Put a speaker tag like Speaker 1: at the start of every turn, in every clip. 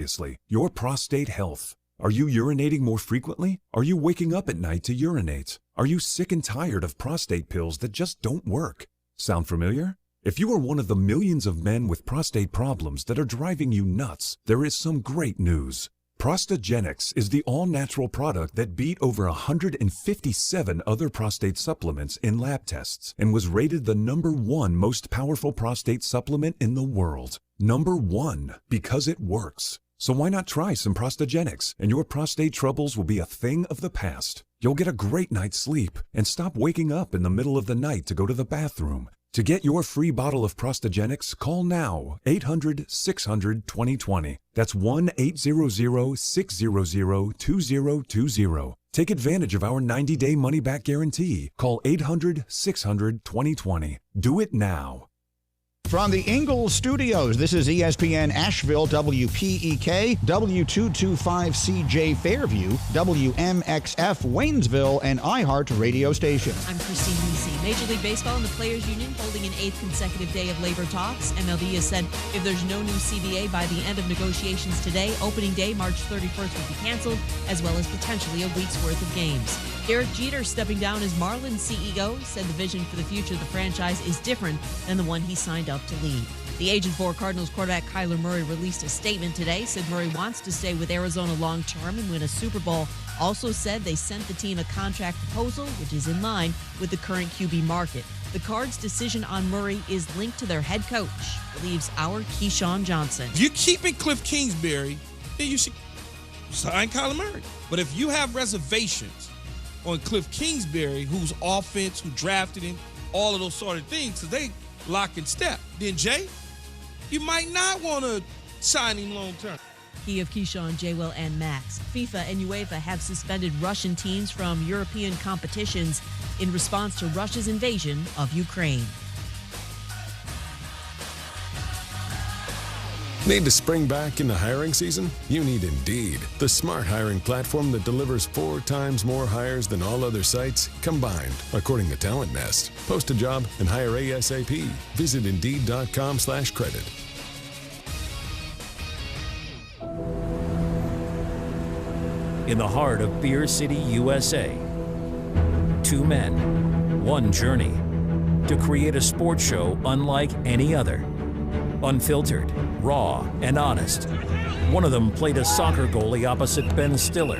Speaker 1: seriously your prostate health. Are you urinating more frequently? Are you waking up at night to urinate? Are you sick and tired of prostate pills that just don't work? Sound familiar? If you are one of the millions of men with prostate problems that are driving you nuts, there is some great news. Prostagenics is the all-natural product that beat over 157 other prostate supplements in lab tests and was rated the #1 most powerful prostate supplement in the world. #1, because it works. So why not try some Prostagenics, and your prostate troubles will be a thing of the past. You'll get a great night's sleep and stop waking up in the middle of the night to go to the bathroom. To get your free bottle of Prostagenics, call now, 800-600-2020. That's 1-800-600-2020. Take advantage of our 90-day money-back guarantee. Call 800-600-2020. Do it now.
Speaker 2: From the Ingles Studios, this is ESPN Asheville, WPEK, W225CJ Fairview, WMXF Waynesville, and iHeart radio station.
Speaker 3: I'm Christine Lisi. Major League Baseball and the Players Union holding an 8th consecutive day of labor talks. MLB has said if there's no new CBA by the end of negotiations today, opening day March 31st will be canceled, as well as potentially a week's worth of games. Derek Jeter, stepping down as Marlins CEO, said the vision for the future of the franchise is different than the one he signed up to lead. The agent for Cardinals quarterback Kyler Murray released a statement today, said Murray wants to stay with Arizona long-term and win a Super Bowl. Also said they sent the team a contract proposal, which is in line with the current QB market. The Cards' decision on Murray is linked to their head coach, believes our Keyshawn Johnson.
Speaker 4: If you're keeping Cliff Kingsbury, then you should sign Kyler Murray. But if you have reservations on Cliff Kingsbury, whose offense, who drafted him, all of those sort of things, because they lock and step, then Jay, you might not want to sign him long term.
Speaker 3: He of Keyshawn, J-Will, and Max. FIFA and UEFA have suspended Russian teams from European competitions in response to Russia's invasion of Ukraine.
Speaker 5: Need to spring back into hiring season? You need Indeed, the smart hiring platform that delivers 4 times more hires than all other sites combined, according to Talent Nest. Post a job and hire ASAP. Visit Indeed.com/credit.
Speaker 6: In the heart of Beer City, USA, 2 men, 1 journey to create a sports show unlike any other. Unfiltered, raw, and honest. One of them played a soccer goalie opposite Ben Stiller.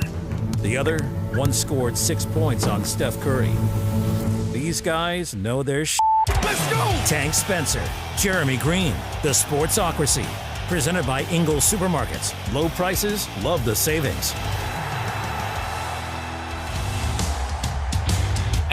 Speaker 6: The other once scored 6 points on Steph Curry. These guys know their shit.
Speaker 4: Let's go!
Speaker 6: Tank Spencer, Jeremy Greene, the Sportsocracy. Presented by Ingles Supermarkets. Low prices, love the savings.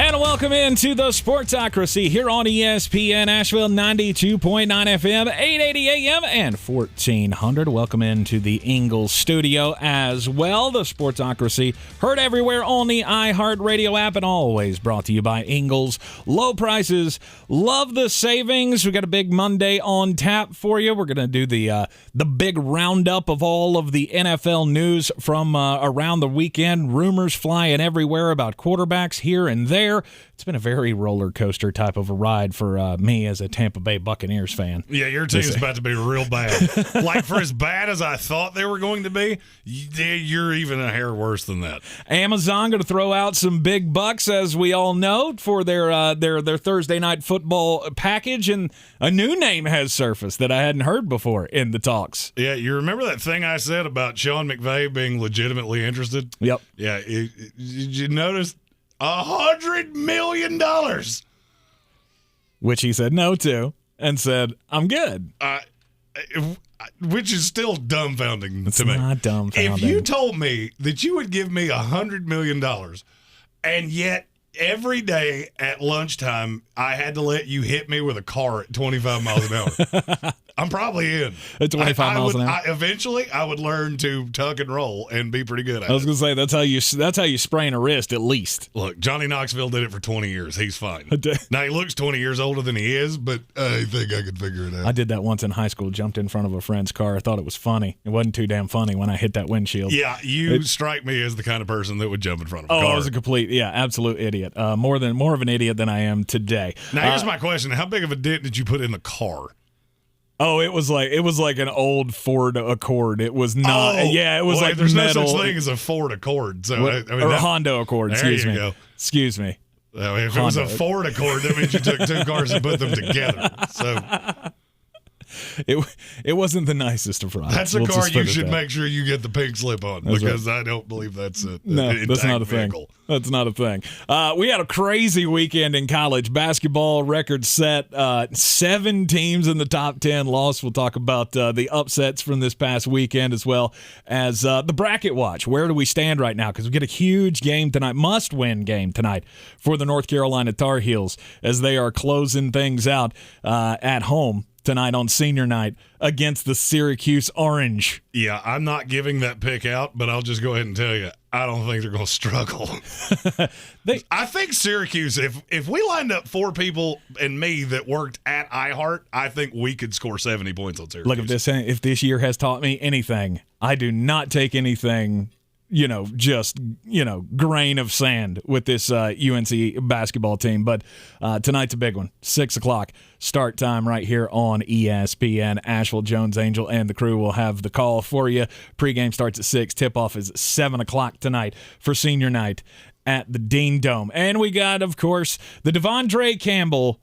Speaker 7: And welcome into the Sportsocracy here on ESPN Asheville, 92.9 FM, 880 AM, and 1400. Welcome into the Ingles Studio as well. The Sportsocracy heard everywhere on the iHeart Radio app and always brought to you by Ingles. Low prices, love the savings. We got a big Monday on tap for you. We're going to do the big roundup of all of the NFL news from around the weekend. Rumors flying everywhere about quarterbacks here and there. It's been a very roller coaster type of a ride for me as a Tampa Bay Buccaneers fan.
Speaker 8: Yeah, your team's about to be real bad. Like, for as bad as I thought they were going to be, you're even a hair worse than that.
Speaker 7: Amazon going to throw out some big bucks, as we all know, for their Thursday night football package, and a new name has surfaced that I hadn't heard before in the talks.
Speaker 8: Yeah, you remember that thing I said about Sean McVay being legitimately interested?
Speaker 7: Yep.
Speaker 8: Yeah, did you notice? $100 million.
Speaker 7: Which he said no to and said, I'm good.
Speaker 8: Which is still dumbfounding to me.
Speaker 7: It's not dumbfounding.
Speaker 8: If you told me that you would give me $100 million and yet every day at lunchtime I had to let you hit me with a car at 25 miles an hour, I'm probably in.
Speaker 7: At 25 miles an hour.
Speaker 8: Eventually, I would learn to tuck and roll and be pretty good at it.
Speaker 7: I was going to say, that's how you sprain a wrist, at least.
Speaker 8: Look, Johnny Knoxville did it for 20 years. He's fine. Now, he looks 20 years older than he is, but I think I could figure it out.
Speaker 7: I did that once in high school, jumped in front of a friend's car. I thought it was funny. It wasn't too damn funny when I hit that windshield.
Speaker 8: Yeah, you strike me as the kind of person that would jump in front of a car.
Speaker 7: I was a complete, absolute idiot. More of an idiot than I am today.
Speaker 8: Now, here's my question. How big of a dent did you put in the car?
Speaker 7: Oh, it was like an old Ford Accord. It was not. It was like
Speaker 8: there's
Speaker 7: metal.
Speaker 8: no such thing as a Ford Accord. So
Speaker 7: or a Honda Accord. Excuse me.
Speaker 8: Go.
Speaker 7: Excuse me.
Speaker 8: If it was a Ford Accord, that means you took two cars and put them together. So
Speaker 7: it wasn't the nicest of rides.
Speaker 8: That's a car you should make sure you get the pink slip on, because I don't believe that's a
Speaker 7: that's not a
Speaker 8: vehicle.
Speaker 7: thing. That's not a thing. We had a crazy weekend in college basketball. Record set. 7 teams in the top 10 lost. We'll talk about the upsets from this past weekend, as well as the bracket watch. Where do we stand right now? Because we get a huge game tonight, must-win game tonight for the North Carolina Tar Heels, as they are closing things out at home tonight on senior night against the Syracuse Orange.
Speaker 8: Yeah, I'm not giving that pick out, but I'll just go ahead and tell you, I don't think they're going to struggle. I think Syracuse, if we lined up 4 people and me that worked at iHeart, I think we could score 70 points on Syracuse.
Speaker 7: Look, if this year has taught me anything, I do not take anything grain of sand with this UNC basketball team. But tonight's a big one. 6 o'clock start time right here on ESPN. Asheville, Jones Angel, and the crew will have the call for you. Pregame starts at 6. Tip-off is 7 o'clock tonight for senior night at the Dean Dome. And we got, of course, the De'Vondre Campbell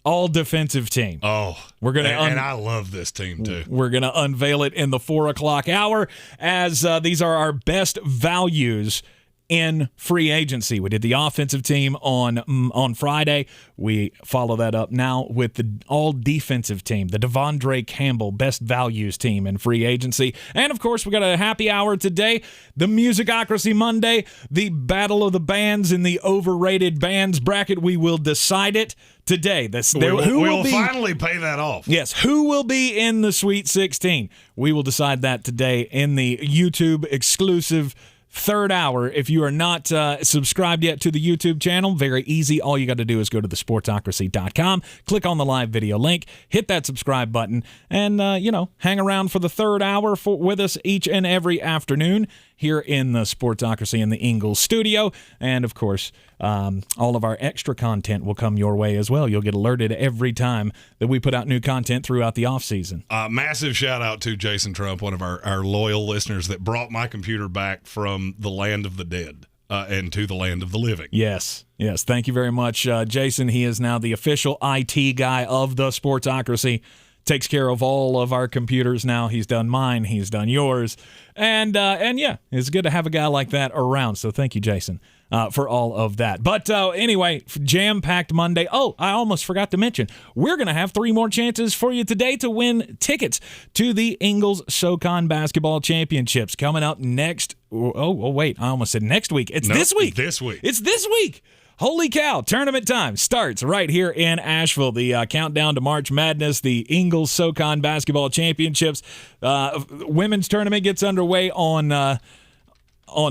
Speaker 7: All-Defensive team.
Speaker 8: Oh, and I love this team too.
Speaker 7: We're going to unveil it in the 4 o'clock hour, as these are our best values in free agency. We did the offensive team on Friday. We follow that up now with the all-defensive team, the De'Vondre Campbell best values team in free agency. And, of course, we got a happy hour today, the Musicocracy Monday, the Battle of the Bands in the overrated bands bracket. We will decide it today.
Speaker 8: We'll finally pay that off.
Speaker 7: Yes, who will be in the Sweet 16? We will decide that today in the YouTube exclusive third hour. If you are not subscribed yet to the YouTube channel, very easy. All you got to do is go to thesportsocracy.com, click on the live video link, hit that subscribe button, and hang around for the third hour with us each and every afternoon here in the Sportsocracy in the Ingles Studio. And, of course, all of our extra content will come your way as well. You'll get alerted every time that we put out new content throughout the offseason.
Speaker 8: Massive shout-out to Jason Trump, one of our loyal listeners that brought my computer back from the land of the dead and to the land of the living.
Speaker 7: Yes. Thank you very much, Jason. He is now the official IT guy of the Sportsocracy. Takes care of all of our computers now. He's done mine. He's done yours. And yeah, it's good to have a guy like that around. So thank you, Jason, for all of that. But anyway, jam-packed Monday. Oh, I almost forgot to mention, we're going to have 3 more chances for you today to win tickets to the Ingles SoCon Basketball Championships coming up next. Oh, wait, I almost said next week. It's this week. It's this week. Holy cow, tournament time starts right here in Asheville. The countdown to March Madness, the Ingles SoCon Basketball Championships. Women's tournament gets underway on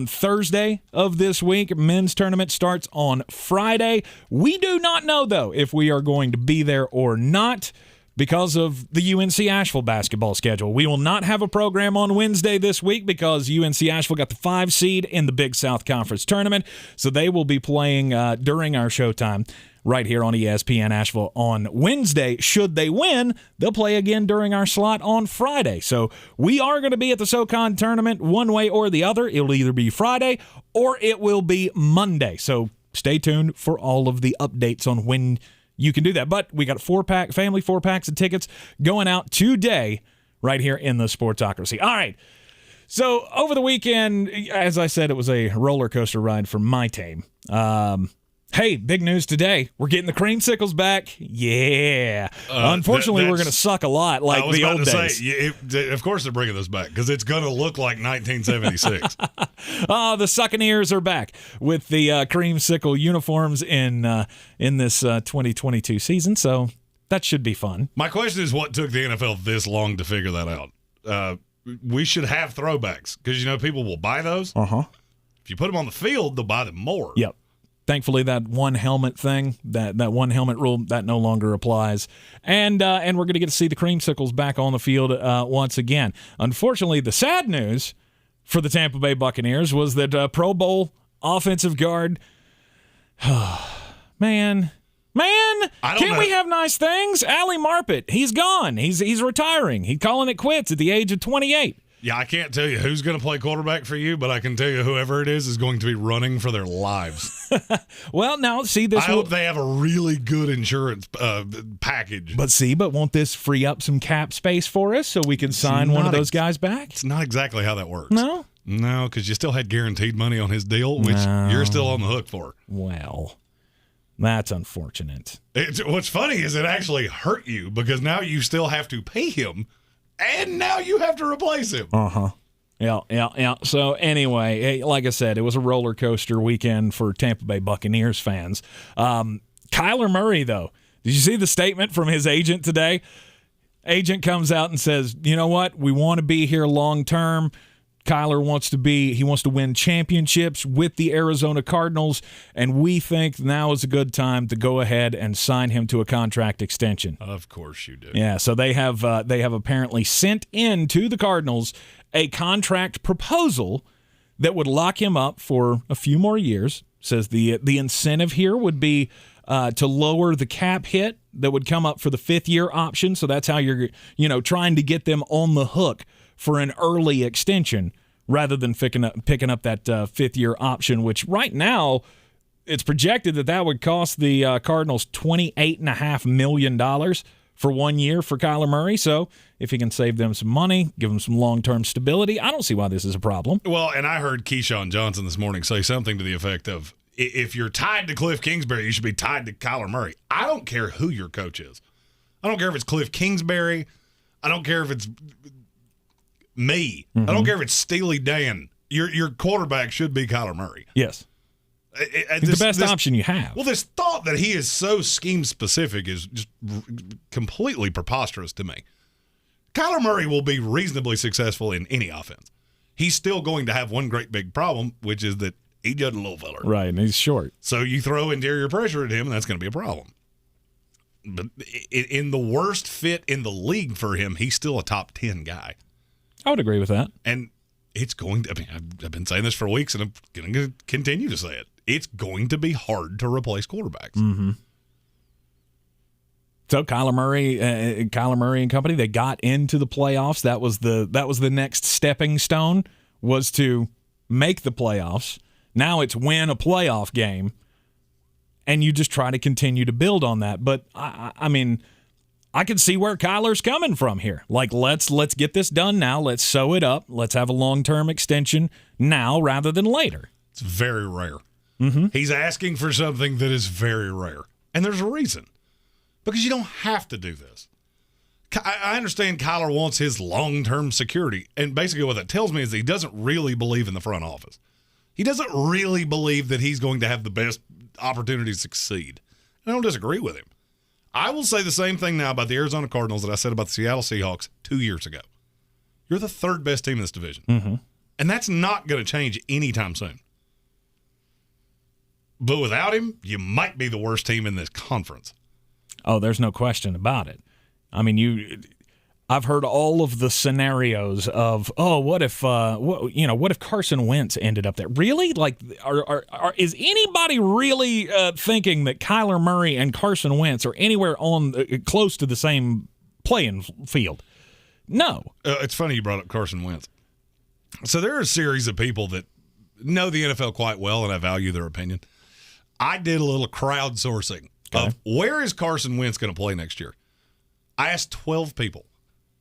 Speaker 7: Thursday of this week. Men's tournament starts on Friday. We do not know, though, if we are going to be there or not, because of the UNC Asheville basketball schedule. We will not have a program on Wednesday this week because UNC Asheville got the 5 seed in the Big South Conference tournament, so they will be playing during our showtime right here on ESPN Asheville on Wednesday. Should they win, they'll play again during our slot on Friday. So we are going to be at the SoCon tournament one way or the other. It'll either be Friday or it will be Monday. So stay tuned for all of the updates on when you can do that. But we got a family 4-packs of tickets going out today right here in the Sportsocracy. All right. So over the weekend, as I said, it was a roller coaster ride for my team. Hey, big news today. We're getting the creamsicles back. Yeah. Unfortunately, we're going to suck a lot like the old days.
Speaker 8: Of course they're bringing this back because it's going to look like 1976.
Speaker 7: The Succaneers are back with the creamsicle uniforms in this 2022 season, so that should be fun.
Speaker 8: My question is, what took the NFL this long to figure that out? We should have throwbacks because, people will buy those.
Speaker 7: Uh-huh.
Speaker 8: If you put them on the field, they'll buy them more.
Speaker 7: Yep. Thankfully, that one helmet thing, that one helmet rule, that no longer applies. And we're going to get to see the creamsicles back on the field once again. Unfortunately, the sad news for the Tampa Bay Buccaneers was that Pro Bowl offensive guard, man, Can't we have nice things? Ali Marpet, he's gone. He's retiring. He's calling it quits at the age of 28.
Speaker 8: Yeah, I can't tell you who's going to play quarterback for you, but I can tell you whoever it is going to be running for their lives.
Speaker 7: Well, now, see, this
Speaker 8: I hope they have a really good insurance package.
Speaker 7: But won't this free up some cap space for us so we can sign one of those guys back?
Speaker 8: It's not exactly how that works.
Speaker 7: No?
Speaker 8: No, because you still had guaranteed money on his deal, which you're still on the hook for.
Speaker 7: Well, that's unfortunate.
Speaker 8: What's funny is it actually hurt you because now you still have to pay him, and now you have to replace him.
Speaker 7: Uh-huh. Yeah. So anyway, hey, like I said, it was a roller coaster weekend for Tampa Bay Buccaneers fans. Kyler Murray, though, did you see the statement from his agent today? Agent comes out and says, you know what? We want to be here long term. Kyler wants to win championships with the Arizona Cardinals, and we think now is a good time to go ahead and sign him to a contract extension.
Speaker 8: Of course you do.
Speaker 7: Yeah, so they have apparently sent in to the Cardinals a contract proposal that would lock him up for a few more years. Says the incentive here would be to lower the cap hit that would come up for the fifth-year option. So that's how you're trying to get them on the hook for an early extension rather than picking up that fifth-year option, which right now it's projected that would cost the Cardinals $28.5 million for 1 year for Kyler Murray. So if he can save them some money, give them some long-term stability, I don't see why this is a problem.
Speaker 8: Well, and I heard Keyshawn Johnson this morning say something to the effect of, if you're tied to Cliff Kingsbury, you should be tied to Kyler Murray. I don't care who your coach is. I don't care if it's Cliff Kingsbury. I don't care if it's me. I don't care if it's Steely Dan. Your quarterback should be Kyler Murray.
Speaker 7: Yes. The best option you have.
Speaker 8: Well, this thought that he is so scheme-specific is just completely preposterous to me. Kyler Murray will be reasonably successful in any offense. He's still going to have one great big problem, which is that he's just a little feller.
Speaker 7: Right, and he's short.
Speaker 8: So you throw interior pressure at him, and that's going to be a problem. But in the worst fit in the league for him, he's still a top 10 guy.
Speaker 7: I would agree with that.
Speaker 8: And it's going to, I've been saying this for weeks, and I'm going to continue to say it. It's going to be hard to replace quarterbacks.
Speaker 7: Mm-hmm. So Kyler Murray and company, they got into the playoffs. That was the next stepping stone, was to make the playoffs. Now it's win a playoff game, and you just try to continue to build on that. But I mean, I can see where Kyler's coming from here. Like, let's get this done now. Let's sew it up. Let's have a long-term extension now rather than later.
Speaker 8: It's very rare.
Speaker 7: Mm-hmm.
Speaker 8: He's asking for something that is very rare. And there's a reason. Because you don't have to do this. I understand Kyler wants his long-term security. And basically what that tells me is that he doesn't really believe in the front office. He doesn't really believe that he's going to have the best opportunity to succeed. And I don't disagree with him. I will say the same thing now about the Arizona Cardinals that I said about the Seattle Seahawks 2 years ago. You're the third best team in this division.
Speaker 7: Mm-hmm.
Speaker 8: And that's not going to change anytime soon. But without him, you might be the worst team in this conference.
Speaker 7: Oh, there's no question about it. I mean, I've heard all of the scenarios of, what if Carson Wentz ended up there? Really? Like, is anybody really thinking that Kyler Murray and Carson Wentz are anywhere on close to the same playing field? No.
Speaker 8: It's funny you brought up Carson Wentz. So there are a series of people that know the NFL quite well, and I value their opinion. I did a little crowdsourcing of where is Carson Wentz going to play next year. I asked 12 people.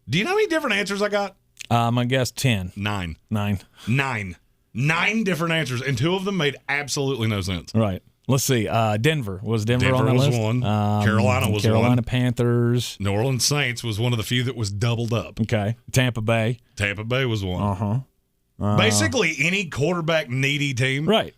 Speaker 8: Do you know how many different answers I got?
Speaker 7: I guess 10.
Speaker 8: 9.
Speaker 7: 9
Speaker 8: different answers, and 2 of them made absolutely no sense.
Speaker 7: Right. Let's see. Denver. Was Denver on the list?
Speaker 8: One. Carolina was one.
Speaker 7: Carolina Panthers.
Speaker 8: New Orleans Saints was one of the few that was doubled up.
Speaker 7: Okay. Tampa Bay.
Speaker 8: Tampa Bay was one.
Speaker 7: Uh-huh.
Speaker 8: Basically, any quarterback-needy team.
Speaker 7: Right.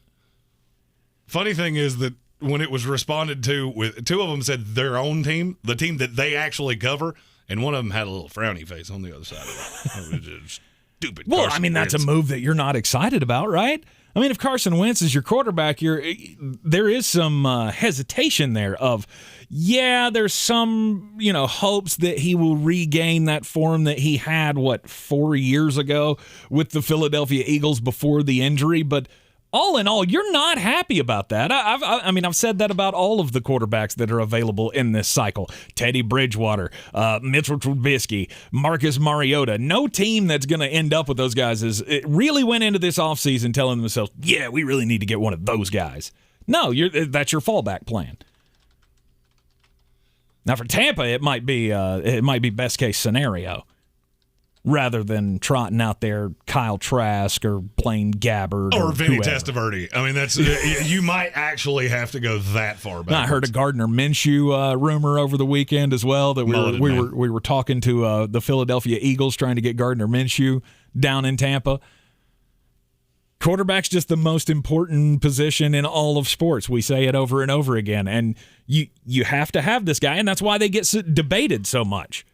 Speaker 8: Funny thing is that when it was responded to, with 2 of them said their own team, the team that they actually cover, and one of them had a little frowny face on the other side of it. It was just stupid.
Speaker 7: Well,
Speaker 8: Carson
Speaker 7: I mean, that's
Speaker 8: Wentz.
Speaker 7: a move that you're not excited about, right? I mean, if Carson Wentz is your quarterback, there is some hesitation there of, there's some, hopes that he will regain that form that he had, 4 years ago with the Philadelphia Eagles before the injury. But all in all, you're not happy about that. I've said that about all of the quarterbacks that are available in this cycle. Teddy Bridgewater, Mitchell Trubisky, Marcus Mariota. No team that's going to end up with those guys really went into this offseason telling themselves, yeah, we really need to get one of those guys. No, that's your fallback plan. Now for Tampa, it might be best case scenario, rather than trotting out there Kyle Trask or Blaine Gabbert
Speaker 8: or Vinny
Speaker 7: whoever.
Speaker 8: Testaverde. I mean, that's you might actually have to go that far back.
Speaker 7: I heard a Gardner Minshew rumor over the weekend as well that we were talking to the Philadelphia Eagles trying to get Gardner Minshew down in Tampa. Quarterback's just the most important position in all of sports. We say it over and over again, and you have to have this guy, and that's why they get debated so much.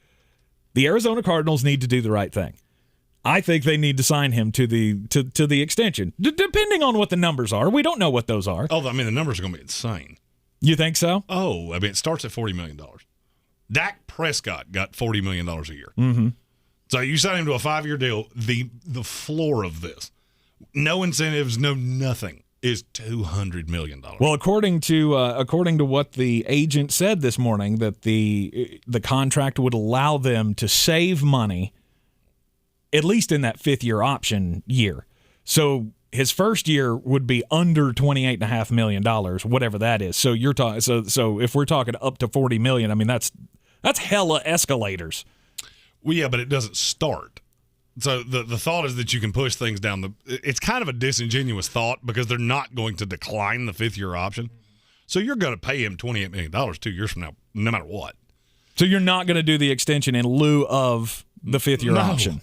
Speaker 7: The Arizona Cardinals need to do the right thing. I think they need to sign him to the extension, depending on what the numbers are. We don't know what those are.
Speaker 8: Oh, I mean, the numbers are going to be insane.
Speaker 7: You think so?
Speaker 8: Oh, I mean, it starts at $40 million. Dak Prescott got $40 million a year.
Speaker 7: Mm-hmm.
Speaker 8: So you sign him to a 5-year deal. The floor of this, no incentives, no nothing, is $200 million.
Speaker 7: Well, according to what the agent said this morning, that the contract would allow them to save money, at least in that 5th-year option year. So his first year would be under $28.5 million, whatever that is. So you're talking. So if we're talking up to $40 million, I mean that's hella escalators.
Speaker 8: Well, yeah, but it doesn't start. So the thought is that you can push things down it's kind of a disingenuous thought because they're not going to decline the 5th-year option. So you're going to pay him $28 million 2 years from now, no matter what.
Speaker 7: So you're not going to do the extension in lieu of the 5th-year option.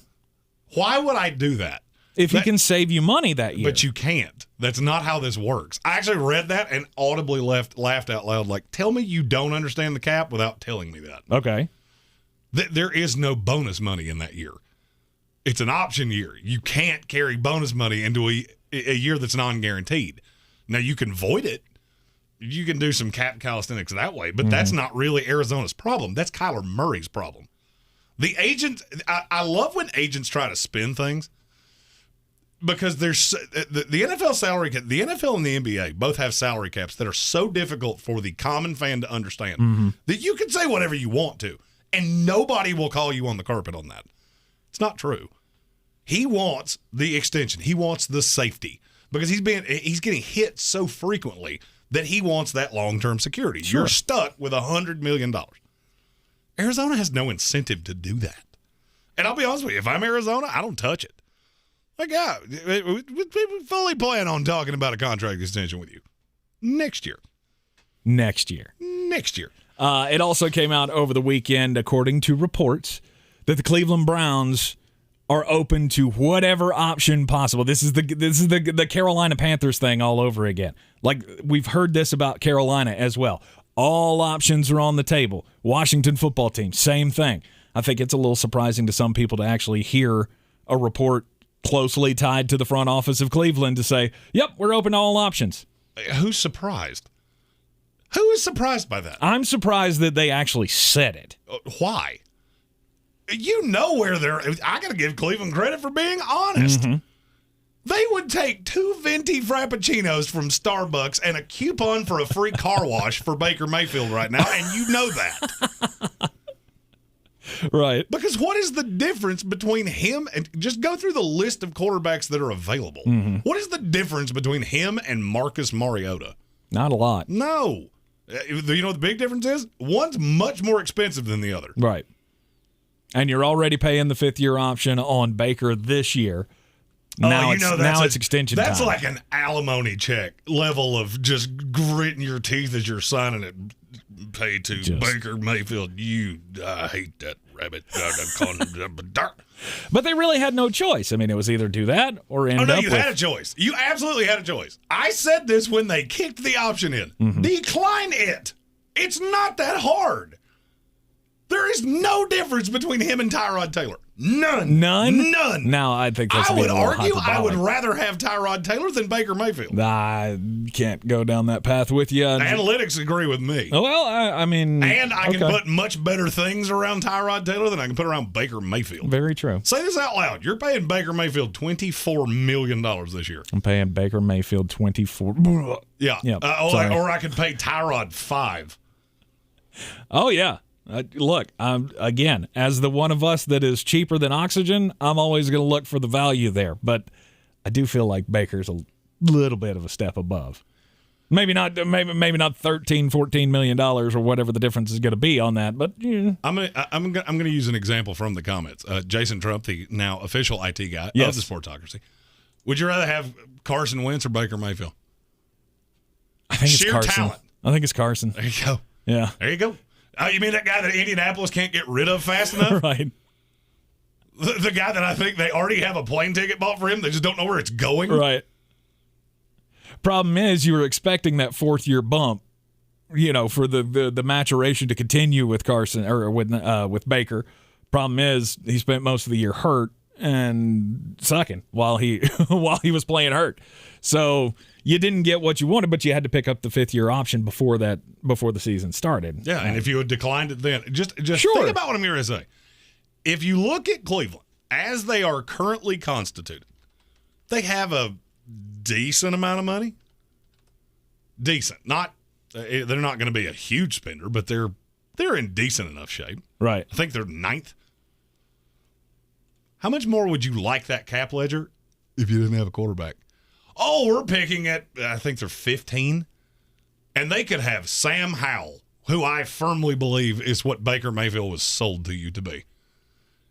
Speaker 8: Why would I do that?
Speaker 7: If he can save you money that year.
Speaker 8: But you can't. That's not how this works. I actually read that and audibly laughed out loud like, tell me you don't understand the cap without telling me that.
Speaker 7: Okay.
Speaker 8: There is no bonus money in that year. It's an option year. You can't carry bonus money into a year that's non-guaranteed. Now, you can void it. You can do some cap calisthenics that way, but that's not really Arizona's problem. That's Kyler Murray's problem. The agent, I love when agents try to spin things because there's the NFL salary cap, the NFL and the NBA both have salary caps that are so difficult for the common fan to understand that you can say whatever you want to, and nobody will call you on the carpet on that. It's not true. He wants the extension. He wants the safety because he's getting hit so frequently that he wants that long-term security. Sure. You're stuck with $100 million. Arizona has no incentive to do that. And I'll be honest with you, if I'm Arizona, I don't touch it. Like, yeah, we fully plan on talking about a contract extension with you next year.
Speaker 7: Next year. It also came out over the weekend, according to reports, that the Cleveland Browns are open to whatever option possible. This is the Carolina Panthers thing all over again. Like, we've heard this about Carolina as well. All options are on the table. Washington football team, same thing. I think it's a little surprising to some people to actually hear a report closely tied to the front office of Cleveland to say, yep, we're open to all options.
Speaker 8: Who's surprised? Who is surprised by that?
Speaker 7: I'm surprised that they actually said it.
Speaker 8: Why? You know where they're. I got to give Cleveland credit for being honest. Mm-hmm. They would take 2 venti frappuccinos from Starbucks and a coupon for a free car wash for Baker Mayfield right now, and you know that.
Speaker 7: Right.
Speaker 8: Because what is the difference between him and just go through the list of quarterbacks that are available?
Speaker 7: Mm-hmm.
Speaker 8: What is the difference between him and Marcus Mariota?
Speaker 7: Not a lot.
Speaker 8: No. You know what the big difference is? One's much more expensive than the other.
Speaker 7: Right. And you're already paying the 5th-year option on Baker this year. Now it's extension time.
Speaker 8: That's like an alimony check level of just gritting your teeth as you're signing it. Pay to Baker Mayfield. I hate that rabbit.
Speaker 7: But they really had no choice. I mean, it was either do that or end up with...
Speaker 8: had a choice. You absolutely had a choice. I said this when they kicked the option in. Mm-hmm. Decline it. It's not that hard. There is no difference between him and Tyrod Taylor. None.
Speaker 7: Now, I think that's
Speaker 8: I would argue
Speaker 7: hyperbolic.
Speaker 8: I would rather have Tyrod Taylor than Baker Mayfield.
Speaker 7: I can't go down that path with you.
Speaker 8: Analytics agree with me.
Speaker 7: Well, I mean...
Speaker 8: And I can put much better things around Tyrod Taylor than I can put around Baker Mayfield.
Speaker 7: Very true.
Speaker 8: Say this out loud. You're paying Baker Mayfield $24 million this year.
Speaker 7: I'm paying Baker Mayfield 24.
Speaker 8: Yeah.
Speaker 7: Yep.
Speaker 8: Or I could pay Tyrod $5.
Speaker 7: Oh, yeah. Look, again, as the one of us that is cheaper than oxygen, I'm always going to look for the value there. But I do feel like Baker's a little bit of a step above. Maybe not $13-14 million or whatever the difference is going to be on that. But yeah.
Speaker 8: I'm going to use an example from the comments. Jason Trump, the now official IT guy of the Sportsocracy. Would you rather have Carson Wentz or Baker Mayfield?
Speaker 7: I think
Speaker 8: Sheer
Speaker 7: it's Carson.
Speaker 8: talent.
Speaker 7: I think it's Carson.
Speaker 8: There you go.
Speaker 7: Yeah.
Speaker 8: There you go. Oh, you mean that guy that Indianapolis can't get rid of fast enough?
Speaker 7: Right.
Speaker 8: The guy that I think they already have a plane ticket bought for him. They just don't know where it's going.
Speaker 7: Right. Problem is, you were expecting that fourth-year bump, for the maturation to continue with Carson or with Baker. Problem is, he spent most of the year hurt and sucking while he was playing hurt. So you didn't get what you wanted, but you had to pick up the fifth-year option before the season started.
Speaker 8: Yeah, and if you had declined it then, just think about what I'm going to say. If you look at Cleveland, as they are currently constituted, they have a decent amount of money. Decent. They're not going to be a huge spender, but they're in decent enough shape.
Speaker 7: Right.
Speaker 8: I think they're 9th. How much more would you like that cap ledger if you didn't have a quarterback? Oh, we're picking at, I think they're 15. And they could have Sam Howell, who I firmly believe is what Baker Mayfield was sold to you to be.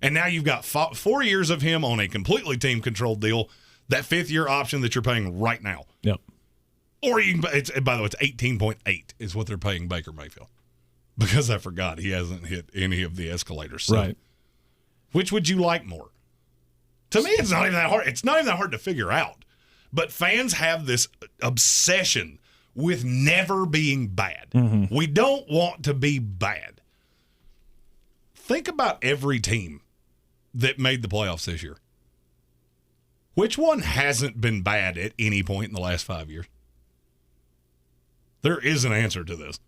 Speaker 8: And now you've got 4 years of him on a completely team-controlled deal, that fifth-year option that you're paying right now.
Speaker 7: Yep.
Speaker 8: Or it's 18.8 is what they're paying Baker Mayfield. Because I forgot he hasn't hit any of the escalators. So
Speaker 7: right.
Speaker 8: Which would you like more? To me, it's not even that hard. It's not even that hard to figure out. But fans have this obsession with never being bad. Mm-hmm. We don't want to be bad. Think about every team that made the playoffs this year. Which one hasn't been bad at any point in the last 5 years? There is an answer to this.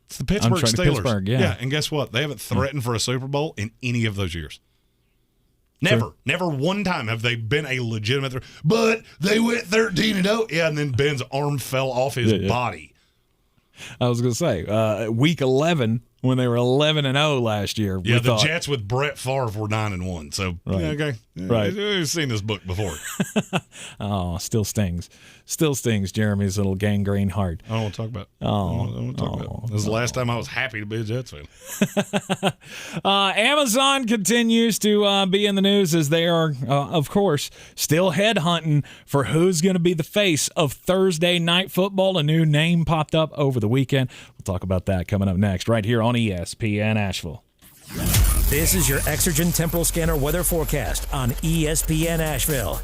Speaker 8: It's the Pittsburgh Steelers.
Speaker 7: Pittsburgh, yeah.
Speaker 8: And guess what? They haven't threatened for a Super Bowl in any of those years. Never. Sure. Never one time have they been a legitimate threat. But they went 13-0. Yeah, and then Ben's arm fell off his body.
Speaker 7: I was going to say, week 11, when they were 11-0 last year.
Speaker 8: Yeah, the Jets with Brett Favre were 9-1. So,
Speaker 7: right.
Speaker 8: Okay.
Speaker 7: Right.
Speaker 8: We've seen this book before.
Speaker 7: Oh, still stings. Still stings Jeremy's little gangrene heart.
Speaker 8: I don't want to talk about it. I don't want to talk about it. This is the last time I was happy to be a Jets fan.
Speaker 7: Amazon continues to be in the news as they are, of course, still headhunting for who's going to be the face of Thursday Night Football. A new name popped up over the weekend. We'll talk about that coming up next right here on ESPN Asheville.
Speaker 6: This is your Exergen Temporal Scanner weather forecast on ESPN Asheville.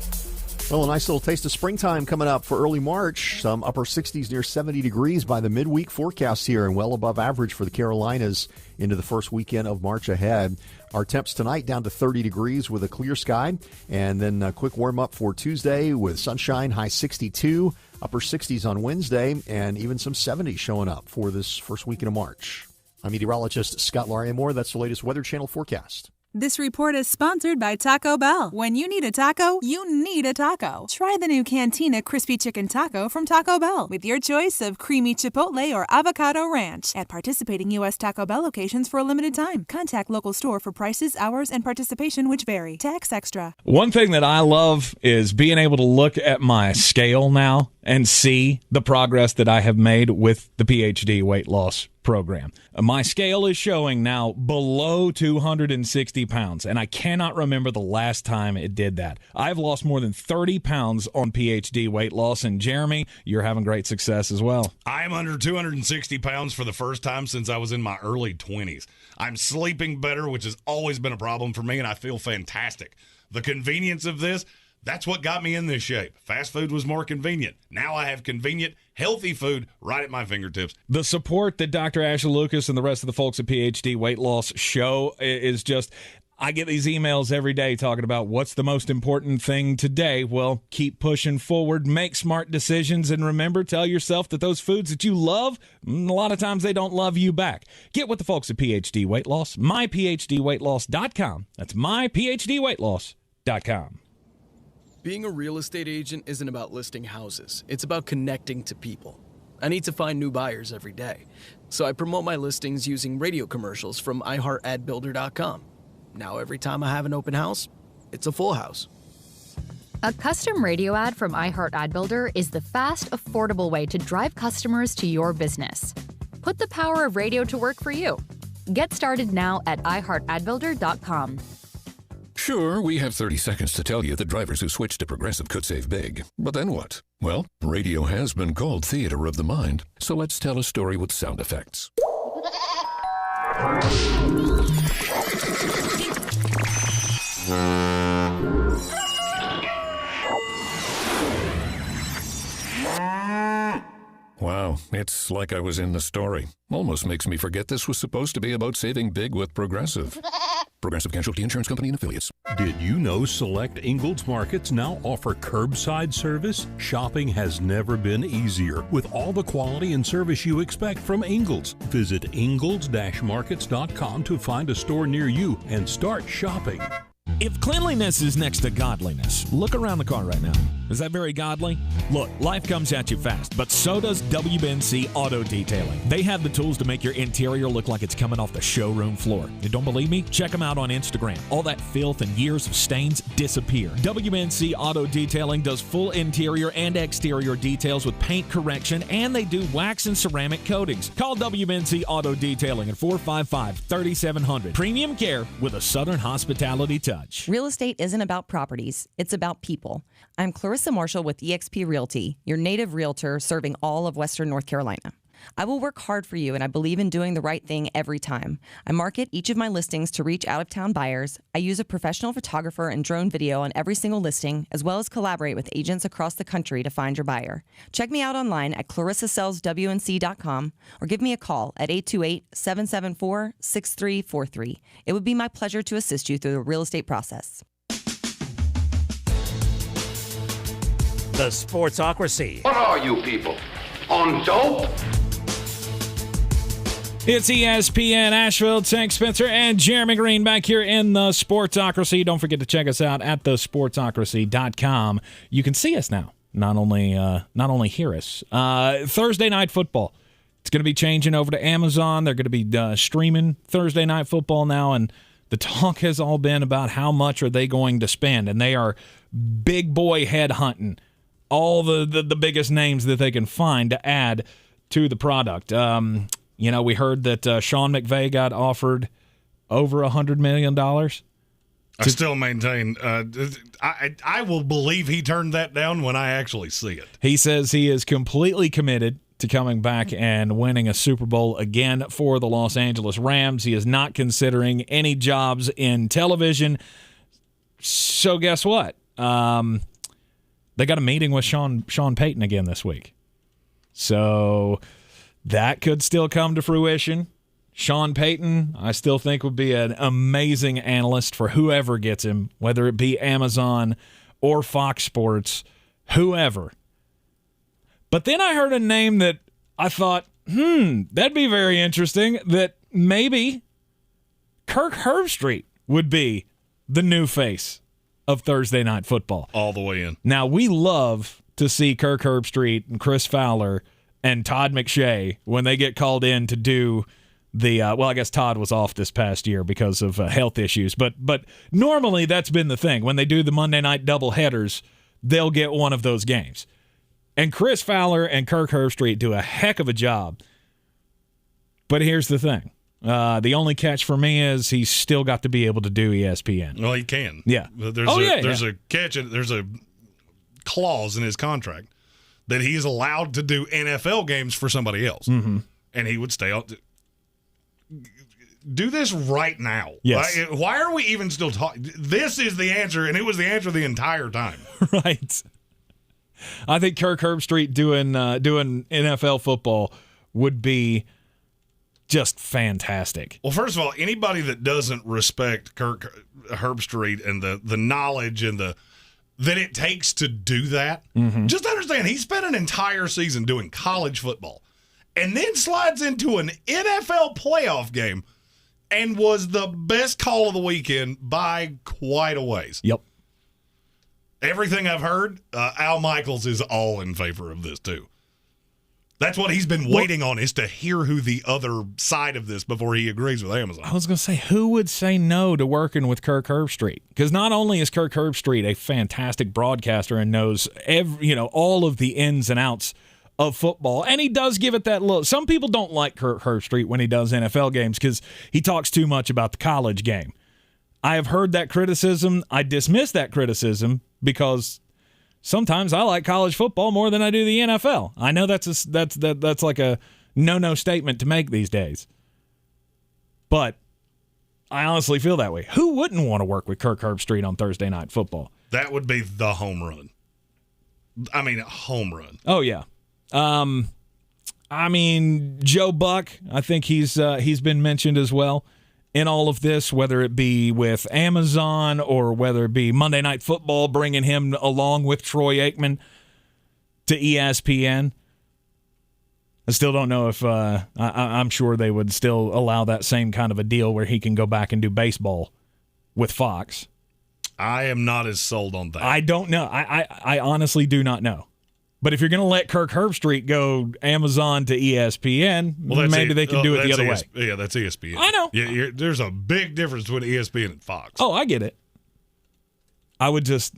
Speaker 9: Well, a nice little taste of springtime coming up for early March. Some upper 60s near 70 degrees by the midweek forecast here and well above average for the Carolinas into the first weekend of March ahead. Our temps tonight down to 30 degrees with a clear sky. And then a quick warm-up for Tuesday with sunshine, high 62, upper 60s on Wednesday, and even some 70s showing up for this first weekend of March. I'm meteorologist Scott Larimore. That's the latest Weather Channel forecast.
Speaker 10: This report is sponsored by Taco Bell. When you need a taco, you need a taco. Try the new Cantina Crispy Chicken Taco from Taco Bell with your choice of creamy chipotle or avocado ranch at participating U.S. Taco Bell locations for a limited time. Contact local store for prices, hours, and participation which vary. Tax extra.
Speaker 7: One thing that I love is being able to look at my scale now and see the progress that I have made with the PhD weight loss program. My scale is showing now below 260 pounds, and I cannot remember the last time it did that. I've lost more than 30 pounds on PhD weight loss, and Jeremy, you're having great success as well.
Speaker 8: I'm under 260 pounds for the first time since I was in my early 20s. I'm sleeping better, which has always been a problem for me, and I feel fantastic. The convenience of this, That's what got me in this shape. Fast food was more convenient. Now I have convenient, healthy food right at my fingertips.
Speaker 7: The support that Dr. Ashley Lucas and the rest of the folks at PhD Weight Loss show is just, I get these emails every day talking about what's the most important thing today. Well, keep pushing forward, make smart decisions, and remember, tell yourself that those foods that you love, a lot of times they don't love you back. Get with the folks at PhD Weight Loss, myphdweightloss.com. That's myphdweightloss.com.
Speaker 11: Being a real estate agent isn't about listing houses. It's about connecting to people. I need to find new buyers every day, so I promote my listings using radio commercials from iHeartAdBuilder.com. Now every time I have an open house, it's a full house.
Speaker 12: A custom radio ad from iHeartAdBuilder is the fast, affordable way to drive customers to your business. Put the power of radio to work for you. Get started now at iHeartAdBuilder.com.
Speaker 5: Sure, we have 30 seconds to tell you that drivers who switch to Progressive could save big. But then what? Well, radio has been called theater of the mind, so let's tell a story with sound effects. Wow, it's like I was in the story. Almost makes me forget this was supposed to be about saving big with Progressive. Progressive Casualty Insurance Company and Affiliates.
Speaker 13: Did you know select Ingles Markets now offer curbside service? Shopping has never been easier with all the quality and service you expect from Ingles. Visit ingles-markets.com to find a store near you and start shopping.
Speaker 7: If cleanliness is next to godliness, look around the car right now. Is that very godly? Look, life comes at you fast, but so does WNC Auto Detailing. They have the tools to make your interior look like it's coming off the showroom floor. You don't believe me? Check them out on Instagram. All that filth and years of stains disappear. WNC Auto Detailing does full interior and exterior details with paint correction, and they do wax and ceramic coatings. Call WNC Auto Detailing at 455-3700. Premium care with a Southern hospitality touch.
Speaker 14: Real estate isn't about properties, it's about people. I'm Clarissa Marshall with eXp Realty, your native realtor serving all of Western North Carolina. I will work hard for you, and I believe in doing the right thing every time. I market each of my listings to reach out-of-town buyers. I use a professional photographer and drone video on every single listing, as well as collaborate with agents across the country to find your buyer. Check me out online at clarissasellswnc.com or give me a call at 828-774-6343. It would be my pleasure to assist you through the real estate process.
Speaker 6: The Sportsocracy.
Speaker 15: What are you people? On dope?
Speaker 7: It's ESPN Asheville. Tank Spencer and Jeremy Greene back here in the Sportsocracy. Don't forget to check us out at thesportsocracy.com. You can see us now, not only hear us. Thursday Night Football. It's going to be changing over to Amazon. They're going to be streaming Thursday Night Football now, and the talk has all been about how much are they going to spend, and they are big boy head hunting all the biggest names that they can find to add to the product. We heard that Sean McVay got offered over $100 million.
Speaker 8: I still maintain I will believe he turned that down when I actually see it.
Speaker 7: He says he is completely committed to coming back and winning a Super Bowl again for the Los Angeles Rams. He is not considering any jobs in television. So guess what? They got a meeting with Sean Payton again this week. So that could still come to fruition. Sean Payton, I still think, would be an amazing analyst for whoever gets him, whether it be Amazon or Fox Sports, whoever. But then I heard a name that I thought, that'd be very interesting, that maybe Kirk Herbstreit would be the new face of Thursday Night Football.
Speaker 8: All the way in.
Speaker 7: Now, we love to see Kirk Herbstreit and Chris Fowler and Todd McShay when they get called in to do the I guess Todd was off this past year because of health issues, but normally that's been the thing. When they do the Monday night doubleheaders, they'll get one of those games. And Chris Fowler and Kirk Herbstreit do a heck of a job. But here's the thing. The only catch for me is he's still got to be able to do ESPN.
Speaker 8: Well, he can.
Speaker 7: Yeah.
Speaker 8: There's a catch. There's a clause in his contract that he is allowed to do NFL games for somebody else, and he would stay on. do this right now.
Speaker 7: Yes.
Speaker 8: Like, why are we even still talking? This is the answer, and it was the answer the entire time.
Speaker 7: Right. I think Kirk Herbstreit doing NFL football would be just fantastic.
Speaker 8: Well, first of all, anybody that doesn't respect Kirk Herbstreit and the knowledge and that it takes to do that, just understand he spent an entire season doing college football and then slides into an NFL playoff game and was the best call of the weekend by quite a ways.
Speaker 7: Yep.
Speaker 8: Everything I've heard, Al Michaels is all in favor of this too. That's what he's been waiting on, is to hear who the other side of this before he agrees with Amazon.
Speaker 7: I was going to say, who would say no to working with Kirk Herbstreit? Because not only is Kirk Herbstreit a fantastic broadcaster and knows all of the ins and outs of football, and he does give it that look. Some people don't like Kirk Herbstreit when he does NFL games because he talks too much about the college game. I have heard that criticism. I dismiss that criticism because sometimes I like college football more than I do the NFL. I know that's like a no statement to make these days, but I honestly feel that way. Who wouldn't want to work with Kirk Herbstreit on Thursday Night Football?
Speaker 8: That would be the home run. I mean, a home run.
Speaker 7: Oh yeah. I mean, Joe Buck, I think he's been mentioned as well in all of this, whether it be with Amazon or whether it be Monday Night Football, bringing him along with Troy Aikman to ESPN. I still don't know if I'm sure they would still allow that same kind of a deal where he can go back and do baseball with Fox.
Speaker 8: I am not as sold on that.
Speaker 7: I don't know. I honestly do not know. But if you're going to let Kirk Herbstreit go Amazon to ESPN, maybe they can do it the other way.
Speaker 8: Yeah, that's ESPN.
Speaker 7: I know.
Speaker 8: Yeah, there's a big difference between ESPN and Fox.
Speaker 7: Oh, I get it. I would just,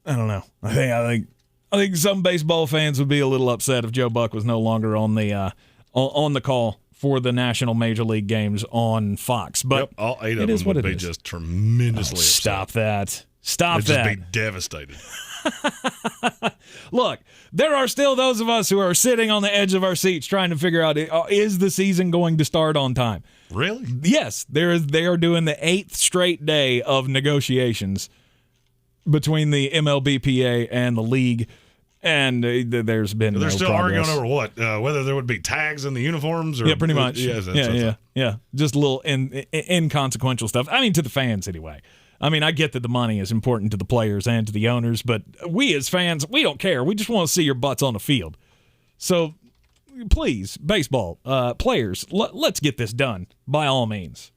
Speaker 7: I don't know. I think some baseball fans would be a little upset if Joe Buck was no longer on the call for the National Major League games on Fox. But
Speaker 8: all 8 of them would be just tremendously upset.
Speaker 7: Stop that. Stop
Speaker 8: They'd
Speaker 7: that.
Speaker 8: just be devastated.
Speaker 7: Look, there are still those of us who are sitting on the edge of our seats trying to figure out, is the season going to start on time?
Speaker 8: Really?
Speaker 7: Yes, they are doing the 8th straight day of negotiations between the MLBPA and the league, and there's been
Speaker 8: They're
Speaker 7: no
Speaker 8: still
Speaker 7: progress.
Speaker 8: arguing over what? Whether there would be tags in the uniforms? Or,
Speaker 7: Yeah, pretty much.
Speaker 8: Yeah.
Speaker 7: Just little inconsequential stuff. I mean, to the fans anyway. I mean, I get that the money is important to the players and to the owners, but we as fans, we don't care. We just want to see your butts on the field. So, please, baseball players, let's get this done by all means.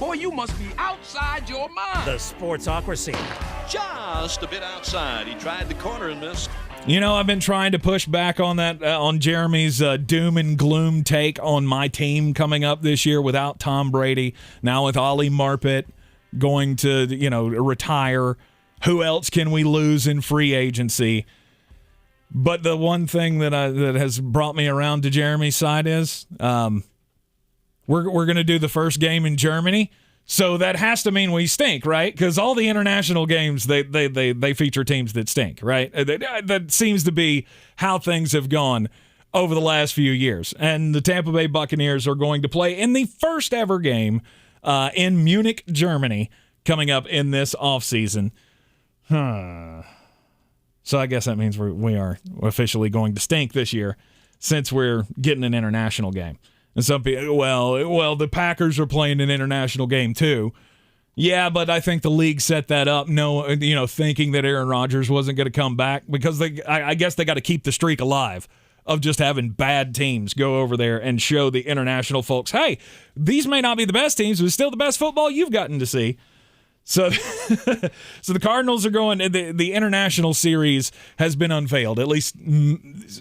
Speaker 16: Boy, you must be outside your mind.
Speaker 6: The Sportsocracy.
Speaker 16: Just a bit outside. He tried the corner and missed.
Speaker 7: You know, I've been trying to push back on that, on Jeremy's doom and gloom take on my team coming up this year without Tom Brady, now with Ollie Marpet going to, retire. Who else can we lose in free agency? But the one thing that has brought me around to Jeremy's side is we're going to do the first game in Germany, so that has to mean we stink, right? Because all the international games they feature teams that stink, right? That seems to be how things have gone over the last few years. And the Tampa Bay Buccaneers are going to play in the first ever game in Munich, Germany, coming up in this offseason. So I guess that means we are officially going to stink this year since we're getting an international game. And some people, well, the Packers are playing an international game too. Yeah, but I think the league set that up, thinking that Aaron Rodgers wasn't going to come back because I guess they got to keep the streak alive of just having bad teams go over there and show the international folks, hey, these may not be the best teams, but it's still the best football you've gotten to see. So the Cardinals are going, the international series has been unveiled, at least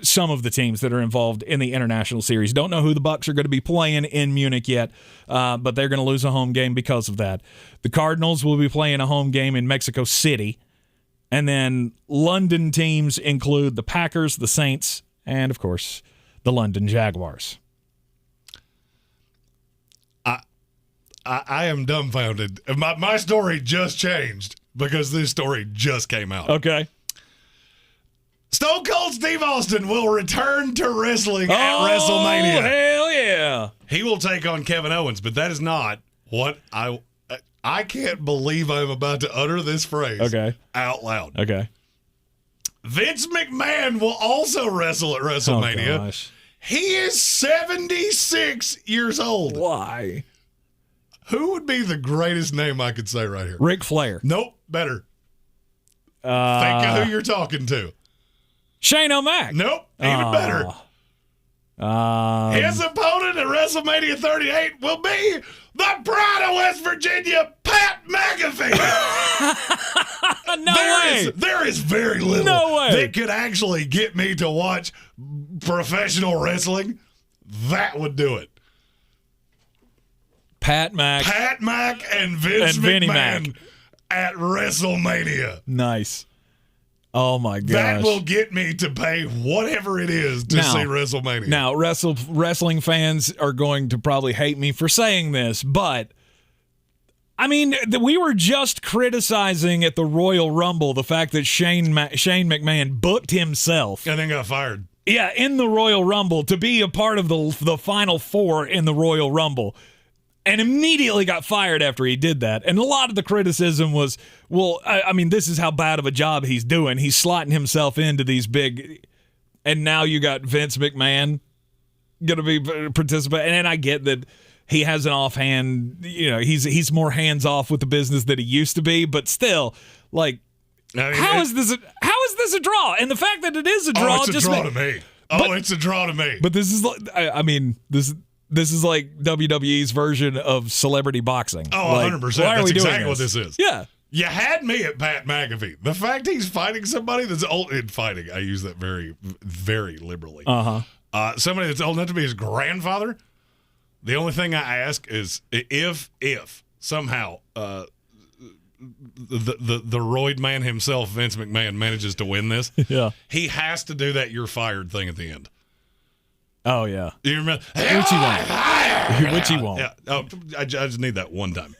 Speaker 7: some of the teams that are involved in the international series. Don't know who the Bucs are going to be playing in Munich yet, but they're going to lose a home game because of that. The Cardinals will be playing a home game in Mexico City, and then London teams include the Packers, the Saints, and, of course, the London Jaguars.
Speaker 8: I am dumbfounded. My story just changed because this story just came out.
Speaker 7: Okay.
Speaker 8: Stone Cold Steve Austin will return to wrestling at WrestleMania.
Speaker 7: Oh, hell yeah. Yeah.
Speaker 8: He will take on Kevin Owens, but that is not what I can't believe I'm about to utter this phrase out loud.
Speaker 7: Okay.
Speaker 8: Vince McMahon will also wrestle at WrestleMania.
Speaker 7: Oh, gosh.
Speaker 8: He is 76 years old.
Speaker 7: Why?
Speaker 8: Who would be the greatest name I could say right here?
Speaker 7: Ric Flair.
Speaker 8: Nope, better. Think of who you're talking to.
Speaker 7: Shane O'Mac.
Speaker 8: Nope, even better. His opponent at WrestleMania 38 will be the Pride of West Virginia, Pat McAfee.
Speaker 7: No way.
Speaker 8: There is very little that could actually get me to watch professional wrestling. That would do it.
Speaker 7: Pat Mac
Speaker 8: and Vince
Speaker 7: Vinnie
Speaker 8: McMahon
Speaker 7: Mac
Speaker 8: at WrestleMania.
Speaker 7: Nice. Oh, my gosh.
Speaker 8: That will get me to pay whatever it is to see WrestleMania.
Speaker 7: Now, wrestling fans are going to probably hate me for saying this, but, I mean, we were just criticizing at the Royal Rumble the fact that Shane McMahon booked himself.
Speaker 8: And then got fired.
Speaker 7: Yeah, in the Royal Rumble to be a part of the Final Four in the Royal Rumble. And immediately got fired after he did that. And a lot of the criticism was, well, I mean, this is how bad of a job he's doing. He's slotting himself into these big, and now you got Vince McMahon going to be participating. And I get that he has an offhand, he's more hands off with the business than he used to be. But still, like, how is this a draw? And the fact that it is a draw,
Speaker 8: it's a draw to me. It's a draw to me.
Speaker 7: But this is, This is like WWE's version of celebrity boxing.
Speaker 8: Oh, 100%. That's exactly what this is.
Speaker 7: Yeah.
Speaker 8: You had me at Pat McAfee. The fact he's fighting somebody that's old in fighting, I use that very, very liberally. Somebody that's old enough to be his grandfather. The only thing I ask is if somehow the roid man himself, Vince McMahon, manages to win this, he has to do that "you're fired" thing at the end.
Speaker 7: Oh, yeah.
Speaker 8: You remember?
Speaker 7: Which he won't.
Speaker 8: Yeah. Oh, I just need that one time.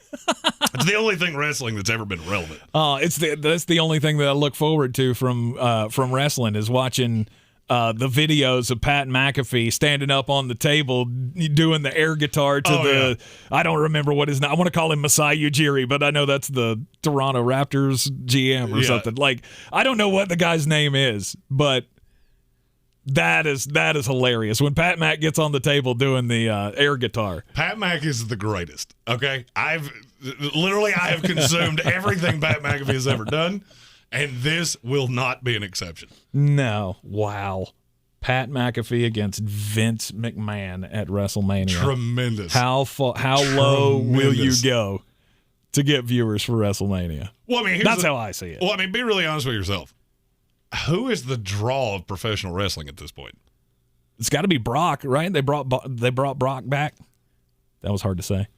Speaker 8: It's the only thing wrestling that's ever been relevant.
Speaker 7: That's the only thing that I look forward to from wrestling is watching the videos of Pat McAfee standing up on the table doing the air guitar to I don't remember what his name. I want to call him Masai Ujiri, but I know that's the Toronto Raptors GM or something. Like, I don't know what the guy's name is, but that is hilarious when Pat Mac gets on the table doing the air guitar.
Speaker 8: Pat Mac is the greatest. Okay, I have consumed everything Pat McAfee has ever done, and this will not be an exception.
Speaker 7: No, wow, Pat McAfee against Vince McMahon at WrestleMania.
Speaker 8: Tremendous.
Speaker 7: How low will you go to get viewers for WrestleMania?
Speaker 8: Well, I mean,
Speaker 7: that's how I see it.
Speaker 8: Well, I mean, be really honest with yourself. Who is the draw of professional wrestling at this point?
Speaker 7: It's got to be Brock, right? They brought Brock back. That was hard to say.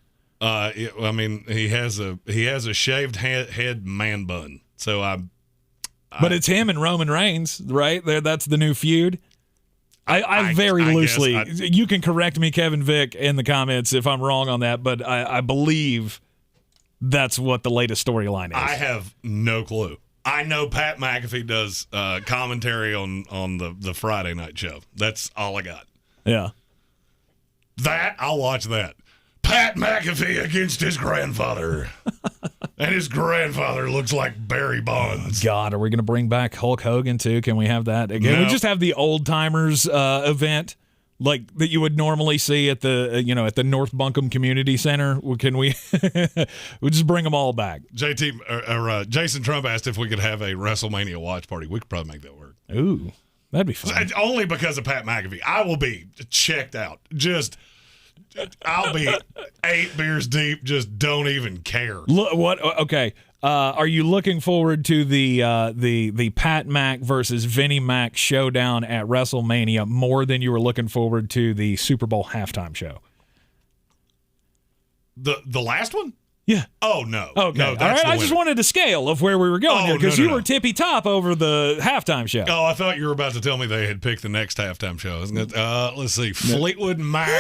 Speaker 8: I mean, he has a shaved head man bun. So
Speaker 7: but it's him and Roman Reigns, right? That's the new feud. I very loosely. You can correct me, Kevin Vick, in the comments if I'm wrong on that, but I believe that's what the latest storyline is.
Speaker 8: I have no clue. I know Pat McAfee does commentary on the Friday night show. That's all I got.
Speaker 7: Yeah.
Speaker 8: I'll watch that. Pat McAfee against his grandfather. And his grandfather looks like Barry Bonds.
Speaker 7: God, are we going to bring back Hulk Hogan too? Can we have that again?
Speaker 8: No.
Speaker 7: We just have the old timers event like that you would normally see at the at the North Buncombe Community Center. Can we we just bring them all back?
Speaker 8: Jason Trump asked if we could have a WrestleMania watch party. We could probably make that work.
Speaker 7: Ooh, that'd be fun.
Speaker 8: Only because of Pat McAfee. I will be checked out. I'll be 8 beers deep. Just don't even care.
Speaker 7: What? Okay. Are you looking forward to the Pat Mac versus Vinnie Mac showdown at WrestleMania more than you were looking forward to the Super Bowl halftime show?
Speaker 8: The last one?
Speaker 7: Yeah.
Speaker 8: Oh, no.
Speaker 7: Okay.
Speaker 8: No,
Speaker 7: all right. I just wanted a scale of where we were going here because you were tippy top over the halftime show.
Speaker 8: Oh, I thought you were about to tell me they had picked the next halftime show. Isn't it? Let's see. Fleetwood Mac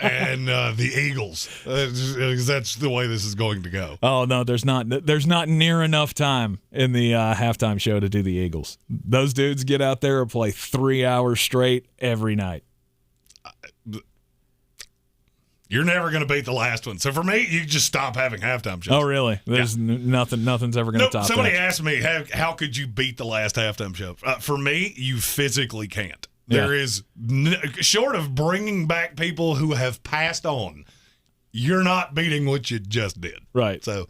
Speaker 8: and the Eagles. That's the way this is going to go.
Speaker 7: Oh, no, there's not near enough time in the halftime show to do the Eagles. Those dudes get out there and play 3 hours straight every night.
Speaker 8: You're never going to beat the last one. So for me, you just stop having halftime shows.
Speaker 7: Oh, really? There's nothing's ever going to top
Speaker 8: somebody
Speaker 7: that.
Speaker 8: asked me, how could you beat the last halftime show? For me, you physically can't.
Speaker 7: Yeah.
Speaker 8: There is, short of bringing back people who have passed on, you're not beating what you just did.
Speaker 7: Right.
Speaker 8: So.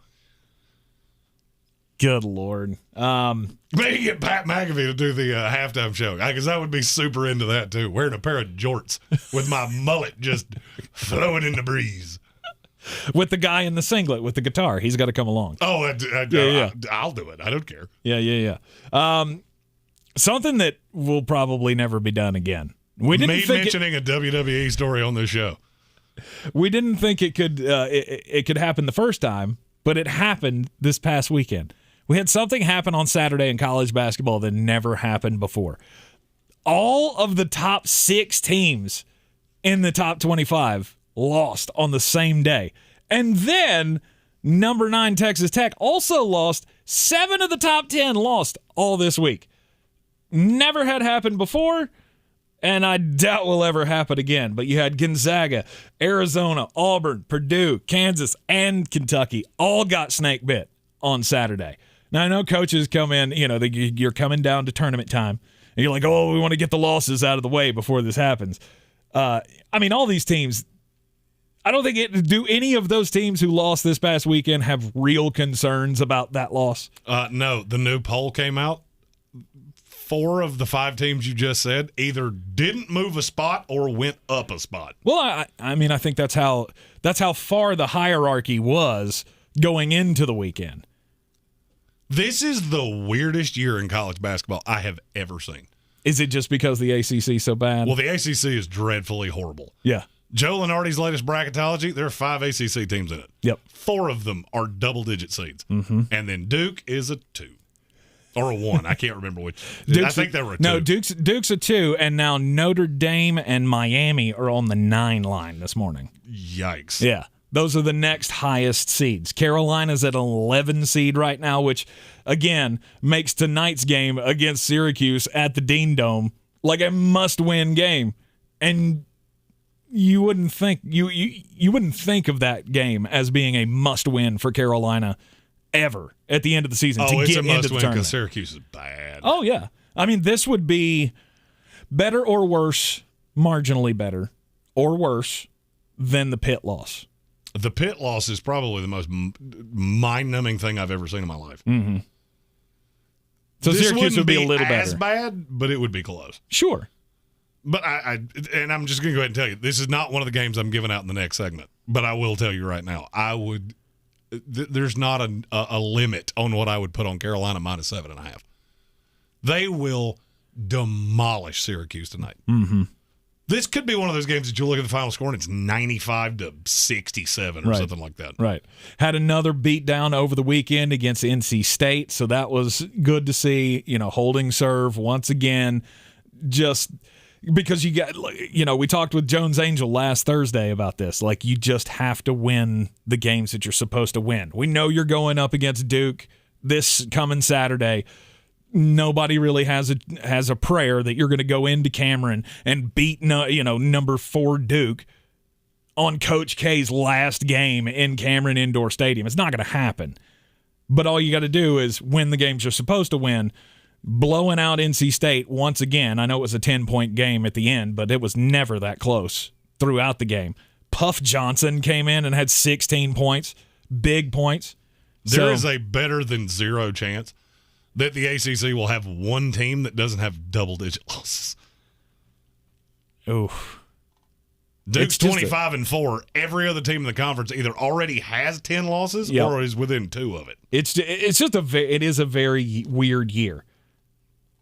Speaker 7: Good Lord.
Speaker 8: Maybe get Pat McAfee to do the halftime show, because I would be super into that too. Wearing a pair of jorts with my mullet just flowing in the breeze.
Speaker 7: With the guy in the singlet with the guitar. He's got to come along.
Speaker 8: Oh,
Speaker 7: Yeah.
Speaker 8: I'll do it. I don't care.
Speaker 7: Yeah. Something that will probably never be done again. We didn't think
Speaker 8: mentioning a WWE story on this show.
Speaker 7: We didn't think it could happen the first time, but it happened this past weekend. We had something happen on Saturday in college basketball that never happened before. All of the top 6 teams in the top 25 lost on the same day. And then number 9 Texas Tech also lost. 7 of the top 10 lost all this week. Never had happened before, and I doubt will ever happen again. But you had Gonzaga, Arizona, Auburn, Purdue, Kansas, and Kentucky all got snake bit on Saturday. Now, I know coaches come in, you're coming down to tournament time, and you're like, oh, we want to get the losses out of the way before this happens. All these teams, I don't think do any of those teams who lost this past weekend have real concerns about that loss?
Speaker 8: No, the new poll came out. 4 of the 5 teams you just said either didn't move a spot or went up a spot.
Speaker 7: Well, I think that's how far the hierarchy was going into the weekend.
Speaker 8: This is the weirdest year in college basketball I have ever seen.
Speaker 7: Is it just because the ACC is so bad?
Speaker 8: Well, the ACC is dreadfully horrible.
Speaker 7: Yeah.
Speaker 8: Joe Lenardi's latest bracketology, there are 5 ACC teams in it.
Speaker 7: Yep.
Speaker 8: 4 of them are double-digit seeds.
Speaker 7: Mm-hmm.
Speaker 8: And then Duke is a 2. Or a 1. I can't remember which. I think they were a 2.
Speaker 7: No, Duke's a 2, and now Notre Dame and Miami are on the 9 line this morning.
Speaker 8: Yikes.
Speaker 7: Yeah. Those are the next highest seeds. Carolina's at 11 seed right now, which, again, makes tonight's game against Syracuse at the Dean Dome like a must-win game. And you wouldn't think you wouldn't think of that game as being a must-win for Carolina ever at the end of the season to get into the tournament.
Speaker 8: It's a must-win because Syracuse is bad.
Speaker 7: Oh, yeah. This would be better or worse, marginally better or worse than the Pitt loss.
Speaker 8: The Pitt loss is probably the most mind-numbing thing I've ever seen in my life.
Speaker 7: Mm-hmm. So
Speaker 8: this
Speaker 7: Syracuse would be a little
Speaker 8: as
Speaker 7: better.
Speaker 8: bad, but it would be close.
Speaker 7: Sure.
Speaker 8: But I'm just going to go ahead and tell you, this is not one of the games I'm giving out in the next segment. But I will tell you right now, there's not a limit on what I would put on Carolina minus 7.5. They will demolish Syracuse tonight.
Speaker 7: Mm-hmm.
Speaker 8: This could be one of those games that you look at the final score and it's 95-67 or something like that.
Speaker 7: Right. Had another beatdown over the weekend against NC State, so that was good to see. Holding serve once again, just because you got, we talked with Jones Angel last Thursday about this. Like, you just have to win the games that you're supposed to win. We know you're going up against Duke this coming Saturday. Nobody really has a prayer that you're going to go into Cameron and beat number 4 Duke on Coach K's last game in Cameron Indoor Stadium. It's not going to happen. But all you got to do is win the games you're supposed to win. Blowing out NC State once again. I know it was a 10-point game at the end, but it was never that close throughout the game. Puff Johnson came in and had 16 points, big points.
Speaker 8: There is a better than 0 chance that the ACC will have one team that doesn't have double-digit losses.
Speaker 7: Oof.
Speaker 8: Duke's 25-4. Every other team in the conference either already has 10 losses or is within 2 of it.
Speaker 7: It is a very weird year.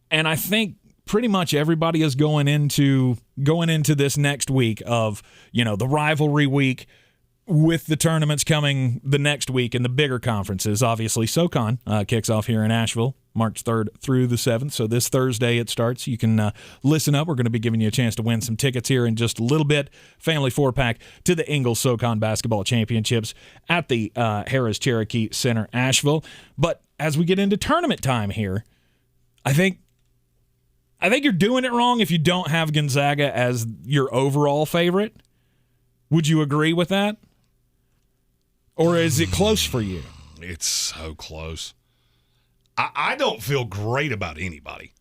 Speaker 7: And I think pretty much everybody is going into this next week of, the rivalry week with the tournaments coming the next week in the bigger conferences. Obviously, SoCon kicks off here in Asheville, March 3rd through the 7th. So this Thursday it starts. You can listen up. We're going to be giving you a chance to win some tickets here in just a little bit. Family 4-pack to the Ingles SoCon Basketball Championships at the Harrah's Cherokee Center, Asheville. But as we get into tournament time here, I think you're doing it wrong if you don't have Gonzaga as your overall favorite. Would you agree with that? Or is it close for you?
Speaker 8: It's so close. I don't feel great about anybody.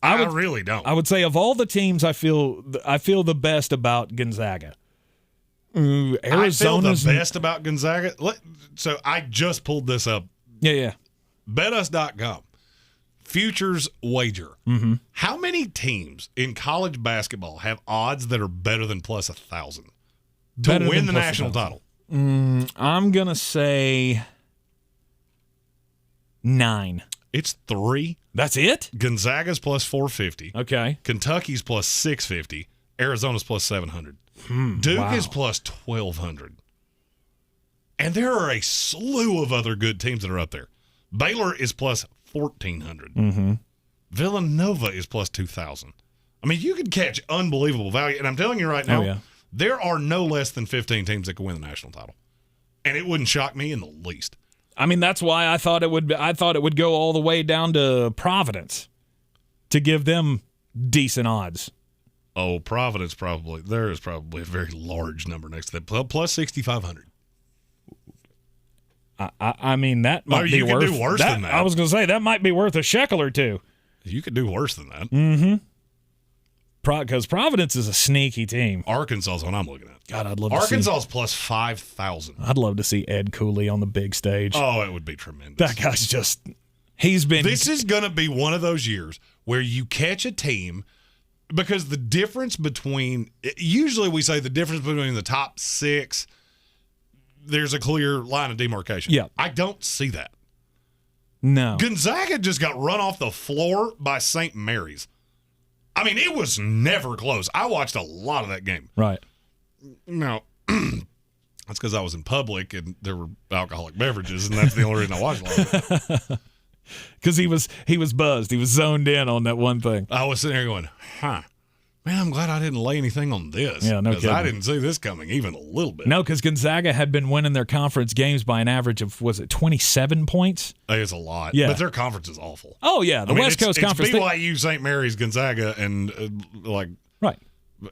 Speaker 8: I really don't.
Speaker 7: I would say of all the teams, I feel the best about Gonzaga. Arizona's
Speaker 8: I feel the best about Gonzaga. So I just pulled this up.
Speaker 7: Yeah.
Speaker 8: BetUs.com. Futures wager.
Speaker 7: Mm-hmm.
Speaker 8: How many teams in college basketball have odds that are better than plus 1,000 to win the national title?
Speaker 7: I'm going to say 9.
Speaker 8: It's 3.
Speaker 7: That's it?
Speaker 8: Gonzaga's plus 450.
Speaker 7: Okay.
Speaker 8: Kentucky's plus 650. Arizona's plus 700. Duke is plus 1,200. And there are a slew of other good teams that are up there. Baylor is plus 1,400.
Speaker 7: Mm-hmm.
Speaker 8: Villanova is plus 2,000. I mean, you could catch unbelievable value. And I'm telling you right now, there are no less than 15 teams that could win the national title. And it wouldn't shock me in the least.
Speaker 7: I mean, that's why I thought it would go all the way down to Providence to give them decent odds.
Speaker 8: Oh, Providence probably. There is probably a very large number next to that. Plus 6,500.
Speaker 7: I mean, that might be worth.
Speaker 8: You could do worse than that.
Speaker 7: I was going to say, that might be worth a shekel or two.
Speaker 8: You could do worse than that.
Speaker 7: Mm-hmm. Because Providence is a sneaky team.
Speaker 8: Arkansas is what I'm looking at.
Speaker 7: God, I'd love to see.
Speaker 8: Arkansas is plus 5,000.
Speaker 7: I'd love to see Ed Cooley on the big stage.
Speaker 8: Oh, it would be tremendous.
Speaker 7: That guy's just, he's been.
Speaker 8: This is going to be one of those years where you catch a team, because the difference between, usually we say the difference between the top 6, there's a clear line of demarcation.
Speaker 7: Yeah.
Speaker 8: I don't see that.
Speaker 7: No.
Speaker 8: Gonzaga just got run off the floor by St. Mary's. I mean, it was never close. I watched a lot of that game.
Speaker 7: Right.
Speaker 8: Now, that's because I was in public and there were alcoholic beverages, and that's the only reason I watched a lot of it.
Speaker 7: Because he was buzzed. He was zoned in on that one thing.
Speaker 8: I was sitting there going, man, I'm glad I didn't lay anything on this.
Speaker 7: Yeah, no kidding.
Speaker 8: I didn't see this coming even a little bit.
Speaker 7: No, because Gonzaga had been winning their conference games by an average of, was it 27 points?
Speaker 8: It's a lot.
Speaker 7: Yeah.
Speaker 8: But their conference is awful.
Speaker 7: Oh, yeah. The West Coast Conference.
Speaker 8: It's BYU, St. Mary's, Gonzaga, and
Speaker 7: right.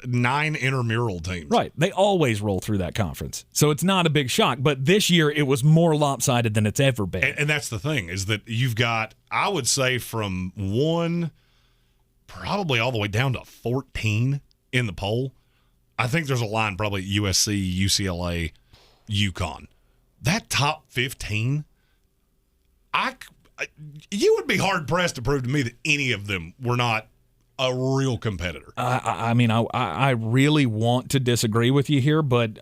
Speaker 8: 9 intramural teams.
Speaker 7: Right. They always roll through that conference. So it's not a big shock. But this year it was more lopsided than it's ever been.
Speaker 8: And that's the thing, is that you've got, I would say, from 1 probably all the way down to 14 in the poll. I think there's a line probably at USC, UCLA, UConn. That top 15, you would be hard-pressed to prove to me that any of them were not a real competitor.
Speaker 7: I mean, I really want to disagree with you here, but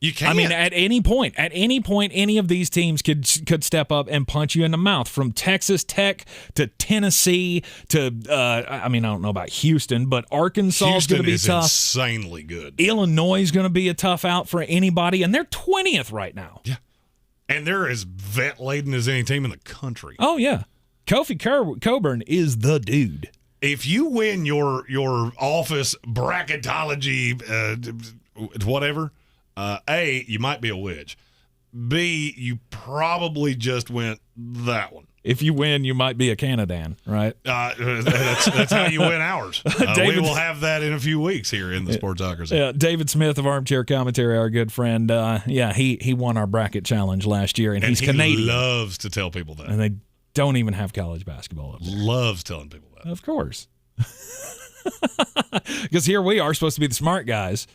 Speaker 8: you can't.
Speaker 7: I mean, at any point, any of these teams could step up and punch you in the mouth. From Texas Tech to Tennessee to, I don't know about Houston, but Arkansas is going to be tough.
Speaker 8: Insanely good.
Speaker 7: Illinois is going to be a tough out for anybody, and they're 20th right now.
Speaker 8: Yeah, and they're as vet-laden as any team in the country.
Speaker 7: Oh yeah, Kofi Coburn is the dude.
Speaker 8: If you win your office bracketology, whatever. A, you might be a witch. B, you probably just went that one.
Speaker 7: If you win, you might be a Canadan, right?
Speaker 8: That's how you win ours. We will have that in a few weeks here in the Sportsocracy.
Speaker 7: Yeah, David Smith of Armchair Commentary, our good friend. He won our bracket challenge last year, and he's Canadian.
Speaker 8: He loves to tell people that.
Speaker 7: And they don't even have college basketball up there.
Speaker 8: Loves telling people that.
Speaker 7: Of course. Because here we are supposed to be the smart guys.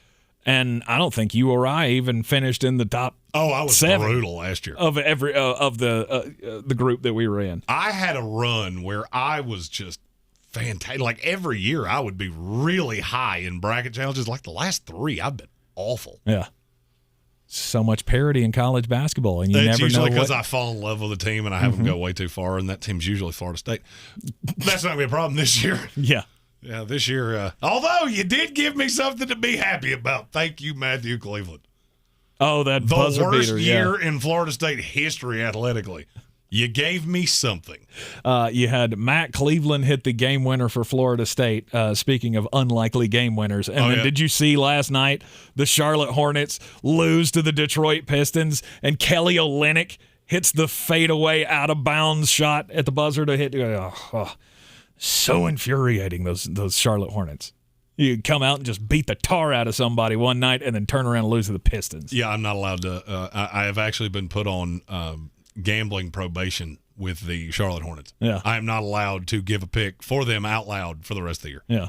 Speaker 7: And I don't think you or I even finished in the top.
Speaker 8: Oh, I was
Speaker 7: 7
Speaker 8: brutal last year
Speaker 7: of every of the group that we were in.
Speaker 8: I had a run where I was just fantastic. Like every year, I would be really high in bracket challenges. Like the last 3, I've been awful.
Speaker 7: Yeah, so much parity in college basketball, and you
Speaker 8: it's
Speaker 7: never know.
Speaker 8: Usually because I fall in love with a team and I have them go way too far, and that team's usually Florida State. That's not gonna be a problem this year.
Speaker 7: Yeah.
Speaker 8: Yeah, this year, although you did give me something to be happy about. Thank you, Matthew Cleveland.
Speaker 7: Oh, that buzzer beater.
Speaker 8: The worst year in Florida State history athletically. You gave me something.
Speaker 7: You had Matt Cleveland hit the game winner for Florida State, speaking of unlikely game winners. And then did you see last night the Charlotte Hornets lose to the Detroit Pistons, and Kelly Olynyk hits the fadeaway out-of-bounds shot at the buzzer to hit? So infuriating, those Charlotte Hornets. You come out and just beat the tar out of somebody one night and then turn around and lose to the Pistons.
Speaker 8: Yeah, I'm not allowed to. I have actually been put on gambling probation with the Charlotte Hornets.
Speaker 7: Yeah.
Speaker 8: I am not allowed to give a pick for them out loud for the rest of the year.
Speaker 7: Yeah.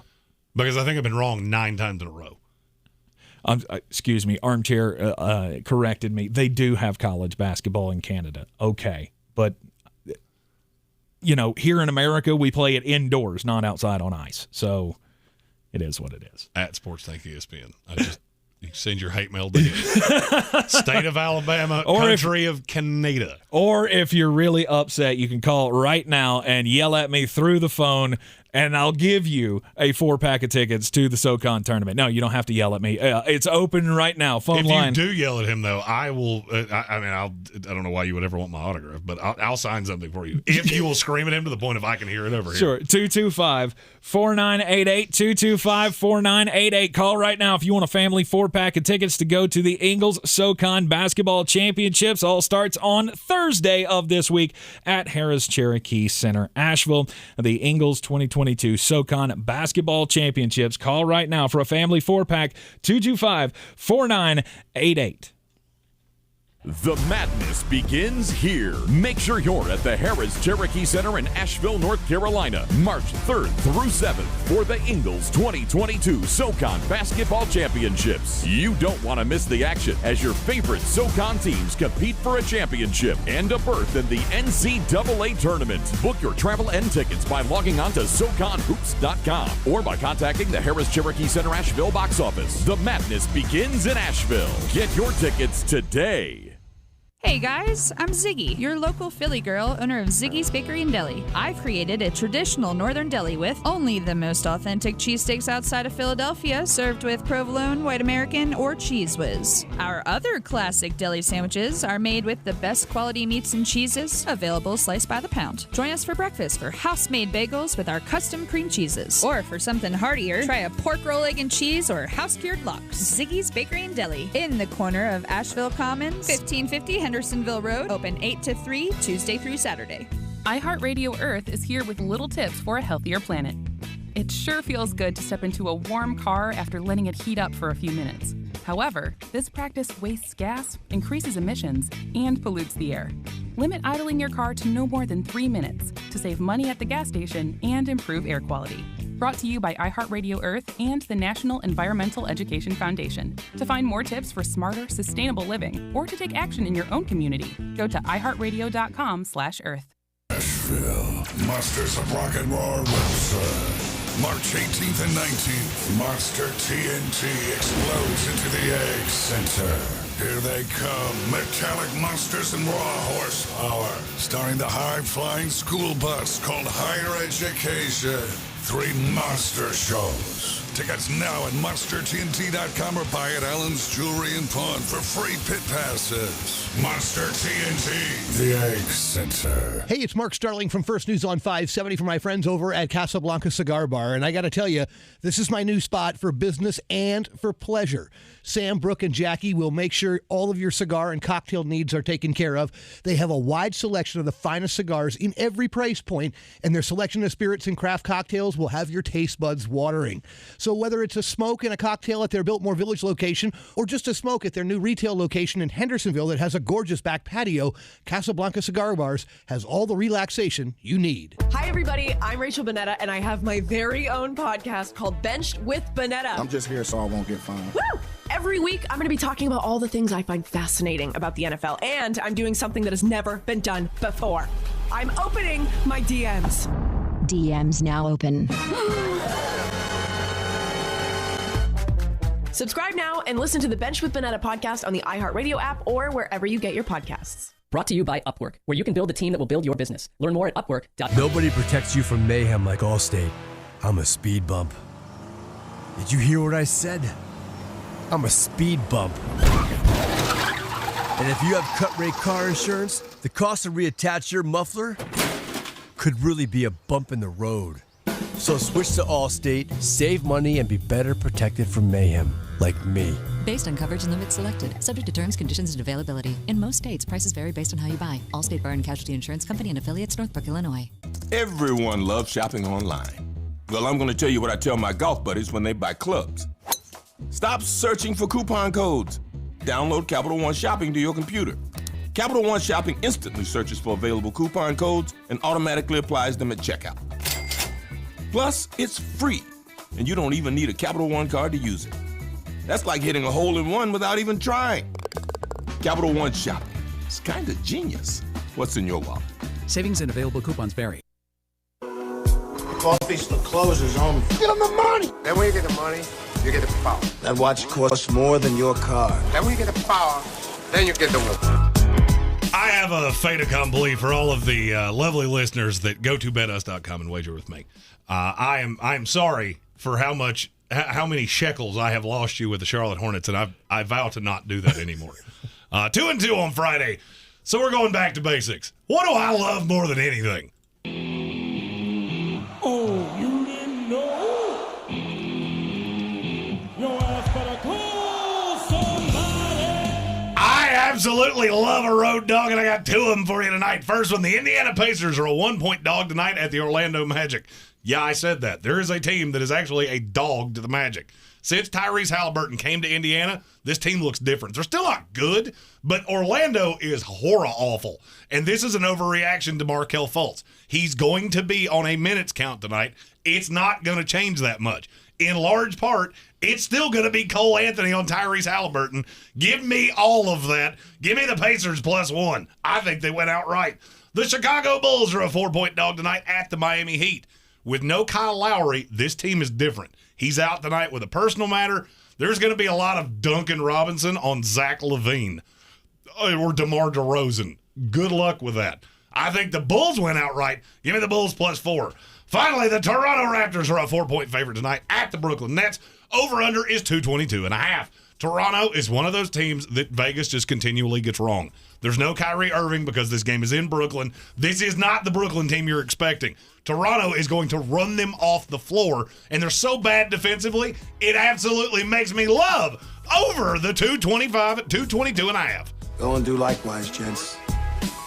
Speaker 8: Because I think I've been wrong 9 times in a row.
Speaker 7: Excuse me, Armchair corrected me. They do have college basketball in Canada. Okay. But, here in America, we play it indoors, not outside on ice. So it is what it is.
Speaker 8: At Sports Think ESPN. You send your hate mail to State of Alabama, or country of Canada.
Speaker 7: Or if you're really upset, you can call right now and yell at me through the phone, and I'll give you a 4-pack of tickets to the SoCon tournament. No, you don't have to yell at me. It's open right now. Phone line.
Speaker 8: If you do yell at him, though, I will. I don't know why you would ever want my autograph, but I'll sign something for you if you will scream at him to the point of I can hear it over here.
Speaker 7: Sure. 225-4988. 225-4988. Call right now if you want a family 4-pack of tickets to go to the Ingles SoCon Basketball Championships. All starts on Thursday of this week at Harrah's Cherokee Center, Asheville. The Ingles 2022 SoCon Basketball Championships. Call right now for a family 4-pack. 225-4988.
Speaker 17: The madness begins here. Make sure you're at the Harrah's Cherokee Center in Asheville, North Carolina, March 3rd through 7th for the Ingles 2022 SoCon Basketball Championships. You don't want to miss the action as your favorite SoCon teams compete for a championship and a berth in the NCAA tournament. Book your travel and tickets by logging on to SoConHoops.com or by contacting the Harrah's Cherokee Center Asheville box office. The madness begins in Asheville. Get your tickets today.
Speaker 18: Hey guys, I'm Ziggy, your local Philly girl, owner of Ziggy's Bakery and Deli. I've created a traditional northern deli with only the most authentic cheesesteaks outside of Philadelphia, served with provolone, white American, or Cheese Whiz. Our other classic deli sandwiches are made with the best quality meats and cheeses, available sliced by the pound. Join us for breakfast for house-made bagels with our custom cream cheeses. Or for something heartier, try a pork roll, egg and cheese, or house-cured lox. Ziggy's Bakery and Deli, in the corner of Asheville Commons, 1550 Hendersonville Road, open 8 to 3, Tuesday through Saturday.
Speaker 19: iHeartRadio Earth is here with little tips for a healthier planet. It sure feels good to step into a warm car after letting it heat up for a few minutes. However, this practice wastes gas, increases emissions, and pollutes the air. Limit idling your car to no more than 3 minutes to save money at the gas station and improve air quality. Brought to you by iHeartRadio Earth and the National Environmental Education Foundation. To find more tips for smarter, sustainable living, or to take action in your own community, go to iHeartRadio.com/Earth.
Speaker 20: Asheville, Masters of Rock and Roll website. March 18th and 19th, Monster TNT explodes into the Egg Center. Here they come, metallic monsters and raw horsepower. Starring the high-flying school bus called Higher Education. 3 monster shows. Tickets now at MonsterTNT.com or buy at Allen's Jewelry and Pawn for free pit passes. Monster TNT, the Egg Center.
Speaker 21: Hey, it's Mark Starling from First News on 570 for my friends over at Casablanca Cigar Bar. And I got to tell you, this is my new spot for business and for pleasure. Sam, Brooke, and Jackie will make sure all of your cigar and cocktail needs are taken care of. They have a wide selection of the finest cigars in every price point, and their selection of spirits and craft cocktails will have your taste buds watering. So whether it's a smoke and a cocktail at their Biltmore Village location or just a smoke at their new retail location in Hendersonville that has a gorgeous back patio, Casablanca Cigar Bars has all the relaxation you need.
Speaker 22: Hi, everybody. I'm Rachel Bonetta, and I have my very own podcast called Benched with Bonetta.
Speaker 23: I'm just here so I won't get fined.
Speaker 22: Woo! Every week, I'm going to be talking about all the things I find fascinating about the NFL, and I'm doing something that has never been done before. I'm opening my DMs.
Speaker 12: DMs now open.
Speaker 22: Subscribe now and listen to the Bench with Bonetta podcast on the iHeartRadio app or wherever you get your podcasts.
Speaker 24: Brought to you by Upwork, where you can build a team that will build your business. Learn more at Upwork.com.
Speaker 25: Nobody protects you from mayhem like Allstate. I'm a speed bump. Did you hear what I said? I'm a speed bump. And if you have cut-rate car insurance, the cost to reattach your muffler could really be a bump in the road. So switch to Allstate, save money, and be better protected from mayhem, like me.
Speaker 26: Based on coverage and limits selected, subject to terms, conditions, and availability. In most states, prices vary based on how you buy. Allstate Bar and Casualty Insurance Company and affiliates, Northbrook, Illinois.
Speaker 27: Everyone loves shopping online.
Speaker 1: Well, I'm going to tell you what I tell my golf buddies when they buy clubs. Stop searching for coupon codes. Download Capital One Shopping to your computer. Capital One Shopping instantly searches for available coupon codes and automatically applies them at checkout. Plus, it's free, and you don't even need a Capital One card to use it. That's like hitting a hole-in-one witho't even trying. Capital One Shopping. It's kind of genius. What's in your wallet?
Speaker 2: Savings and available coupons vary.
Speaker 3: Coffee's for closers only. Get them the money. Then when you get the money, you get the power. That watch costs more than your car. Then when you get the power, then you get the woman.
Speaker 8: I have a fait accompli for all of the lovely listeners that go to betus.com and wager with me. I am sorry for how many shekels I have lost you with the Charlotte Hornets, and I vow to not do that anymore. 2-2 on Friday, so we're going back to basics. What do I love more than anything?
Speaker 4: Oh, you didn't know? Your ass better call somebody.
Speaker 8: I absolutely love a road dog, and I got two of them for you tonight. First one, the Indiana Pacers are a 1-point dog tonight at the Orlando Magic. Yeah, I said that. There is a team that is actually a dog to the Magic. Since Tyrese Halliburton came to Indiana, this team looks different. They're still not good, but Orlando is horror awful. And this is an overreaction to Markelle Fultz. He's going to be on a minutes count tonight. It's not going to change that much. In large part, it's still going to be Cole Anthony on Tyrese Halliburton. Give me all of that. Give me the Pacers +1. I think they went out right. The Chicago Bulls are a 4-point dog tonight at the Miami Heat. With no Kyle Lowry, this team is different. He's out tonight with a personal matter. There's going to be a lot of Duncan Robinson on Zach LaVine or DeMar DeRozan. Good luck with that. I think the Bulls went outright. Give me the Bulls +4. Finally, the Toronto Raptors are a 4-point favorite tonight at the Brooklyn Nets. Over-under is 222.5. Toronto is one of those teams that Vegas just continually gets wrong. There's no Kyrie Irving because this game is in Brooklyn. This is not the Brooklyn team you're expecting. Toronto is going to run them off the floor, and they're so bad defensively, it absolutely makes me love over the 225 at 222.5.
Speaker 3: Go and do likewise, gents.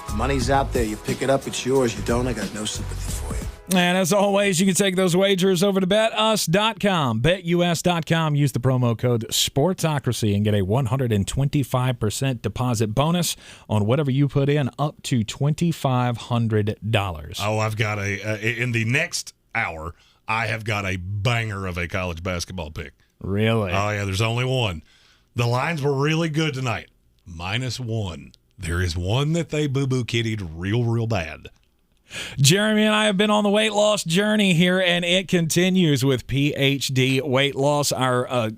Speaker 3: The money's out there. You pick it up, it's yours. You don't, I got no sympathy for you.
Speaker 7: And as always, you can take those wagers over to betus.com. BetUS.com. Use the promo code Sportsocracy and get a 125% deposit bonus on whatever you put in, up to $2,500.
Speaker 8: Oh, I've got in the next hour, I have got a banger of a college basketball pick.
Speaker 7: Really?
Speaker 8: Oh, yeah, there's only one. The lines were really good tonight. -1. There is one that they boo-boo kittied real bad.
Speaker 7: Jeremy and I have been on the weight loss journey here, and it continues with PhD Weight Loss. Our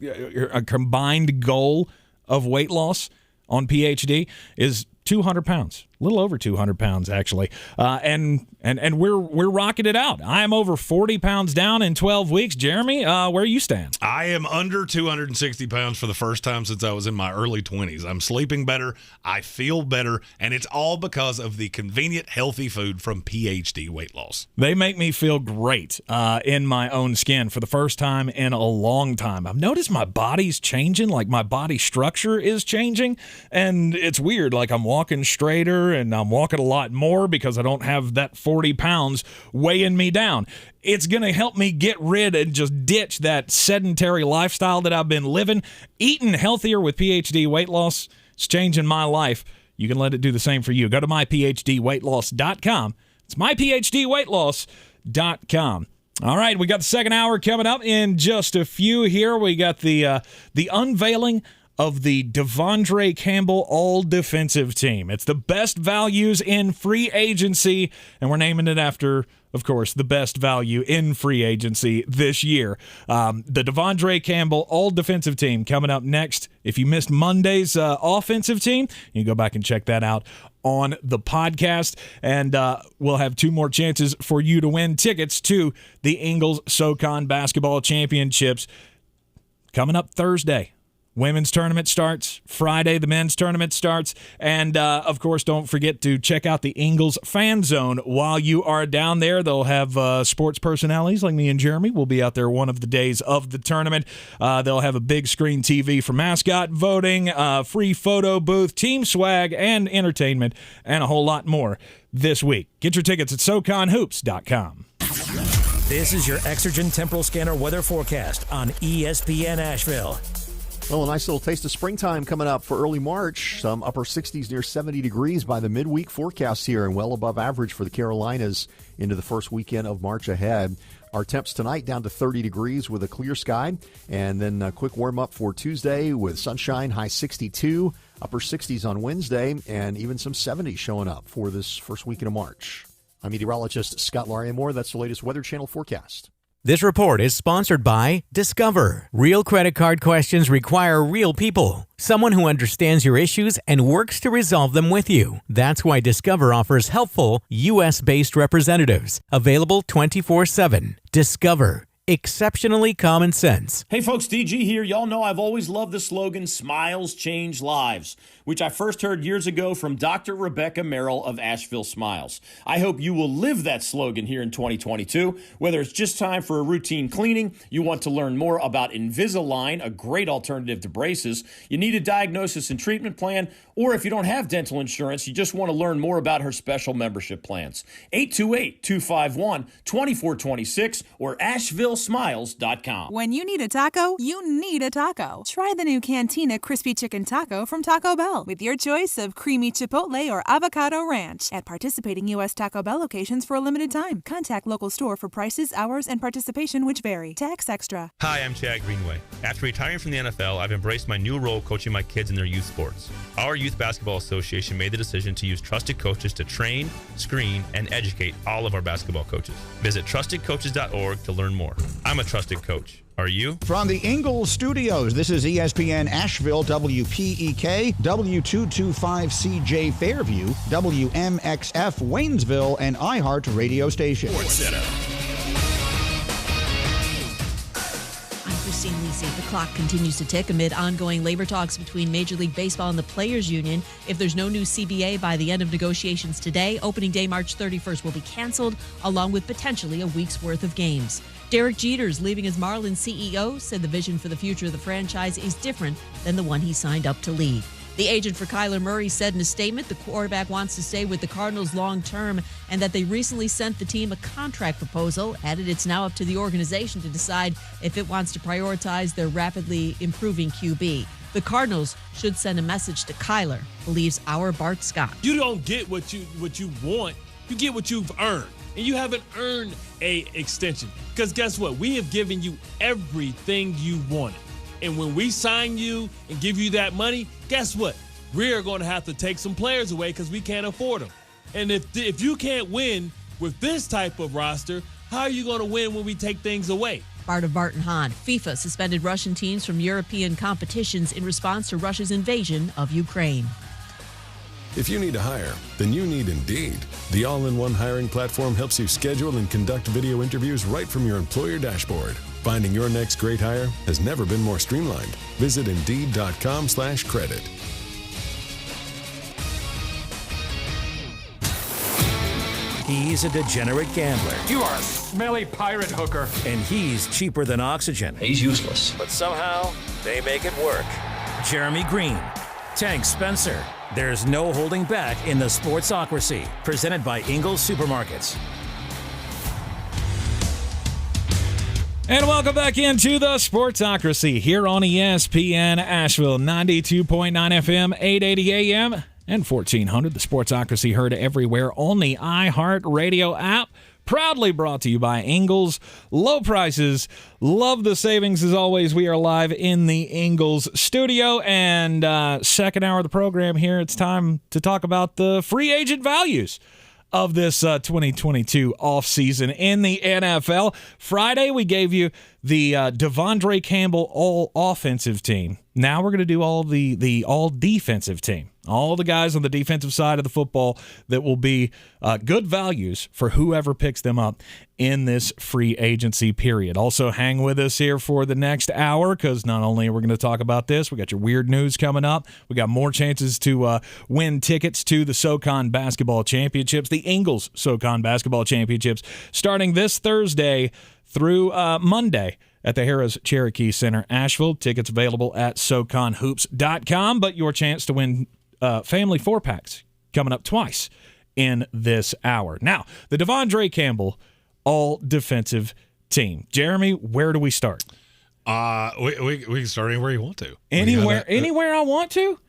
Speaker 7: combined goal of weight loss on PhD is 200 pounds, a little over 200 pounds actually, and we're rocking it out. I am over 40 pounds down in 12 weeks. Jeremy, where you stand?
Speaker 8: I am under 260 pounds for the first time since I was in my early 20s. I'm sleeping better, I feel better, and it's all because of the convenient, healthy food from PhD Weight Loss.
Speaker 7: They make me feel great in my own skin for the first time in a long time. I've noticed my body's changing, like my body structure is changing, and it's weird. Like I'm walking straighter and I'm walking a lot more because I don't have that 40 pounds weighing me down. It's going to help me get rid and just ditch that sedentary lifestyle that I've been living. Eating healthier with PhD Weight Loss is changing my life. You can let it do the same for you. Go to myphdweightloss.com. It's myphdweightloss.com. All right, we got the second hour coming up in just a few here. We got the unveiling of the De'Vondre Campbell All-Defensive team. It's the best values in free agency, and we're naming it after, of course, the best value in free agency this year. The De'Vondre Campbell All-Defensive team coming up next. If you missed Monday's offensive team, you can go back and check that out on the podcast, and we'll have two more chances for you to win tickets to the Ingles SoCon Basketball Championships coming up Thursday. Women's tournament starts Friday. The men's tournament starts. And, of course, don't forget to check out the Ingles Fan Zone while you are down there. They'll have sports personalities like me and Jeremy. We'll be out there one of the days of the tournament. They'll have a big screen TV for mascot voting, free photo booth, team swag, and entertainment, and a whole lot more this week. Get your tickets at SoConHoops.com.
Speaker 6: This is your Exergen Temporal Scanner weather forecast on ESPN Asheville.
Speaker 5: Well, a nice little taste of springtime coming up for early March. Some upper 60s near 70 degrees by the midweek forecast here, and well above average for the Carolinas into the first weekend of March ahead. Our temps tonight down to 30 degrees with a clear sky, and then a quick warm-up for Tuesday with sunshine, high 62, upper 60s on Wednesday, and even some 70s showing up for this first weekend of March. I'm meteorologist Scott Larimore. That's the latest Weather Channel forecast.
Speaker 9: This report is sponsored by Discover. Real credit card questions require real people. Someone who understands your issues and works to resolve them with you. That's why Discover offers helpful, U.S.-based representatives. Available 24/7. Discover. Exceptionally common sense.
Speaker 10: Hey folks, DG here. Y'all know I've always loved the slogan, Smiles Change Lives, which I first heard years ago from Dr. Rebecca Merrill of Asheville Smiles. I hope you will live that slogan here in 2022. Whether it's just time for a routine cleaning, you want to learn more about Invisalign, a great alternative to braces, you need a diagnosis and treatment plan, or if you don't have dental insurance, you just want to learn more about her special membership plans. 828-251-2426 or AshevilleSmiles.com.
Speaker 11: When you need a taco, you need a taco. Try the new Cantina Crispy Chicken Taco from Taco Bell with your choice of creamy chipotle or avocado ranch at participating U.S. Taco Bell locations for a limited time. Contact local store for prices, hours, and participation which vary. Tax extra.
Speaker 13: Hi, I'm Chad Greenway. After retiring from the NFL, I've embraced my new role coaching my kids in their youth sports. Our Youth Basketball Association made the decision to use trusted coaches to train, screen, and educate all of our basketball coaches. Visit trustedcoaches.org to learn more. I'm a trusted coach. Are you?
Speaker 23: From the Ingles Studios, this is ESPN Asheville, WPEK, W225CJ Fairview, WMXF Waynesville, and iHeart radio station.
Speaker 17: Sports Center.
Speaker 27: Christine Lisi. The clock continues to tick amid ongoing labor talks between Major League Baseball and the Players Union. If there's no new CBA by the end of negotiations today, opening day March 31st will be canceled, along with potentially a week's worth of games. Derek Jeter's leaving as Marlins CEO said the vision for the future of the franchise is different than the one he signed up to lead. The agent for Kyler Murray said in a statement the quarterback wants to stay with the Cardinals long term and that they recently sent the team a contract proposal. Added it's now up to the organization to decide if it wants to prioritize their rapidly improving QB. The Cardinals should send a message to Kyler, believes our Bart Scott.
Speaker 4: You don't get what you want. You get what you've earned. And you haven't earned a extension. Because guess what? We have given you everything you wanted. And when we sign you and give you that money, guess what? We're going to have to take some players away because we can't afford them. And if you can't win with this type of roster, how are you going to win when we take things away?
Speaker 27: Bart of Bart and Hahn. FIFA suspended Russian teams from European competitions in response to Russia's invasion of Ukraine.
Speaker 28: If you need to hire, then you need Indeed. The all-in-one hiring platform helps you schedule and conduct video interviews right from your employer dashboard. Finding your next great hire has never been more streamlined. Visit Indeed.com/credit.
Speaker 6: He's a degenerate gambler.
Speaker 29: You are a smelly pirate hooker.
Speaker 6: And he's cheaper than oxygen.
Speaker 16: He's useless.
Speaker 6: But somehow, they make it work. Jeremy Greene, Tank Spencer. There's no holding back in the Sportsocracy, presented by Ingles Supermarkets.
Speaker 7: And welcome back into the Sportsocracy here on ESPN Asheville, 92.9 FM, 880 AM, and 1400. The Sportsocracy heard everywhere on the iHeart Radio app. Proudly brought to you by Ingles. Low prices. Love the savings as always. We are live in the Ingles Studio. And second hour of the program here, it's time to talk about the free agent values of this 2022 offseason in the NFL. Friday, we gave you the De'Vondre Campbell All-Offensive team. Now we're going to do all the All-Defensive team. All the guys on the defensive side of the football that will be good values for whoever picks them up in this free agency period. Also, hang with us here for the next hour because not only are we going to talk about this, we got your weird news coming up. We got more chances to win tickets to the SoCon Basketball Championships, the Ingles SoCon Basketball Championships, starting this Thursday through Monday at the Harrah's Cherokee Center, Asheville. Tickets available at SoConHoops.com, but your chance to win family 4-packs coming up twice in this hour. Now, the De'Vondre Campbell all-defensive team. Jeremy, where do we start?
Speaker 8: We can start anywhere you want to.
Speaker 7: Anywhere I want to?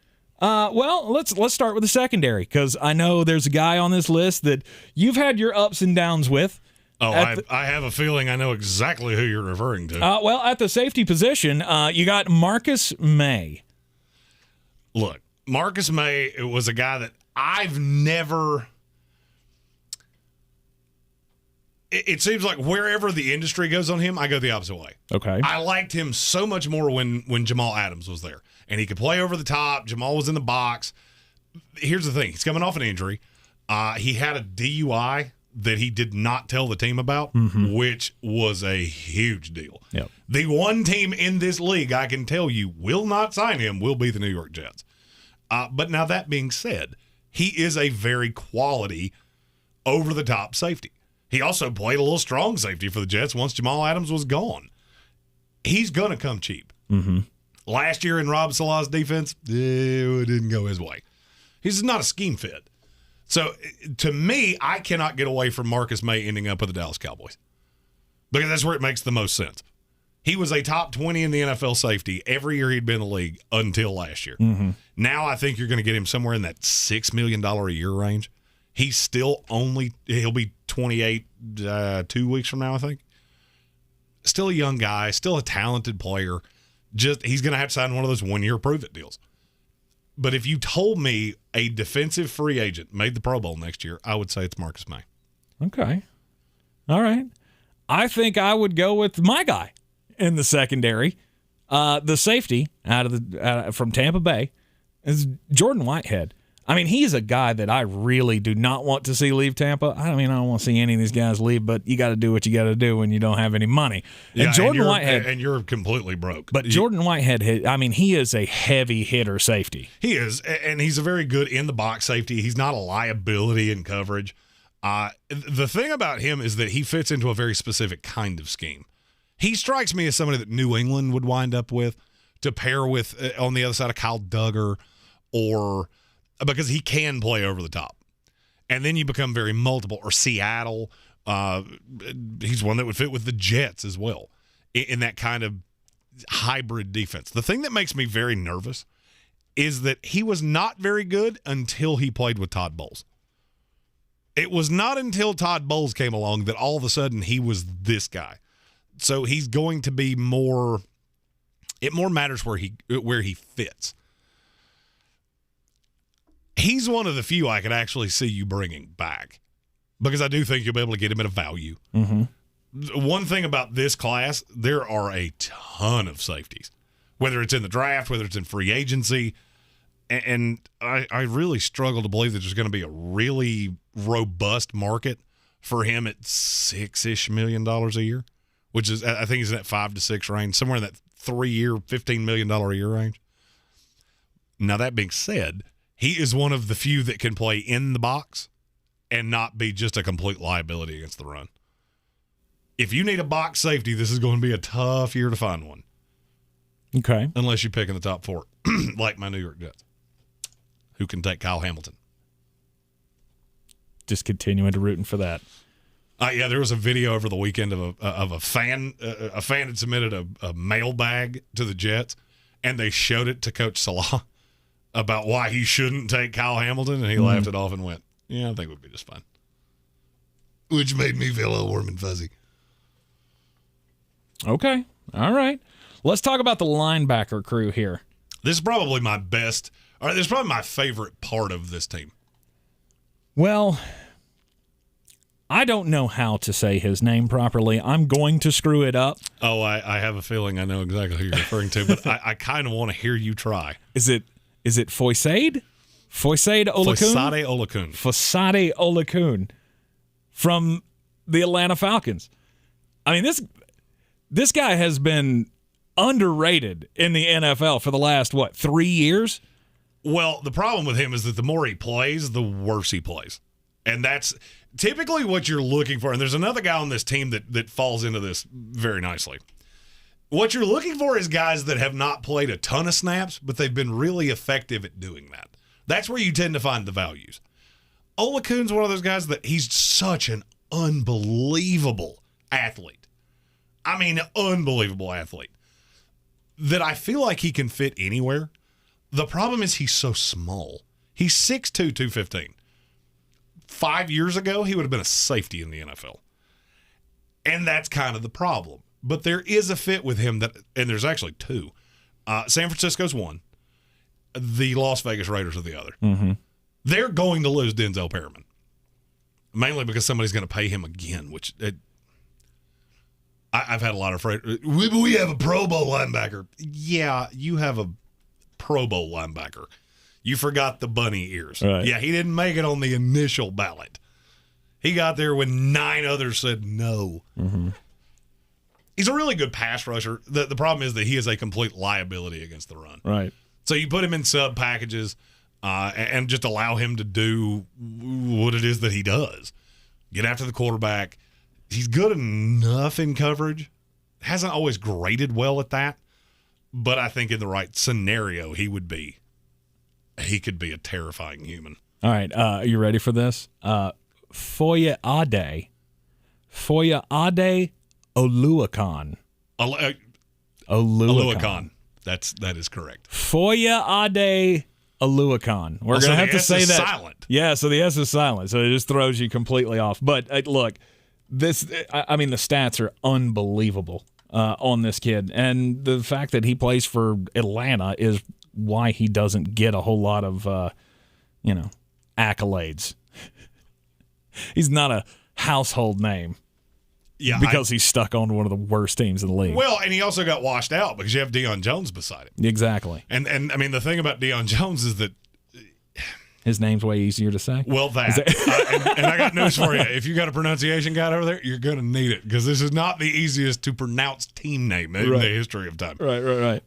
Speaker 7: Well, let's start with the secondary, because I know there's a guy on this list that you've had your ups and downs with.
Speaker 8: I have a feeling I know exactly who you're referring to.
Speaker 7: Well, at the safety position, you got Marcus May.
Speaker 8: Look, Marcus May was a guy that I've never... It seems like wherever the industry goes on him, I go the opposite way.
Speaker 7: Okay.
Speaker 8: I liked him so much more when Jamal Adams was there. And he could play over the top. Jamal was in the box. Here's the thing. He's coming off an injury. He had a DUI that he did not tell the team about, which was a huge deal.
Speaker 7: Yep.
Speaker 8: The one team in this league I can tell you will not sign him will be the New York Jets. But now that being said, he is a very quality over-the-top safety. He also played a little strong safety for the Jets once Jamal Adams was gone. He's going to come cheap. Last year in Rob Salah's defense, it didn't go his way. He's not a scheme fit. So, to me, I cannot get away from Marcus May ending up with the Dallas Cowboys, because that's where it makes the most sense. He was a top 20 in the NFL safety every year he'd been in the league until last year. Now I think you're going to get him somewhere in that $6 million a year range. He's still he'll be 28 2 weeks from now, I think. Still a young guy, still a talented player. He's going to have to sign one of those one-year prove-it deals. But if you told me a defensive free agent made the Pro Bowl next year, I would say it's Marcus May.
Speaker 7: Okay. All right. I think I would go with my guy in the secondary. The safety from Tampa Bay is Jordan Whitehead. I mean, he's a guy that I really do not want to see leave Tampa. I don't want to see any of these guys leave, but you got to do what you got to do when you don't have any money.
Speaker 8: And Jordan Whitehead, and you're completely broke.
Speaker 7: But Jordan Whitehead, he is a heavy hitter safety.
Speaker 8: He is, and he's a very good in the box safety. He's not a liability in coverage. The thing about him is that he fits into a very specific kind of scheme. He strikes me as somebody that New England would wind up with to pair with on the other side of Kyle Duggar, or because he can play over the top. And then you become very multiple. Or Seattle. He's one that would fit with the Jets as well in that kind of hybrid defense. The thing that makes me very nervous is that he was not very good until he played with Todd Bowles. It was not until Todd Bowles came along that all of a sudden he was this guy. So he's going to be more – it more matters where he fits. He's one of the few I could actually see you bringing back, because I do think you'll be able to get him at a value. One thing about this class, there are a ton of safeties, whether it's in the draft, whether it's in free agency, and I really struggle to believe that there's going to be a really robust market for him at $6-ish million a year, which is, I think he's in that 5 to 6 range, somewhere in that 3-year, $15 million a year range. Now, that being said, he is one of the few that can play in the box and not be just a complete liability against the run. If you need a box safety, this is going to be a tough year to find one.
Speaker 7: Okay.
Speaker 8: Unless you pick in the top 4, like my New York Jets, who can take Kyle Hamilton.
Speaker 7: Just continuing to rooting for that.
Speaker 8: Yeah, there was a video over the weekend of a fan. A fan had submitted a mailbag to the Jets, and they showed it to Coach Salah about why he shouldn't take Kyle Hamilton, and he laughed it off and went, "Yeah, I think it would be just fine." Which made me feel a little warm and fuzzy.
Speaker 7: Okay. All right. Let's talk about the linebacker crew here.
Speaker 8: This is probably my best, or this is probably my favorite part of this team.
Speaker 7: Well, I don't know how to say his name properly. I'm going to screw it up.
Speaker 8: Oh, I have a feeling I know exactly who you're referring to, but I kind of want to hear you try.
Speaker 7: Is it Foyesade? Foyesade Olakun? Foyesade Olakun from the Atlanta Falcons. I mean, this guy has been underrated in the NFL for the last, 3 years?
Speaker 8: Well, the problem with him is that the more he plays, the worse he plays. And that's typically what you're looking for. And there's another guy on this team that falls into this very nicely. What you're looking for is guys that have not played a ton of snaps, but they've been really effective at doing that. That's where you tend to find the values. Olakun's one of those guys that he's such an unbelievable athlete. I mean, unbelievable athlete. That I feel like he can fit anywhere. The problem is he's so small. He's 6'2", 215. 5 years ago, he would have been a safety in the NFL. And that's kind of the problem. But there is a fit with him and there's actually two. San Francisco's one. The Las Vegas Raiders are the other.
Speaker 7: Mm-hmm.
Speaker 8: They're going to lose Denzel Perriman. Mainly because somebody's going to pay him again, which I've had a lot of we have a Pro Bowl linebacker. Yeah, you have a Pro Bowl linebacker. You forgot the bunny ears.
Speaker 7: Right.
Speaker 8: Yeah, he didn't make it on the initial ballot. He got there when 9 others said no.
Speaker 7: Mm-hmm.
Speaker 8: He's a really good pass rusher. The problem is that he is a complete liability against the run.
Speaker 7: Right.
Speaker 8: So you put him in sub packages and just allow him to do what it is that he does. Get after the quarterback. He's good enough in coverage. Hasn't always graded well at that. But I think in the right scenario, he could be a terrifying human.
Speaker 7: All right. Are you ready for this? Foye Ade Oluokun.
Speaker 8: Oluokun. That is correct.
Speaker 7: Foye Ade Oluokun. We're going to have to say that.
Speaker 8: Silent.
Speaker 7: Yeah, so the S is silent. So it just throws you completely off. But look, the stats are unbelievable on this kid. And the fact that he plays for Atlanta is why he doesn't get a whole lot of, accolades. He's not a household name.
Speaker 8: Yeah,
Speaker 7: because he's stuck on one of the worst teams in the league.
Speaker 8: Well, and he also got washed out because you have Deion Jones beside him.
Speaker 7: Exactly.
Speaker 8: And I mean, the thing about Deion Jones is that
Speaker 7: his name's way easier to say.
Speaker 8: Well, and I got news for you. If you got a pronunciation guide over there, you're going to need it because this is not the easiest to pronounce team name in the history of time.
Speaker 7: Right.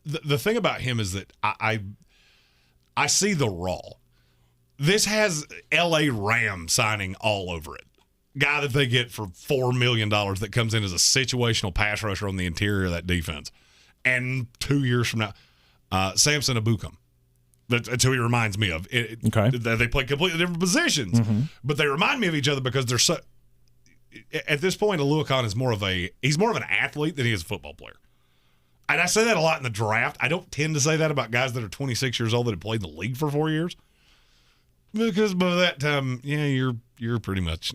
Speaker 8: The thing about him is that I see the raw. This has L.A. Rams signing all over it. Guy that they get for $4 million that comes in as a situational pass rusher on the interior of that defense. And 2 years from now, Samson Ebukam. That's who he reminds me of.
Speaker 7: Okay.
Speaker 8: They play completely different positions, but they remind me of each other because they're so. At this point, Oluokun is he's more of an athlete than he is a football player. And I say that a lot in the draft. I don't tend to say that about guys that are 26 years old that have played in the league for 4 years. Because by that time, you're pretty much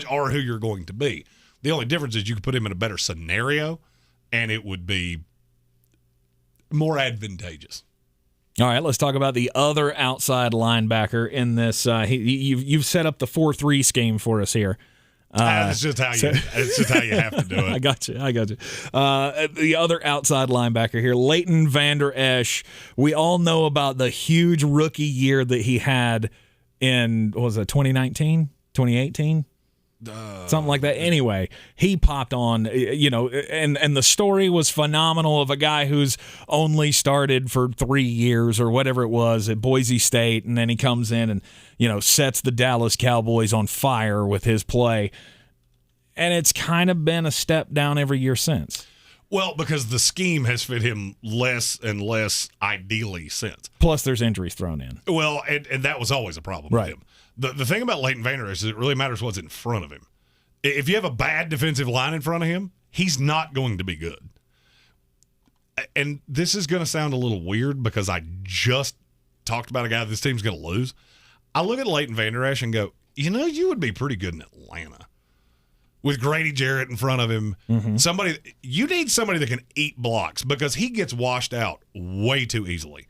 Speaker 8: are who you're going to be. The only difference is you could put him in a better scenario, and it would be more advantageous.
Speaker 7: All right, let's talk about the other outside linebacker in this. You've set up the 4-3 scheme for us here.
Speaker 8: That's just how you have to do it.
Speaker 7: I got you. The other outside linebacker here, Leighton Vander Esch. We all know about the huge rookie year that he had in, 2019, 2018? Something like that. Anyway, he popped on, and the story was phenomenal of a guy who's only started for 3 years or whatever it was at Boise State, and then he comes in and, sets the Dallas Cowboys on fire with his play. And it's kind of been a step down every year since.
Speaker 8: Well, because the scheme has fit him less and less ideally since.
Speaker 7: Plus, there's injuries thrown in.
Speaker 8: Well, and that was always a problem with him. The thing about Leighton Vander Esch is it really matters what's in front of him. If you have a bad defensive line in front of him, he's not going to be good. And this is going to sound a little weird because I just talked about a guy this team's going to lose. I look at Leighton Vander Esch and go, you would be pretty good in Atlanta. With Grady Jarrett in front of him, you need somebody that can eat blocks because he gets washed out way too easily.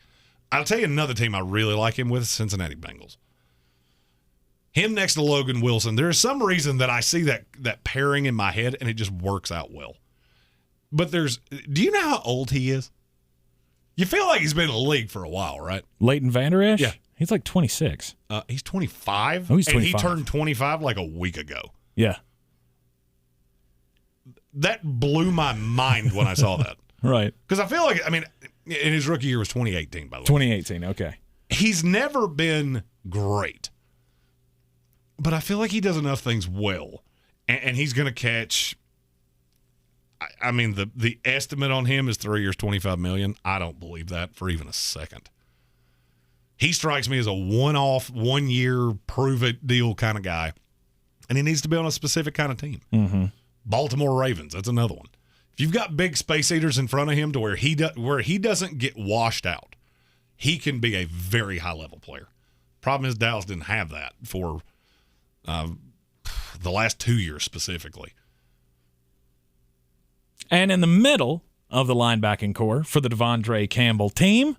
Speaker 8: I'll tell you another team I really like him with, Cincinnati Bengals. Him next to Logan Wilson, there is some reason that I see that pairing in my head and it just works out well. But do you know how old he is? You feel like he's been in the league for a while, right?
Speaker 7: Leighton Vander Esch?
Speaker 8: Yeah.
Speaker 7: He's like 26.
Speaker 8: He's 25.
Speaker 7: Oh, he's 25.
Speaker 8: And he turned 25 like a week ago.
Speaker 7: Yeah.
Speaker 8: That blew my mind when I saw that.
Speaker 7: Right.
Speaker 8: Because I feel like, in his rookie year was 2018, by the way.
Speaker 7: 2018, okay.
Speaker 8: He's never been great. But I feel like he does enough things well. And he's going to catch, the estimate on him is 3 years, $25 million. I don't believe that for even a second. He strikes me as a one-off, 1 year, prove-it deal kind of guy. And he needs to be on a specific kind of team.
Speaker 7: Mm-hmm.
Speaker 8: Baltimore Ravens, that's another one. If you've got big space eaters in front of him to where he doesn't get washed out, he can be a very high-level player. Problem is Dallas didn't have that for the last 2 years specifically.
Speaker 7: And in the middle of the linebacking core for the De'Vondre Campbell team,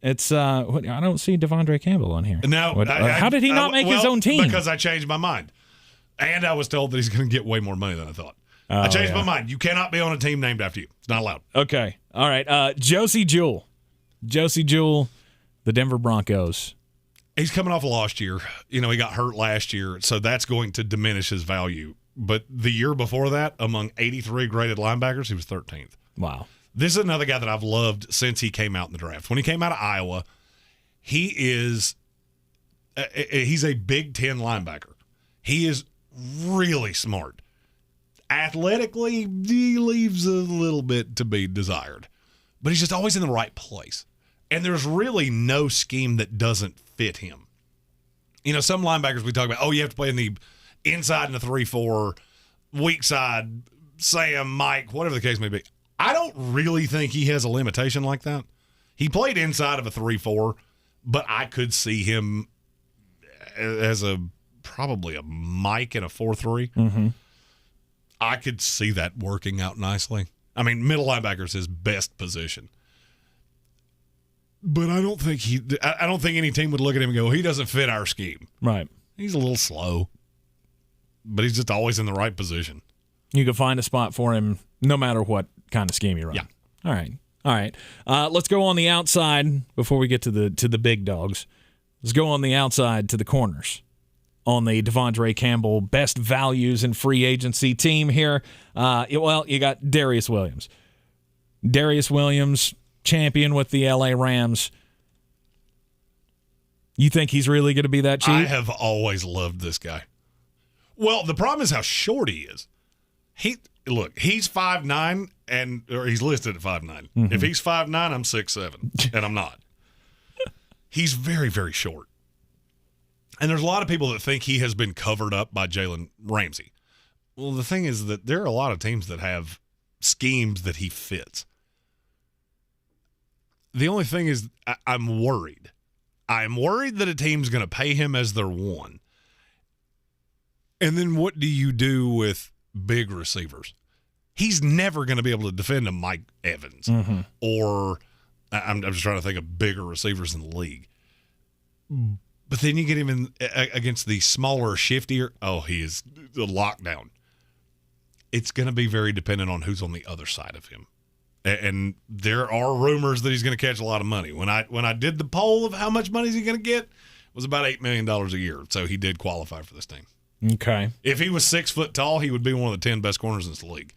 Speaker 7: it's I don't see De'Vondre Campbell on here.
Speaker 8: No,
Speaker 7: how did he not make his own team?
Speaker 8: Because I changed my mind. And I was told that he's going to get way more money than I thought. I changed my mind. You cannot be on a team named after you. It's not allowed.
Speaker 7: Okay. All right. Josie Jewell, the Denver Broncos.
Speaker 8: He's coming off last year. He got hurt last year, so that's going to diminish his value. But the year before that, among 83 graded linebackers, he was 13th.
Speaker 7: Wow.
Speaker 8: This is another guy that I've loved since he came out in the draft. When he came out of Iowa, he's a Big Ten linebacker. He is really smart. Athletically, he leaves a little bit to be desired. But he's just always in the right place. And there's really no scheme that doesn't fit him. Some linebackers we talk about, you have to play in the inside in the 3-4, weak side, Sam, Mike, whatever the case may be. I don't really think he has a limitation like that. He played inside of a 3-4, but I could see him as probably a Mike in a 4-3.
Speaker 7: Mm-hmm.
Speaker 8: I could see that working out nicely. I mean, middle linebacker is his best position. But I don't think any team would look at him and go, he doesn't fit our scheme.
Speaker 7: Right.
Speaker 8: He's a little slow, but he's just always in the right position.
Speaker 7: You can find a spot for him no matter what kind of scheme you run.
Speaker 8: Yeah.
Speaker 7: All right. Let's go on the outside before we get to the big dogs. Let's go on the outside to the corners on the De'Vondre Campbell best values in free agency team here. You got Darius Williams. Darius Williams, champion with the LA Rams. You think he's really going to be that cheap?
Speaker 8: I have always loved this guy. Well, the problem is how short he is. He's 5'9", or he's listed at 5'9".
Speaker 7: Mm-hmm.
Speaker 8: If he's 5'9", I'm 6'7", and I'm not. He's very, very short. And there's a lot of people that think he has been covered up by Jalen Ramsey. Well, the thing is that there are a lot of teams that have schemes that he fits. The only thing is I'm worried. I'm worried that a team's going to pay him as their one. And then what do you do with big receivers? He's never going to be able to defend a Mike Evans.
Speaker 7: Mm-hmm.
Speaker 8: Or I'm just trying to think of bigger receivers in the league. But then you get him against the smaller, shiftier. He is a lockdown. It's going to be very dependent on who's on the other side of him. And there are rumors that he's going to catch a lot of money. When I did the poll of how much money is he going to get, it was about $8 million a year. So he did qualify for this team.
Speaker 7: Okay.
Speaker 8: If he was 6 foot tall, he would be one of the 10 best corners in this league.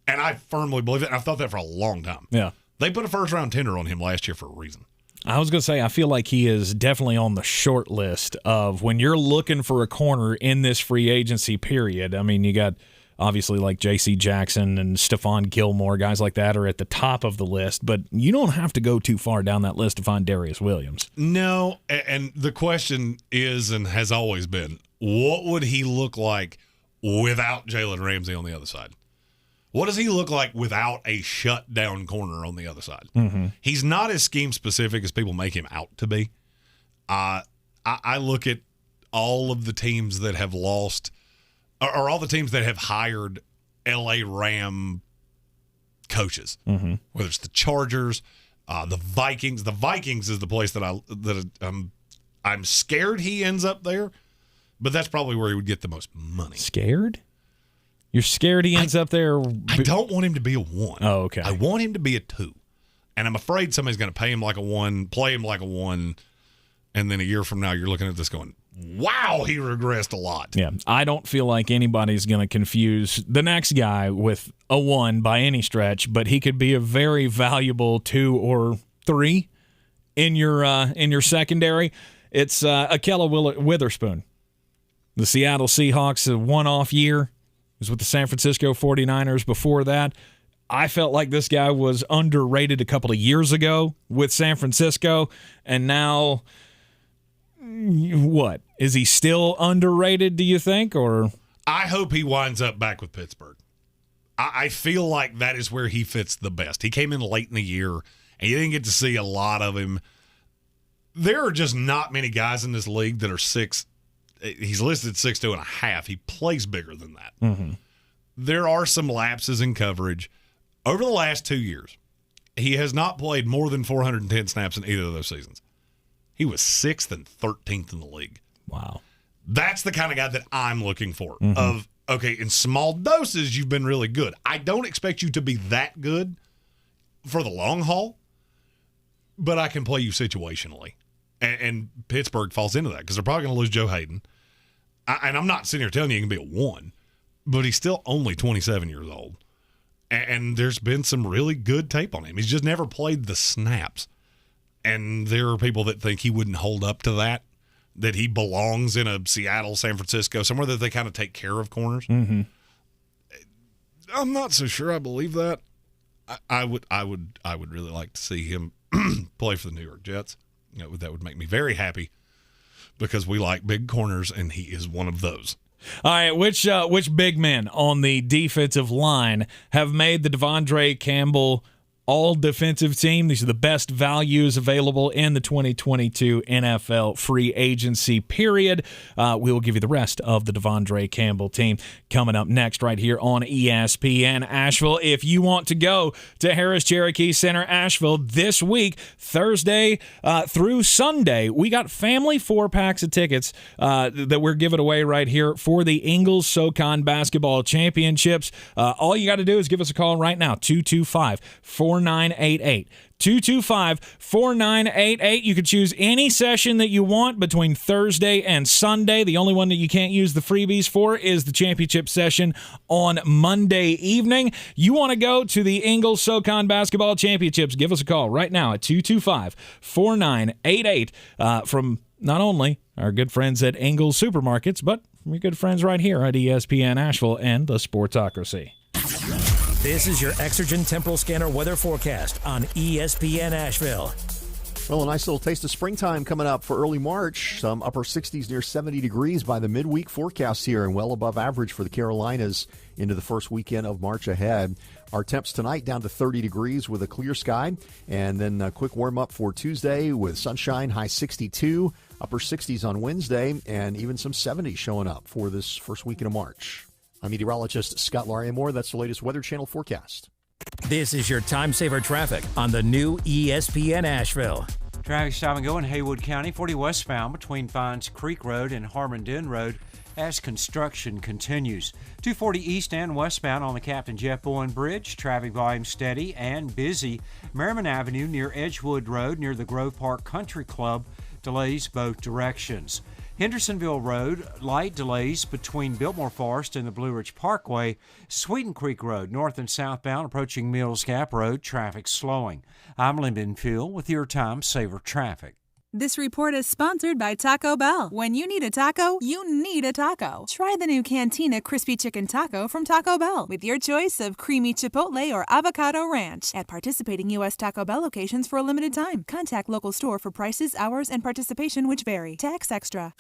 Speaker 8: And I firmly believe it. I've thought that for a long time.
Speaker 7: Yeah.
Speaker 8: They put a first-round tender on him last year for a reason.
Speaker 7: I was going to say, I feel like he is definitely on the short list of when you're looking for a corner in this free agency period. I mean, you got obviously like J.C. Jackson and Stephon Gilmore, guys like that are at the top of the list, but you don't have to go too far down that list to find Darius Williams.
Speaker 8: No, and the question is and has always been, what would he look like without Jalen Ramsey on the other side? What does he look like without a shutdown corner on the other side?
Speaker 7: Mm-hmm.
Speaker 8: He's not as scheme-specific as people make him out to be. I look at all of the teams that have lost or all the teams that have hired L.A. Ram coaches,
Speaker 7: mm-hmm.
Speaker 8: whether it's the Chargers, the Vikings. The Vikings is the place that I'm scared he ends up there, but that's probably where he would get the most money.
Speaker 7: Scared? You're scared he ends up there?
Speaker 8: I don't want him to be a 1.
Speaker 7: Oh, okay.
Speaker 8: I want him to be a 2. And I'm afraid somebody's going to pay him like a 1, play him like a 1, and then a year from now you're looking at this going, wow, he regressed a lot.
Speaker 7: Yeah, I don't feel like anybody's going to confuse the next guy with a 1 by any stretch, but he could be a very valuable 2 or 3 in your secondary. It's Ahkello Witherspoon. The Seattle Seahawks, a one-off year. Was with the San Francisco 49ers before that. I felt like this guy was underrated a couple of years ago with San Francisco, and now What? Is he still underrated, do you think? Or
Speaker 8: I hope he winds up back with Pittsburgh. I feel like that is where he fits the best. He came in late in the year, and you didn't get to see a lot of him. There are just not many guys in this league that are 6. He's listed 6'2.5". He plays bigger than that.
Speaker 7: Mm-hmm.
Speaker 8: There are some lapses in coverage. Over the last 2 years, he has not played more than 410 snaps in either of those seasons. He was 6th and 13th in the league.
Speaker 7: Wow.
Speaker 8: That's the kind of guy that I'm looking for.
Speaker 7: Mm-hmm.
Speaker 8: Of, okay, in small doses, you've been really good. I don't expect you to be that good for the long haul, but I can play you situationally. And Pittsburgh falls into that because they're probably going to lose Joe Hayden. And I'm not sitting here telling you he can be a 1, but he's still only 27 years old. And there's been some really good tape on him. He's just never played the snaps. And there are people that think he wouldn't hold up to that he belongs in a Seattle, San Francisco, somewhere that they kind of take care of corners.
Speaker 7: Mm-hmm.
Speaker 8: I'm not so sure I believe that. I would really like to see him play for the New York Jets. That would make me very happy because we like big corners, and he is one of those.
Speaker 7: All right, which big men on the defensive line have made the De'Vondre Campbell All-Defensive team? These are the best values available in the 2022 NFL free agency period. We will give you the rest of the De'Vondre Campbell team coming up next right here on ESPN Asheville. If you want to go to Harrah's Cherokee Center, Asheville this week, Thursday through Sunday, we got family 4-packs of tickets that we're giving away right here for the Ingles SoCon Basketball Championships. All you got to do is give us a call right now, 225-4988. 225-4988. You can choose any session that you want between Thursday and Sunday. The only one that you can't use the freebies for is the championship session on Monday evening. You want to go to the Ingles SoCon Basketball Championships, give us a call right now at 225-4988 from not only our good friends at Ingles Supermarkets, but from your good friends right here at ESPN Asheville and the Sportsocracy.
Speaker 6: This is your Exergen Temporal Scanner weather forecast on ESPN Asheville.
Speaker 5: Well, a nice little taste of springtime coming up for early March. Some upper 60s near 70 degrees by the midweek forecast here, and well above average for the Carolinas into the first weekend of March ahead. Our temps tonight down to 30 degrees with a clear sky, and then a quick warm-up for Tuesday with sunshine, high 62, upper 60s on Wednesday, and even some 70s showing up for this first weekend of March. I'm meteorologist Scott Larimore. That's the latest Weather Channel forecast.
Speaker 6: This is your time saver traffic on the new ESPN Asheville.
Speaker 12: Traffic stop and go in Haywood County, 40 westbound between Fines Creek Road and Harmon-Den Road as construction continues. 240 east and westbound on the Captain Jeff Bowen Bridge. Traffic volume steady and busy. Merriman Avenue near Edgewood Road near the Grove Park Country Club. Delays both directions. Hendersonville Road, light delays between Biltmore Forest and the Blue Ridge Parkway. Sweeten Creek Road, north and southbound, approaching Mills Gap Road, traffic slowing. I'm Lyndon Phil with your Time Saver Traffic.
Speaker 11: This report is sponsored by Taco Bell. When you need a taco, you need a taco. Try the new Cantina Crispy Chicken Taco from Taco Bell with your choice of creamy chipotle or avocado ranch at participating U.S. Taco Bell locations for a limited time. Contact local store for prices, hours, and participation which vary. Tax extra.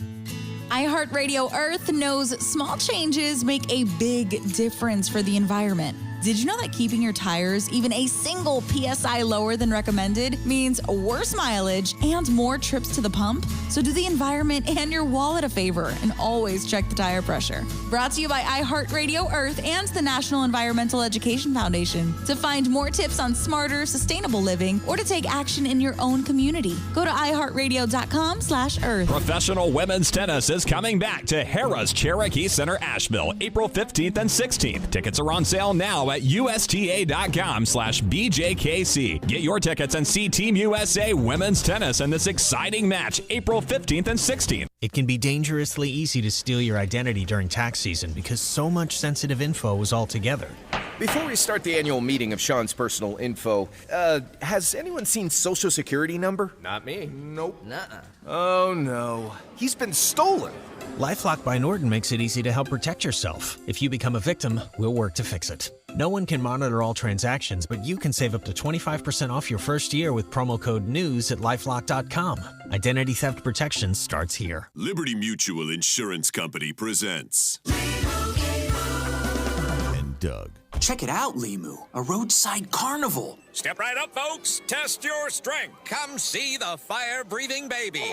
Speaker 14: iHeartRadio Earth knows small changes make a big difference for the environment. Did you know that keeping your tires even a single PSI lower than recommended means worse mileage and more trips to the pump? So do the environment and your wallet a favor and always check the tire pressure. Brought to you by iHeartRadio Earth and the National Environmental Education Foundation. To find more tips on smarter, sustainable living or to take action in your own community, go to iHeartRadio.com/Earth.
Speaker 17: Professional women's tennis is coming back to Harrah's Cherokee Center, Asheville, April 15th and 16th. Tickets are on sale now at USTA.com/BJKC. Get your tickets and see Team USA women's tennis in this exciting match, April 15th and 16th.
Speaker 15: It can be dangerously easy to steal your identity during tax season because so much sensitive info is all together.
Speaker 18: Before we start the annual meeting of Sean's personal info, has anyone seen Social Security number?
Speaker 19: Not me.
Speaker 18: Nope. Nuh-uh. Oh, no. He's been stolen.
Speaker 15: LifeLock by Norton makes it easy to help protect yourself. If you become a victim, we'll work to fix it. No one can monitor all transactions, but you can save up to 25% off your first year with promo code NEWS at LifeLock.com. Identity theft protection starts here.
Speaker 1: Liberty Mutual Insurance Company presents and Doug.
Speaker 2: Check it out, Limu, a roadside carnival.
Speaker 19: Step right up, folks. Test your strength. Come see the fire-breathing baby.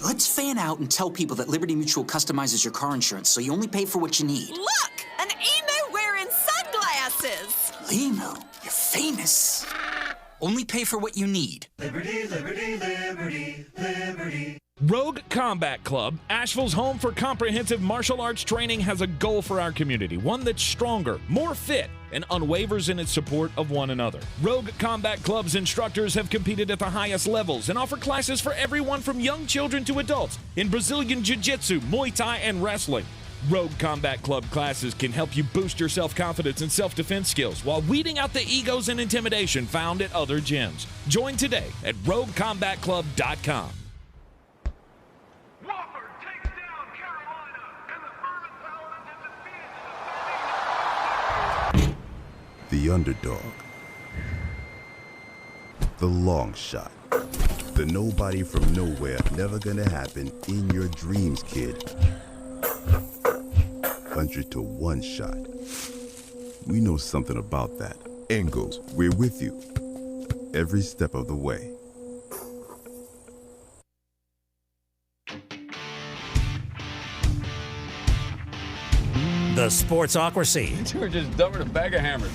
Speaker 2: Let's fan out and tell people that Liberty Mutual customizes your car insurance so you only pay for what you need.
Speaker 20: Look, an emu wearing sunglasses.
Speaker 2: Limu, you're famous. Only pay for what you need.
Speaker 21: Liberty, liberty, liberty, liberty.
Speaker 7: Rogue Combat Club, Asheville's home for comprehensive martial arts training, has a goal for our community, one that's stronger, more fit, and unwavers in its support of one another. Rogue Combat Club's instructors have competed at the highest levels and offer classes for everyone from young children to adults in Brazilian Jiu-Jitsu, Muay Thai, and wrestling. Rogue Combat Club classes can help you boost your self-confidence and self-defense skills while weeding out the egos and intimidation found at other gyms. Join today at roguecombatclub.com.
Speaker 22: The underdog. The long shot. The nobody from nowhere, never gonna happen in your dreams, kid. 100 to 1 shot. We know something about that. Ingles, we're with you every step of the way.
Speaker 6: The Sportsocracy.
Speaker 24: You were just dumber than a bag of hammers.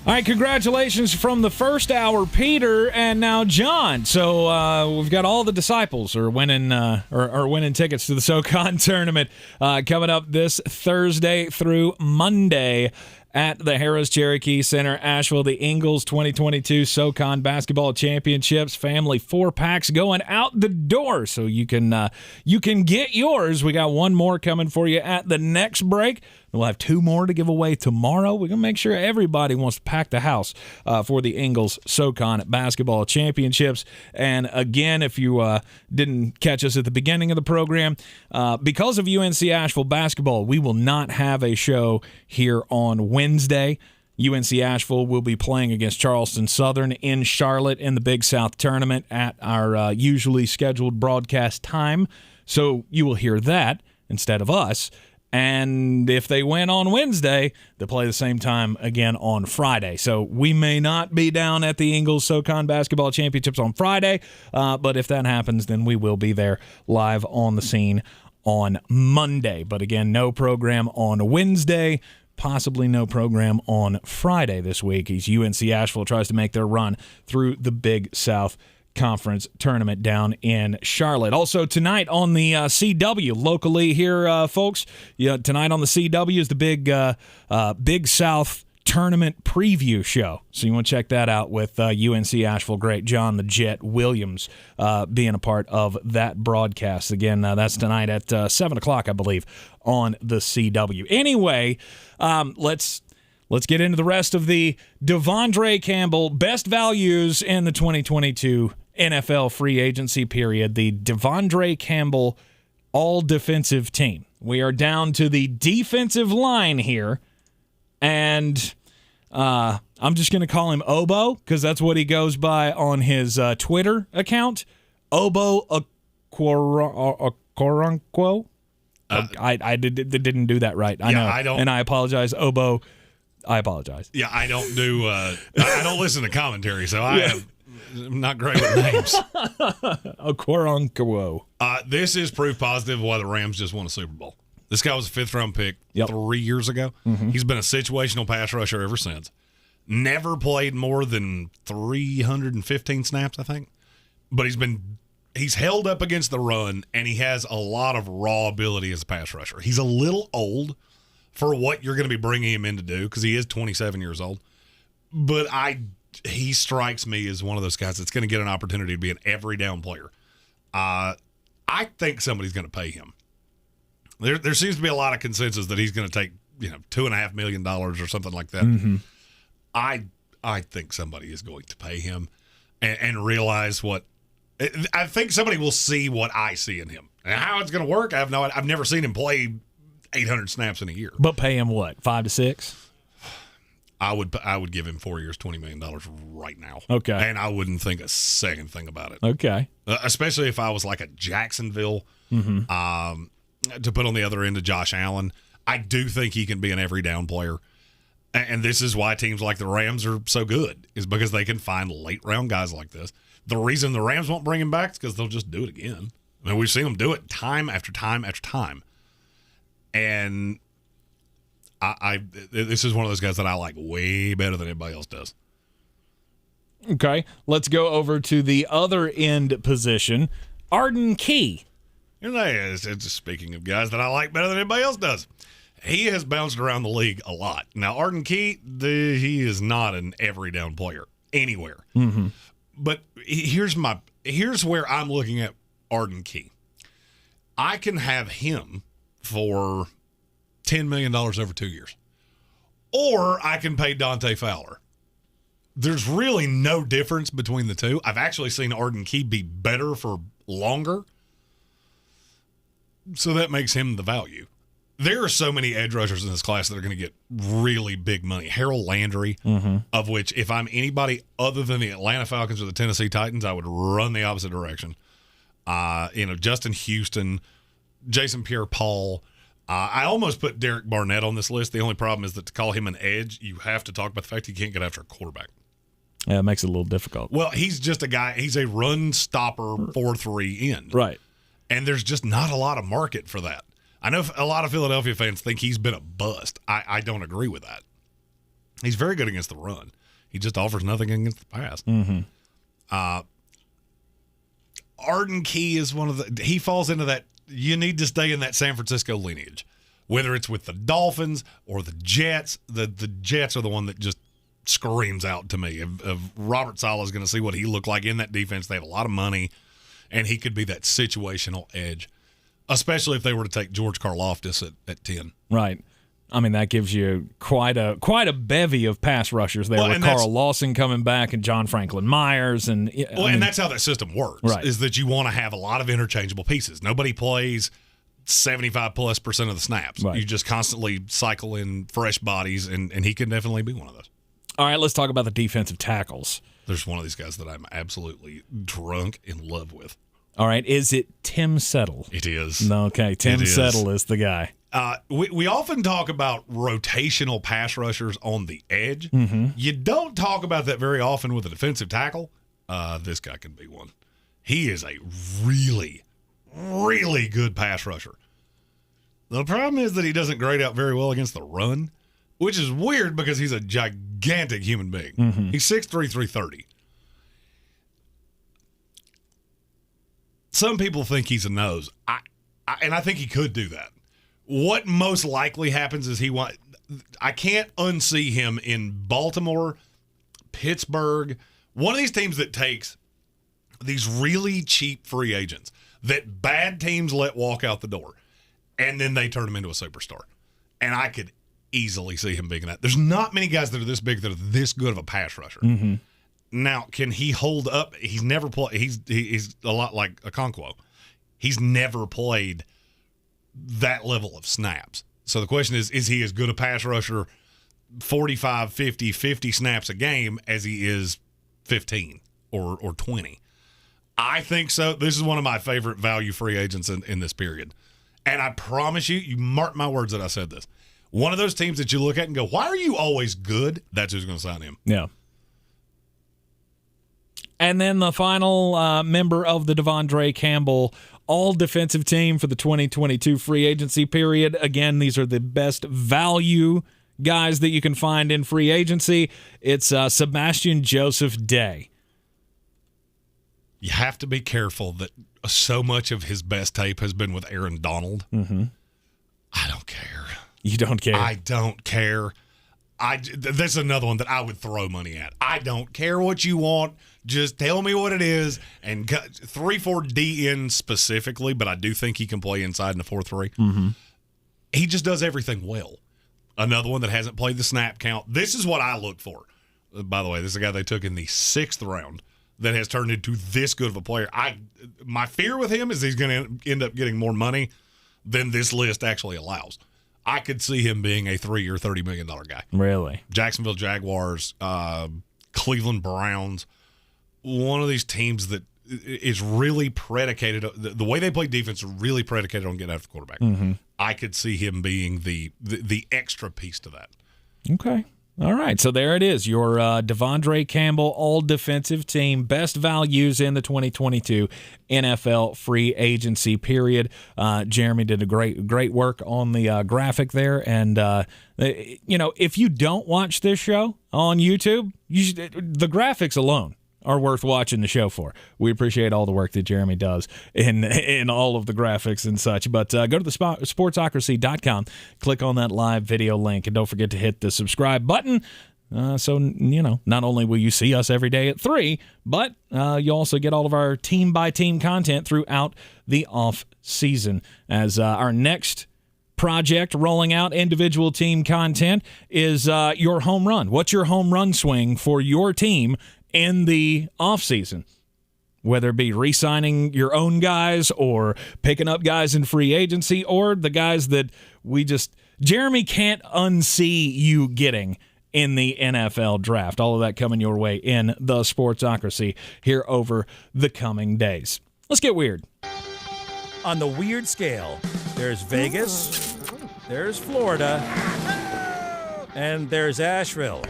Speaker 7: All right, congratulations from the first hour, Peter, and now John. So we've got all the disciples are winning tickets to the SoCon tournament coming up this Thursday through Monday at the Harrah's Cherokee Center, Asheville. The Ingles 2022 SoCon Basketball Championships family 4-packs going out the door, so you can get yours. We got one more coming for you at the next break. We'll have 2 more to give away tomorrow. We're going to make sure everybody wants to pack the house for the Ingles SoCon Basketball Championships. And again, if you didn't catch us at the beginning of the program, because of UNC Asheville basketball, we will not have a show here on Wednesday. UNC Asheville will be playing against Charleston Southern in Charlotte in the Big South Tournament at our usually scheduled broadcast time. So you will hear that instead of us. And if they win on Wednesday, they'll play the same time again on Friday. So we may not be down at the Ingles SoCon Basketball Championships on Friday, but if that happens, then we will be there live on the scene on Monday. But again, no program on Wednesday, possibly no program on Friday this week as UNC Asheville tries to make their run through the Big South Conference tournament down in Charlotte. Also tonight on the CW locally here, folks. Tonight on the CW is the Big South tournament preview show. So you want to check that out with UNC Asheville great John the Jet Williams being a part of that broadcast. Again, that's tonight at 7 o'clock, I believe, on the CW. Anyway, let's get into the rest of the De'Vondre Campbell best values in the 2022 NFL free agency period. The De'Vondre Campbell All-Defensive team. We are down to the defensive line here, and I'm just going to call him Obo because that's what he goes by on his Twitter account. Obo Okoronkwo. I didn't do that right. I know.
Speaker 8: I don't,
Speaker 7: and I apologize, Obo. I apologize.
Speaker 8: Yeah, I don't do. I don't listen to commentary, so I'm not great with names.
Speaker 7: Okoronkwo.
Speaker 8: This is proof positive why the Rams just won a Super Bowl. This guy was a 5th-round pick 3 years ago.
Speaker 7: Mm-hmm.
Speaker 8: He's been a situational pass rusher ever since. Never played more than 315 snaps, I think. But he's held up against the run, and he has a lot of raw ability as a pass rusher. He's a little old for what you're going to be bringing him in to do because he is 27 years old. But he strikes me as one of those guys that's going to get an opportunity to be an every down player. I think somebody's going to pay him. There seems to be a lot of consensus that he's going to take $2.5 million or something like that.
Speaker 7: Mm-hmm.
Speaker 8: I think somebody is going to pay him and realize what I think somebody will see what I see in him. And how it's going to work, I have no idea. I've never seen him play 800 snaps in a year.
Speaker 7: But pay him what, 5 to 6?
Speaker 8: I would give him 4 years, $20 million right now.
Speaker 7: Okay.
Speaker 8: And I wouldn't think a second thing about it.
Speaker 7: Okay.
Speaker 8: Especially if I was like a Jacksonville to put on the other end of Josh Allen. I do think he can be an every down player. And this is why teams like the Rams are so good, is because they can find late round guys like this. The reason the Rams won't bring him back is because they'll just do it again. I mean, we've seen them do it time after time after time. And this is one of those guys that I like way better than anybody else does.
Speaker 7: Okay, let's go over to the other end position. Arden Key.
Speaker 8: And speaking of guys that I like better than anybody else does, he has bounced around the league a lot. Now, Arden Key, he is not an every down player anywhere.
Speaker 7: Mm-hmm.
Speaker 8: But here's where I'm looking at Arden Key. I can have him for $10 million over 2 years. Or I can pay Dante Fowler. There's really no difference between the two. I've actually seen Arden Key be better for longer. So that makes him the value. There are so many edge rushers in this class that are going to get really big money. Harold Landry, of which if I'm anybody other than the Atlanta Falcons or the Tennessee Titans, I would run the opposite direction. Justin Houston, Jason Pierre-Paul. I almost put Derek Barnett on this list. The only problem is that to call him an edge, you have to talk about the fact he can't get after a quarterback.
Speaker 7: Yeah, it makes it a little difficult.
Speaker 8: Well, he's just a guy. He's a run stopper 4-3 end.
Speaker 7: Right.
Speaker 8: And there's just not a lot of market for that. I know a lot of Philadelphia fans think he's been a bust. I don't agree with that. He's very good against the run. He just offers nothing against the pass. Arden Key is he falls into that, you need to stay in that San Francisco lineage. Whether it's with the Dolphins or the Jets, the Jets are the one that just screams out to me. If Robert Saleh is going to see what he looked like in that defense, they have a lot of money, and he could be that situational edge. Especially if they were to take George Karlaftis at 10.
Speaker 7: Right. I mean, that gives you quite a bevy of pass rushers there with Carl Lawson coming back and John Franklin Myers. And
Speaker 8: that's how that system works,
Speaker 7: right,
Speaker 8: is that you want to have a lot of interchangeable pieces. Nobody plays 75+% of the snaps.
Speaker 7: Right.
Speaker 8: You just constantly cycle in fresh bodies, and he can definitely be one of those.
Speaker 7: All right, let's talk about the defensive tackles.
Speaker 8: There's one of these guys that I'm absolutely drunk in love with.
Speaker 7: All right, is it Tim Settle?
Speaker 8: It is.
Speaker 7: Okay, Tim Settle is the guy.
Speaker 8: We often talk about rotational pass rushers on the edge. You don't talk about that very often with a defensive tackle. This guy can be one. He is a really, really good pass rusher. The problem is that he doesn't grade out very well against the run, which is weird because he's a gigantic human being. He's 6'3", 330. Some people think he's a nose. And I think he could do that. What most likely happens is I can't unsee him in Baltimore, Pittsburgh, one of these teams that takes these really cheap free agents that bad teams let walk out the door, and then they turn him into a superstar. And I could easily see him being that. There's not many guys that are this big that are this good of a pass rusher. Now, can he hold up? He's never played. He's a lot like Okonkwo. He's never played that level of snaps. So the question is he as good a pass rusher 45, 50 snaps a game as he is 15 or 20? I think so. This is one of my favorite value free agents in this period. And I promise you mark my words that I said this. One of those teams that you look at and go, why are you always good? That's who's going to sign him.
Speaker 7: Yeah. And then the final member of the De'Vondre Campbell All-Defensive team for the 2022 free agency period. Again, these are the best value guys that you can find in free agency. It's Sebastian Joseph Day.
Speaker 8: You have to be careful that so much of his best tape has been with Aaron Donald. I don't care.
Speaker 7: You don't care?
Speaker 8: I don't care. This is another one that I would throw money at. I don't care what you want. Just tell me what it is. And 3-4 DN specifically, but I do think he can play inside in a 4-3. He just does everything well. Another one that hasn't played the snap count. This is what I look for. By the way, this is a guy they took in the 6th round that has turned into this good of a player. My fear with him is he's going to end up getting more money than this list actually allows. I could see him being a 3 or $30 million guy.
Speaker 7: Really?
Speaker 8: Jacksonville Jaguars, Cleveland Browns, one of these teams that is really predicated, the way they play defense is really predicated on getting after the quarterback.
Speaker 7: Mm-hmm.
Speaker 8: I could see him being the extra piece to that.
Speaker 7: Okay. All right, so there it is, your De'Vondre Campbell All-Defensive team, best values in the 2022 NFL free agency period. Jeremy did a great work on the graphic there, and if you don't watch this show on YouTube, the graphics alone are worth watching the show for. We appreciate all the work that Jeremy does in all of the graphics and such. But go to the sportsocracy.com, click on that live video link, and don't forget to hit the subscribe button. So, not only will you see us every day at 3, but you also get all of our team-by-team content throughout the off season. As our next project rolling out individual team content is your home run. What's your home run swing for your team in the offseason, whether it be re-signing your own guys or picking up guys in free agency or the guys that Jeremy can't unsee you getting in the NFL draft. All of that coming your way in the Sportsocracy here over the coming days. Let's get weird.
Speaker 6: On the weird scale, there's Vegas, there's Florida, and there's Asheville.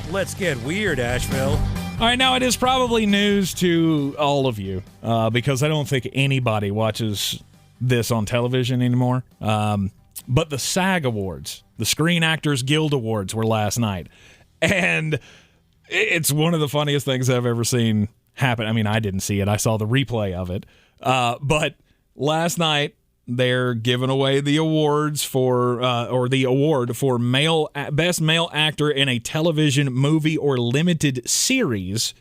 Speaker 6: Let's get weird, Asheville.
Speaker 7: All right, now it is probably news to all of you because I don't think anybody watches this on television anymore. But the SAG Awards, the Screen Actors Guild Awards, were last night. And it's one of the funniest things I've ever seen happen. I mean, I didn't see it. I saw the replay of it. But last night, they're giving away the awards or the award for best male actor in a television, movie, or limited series.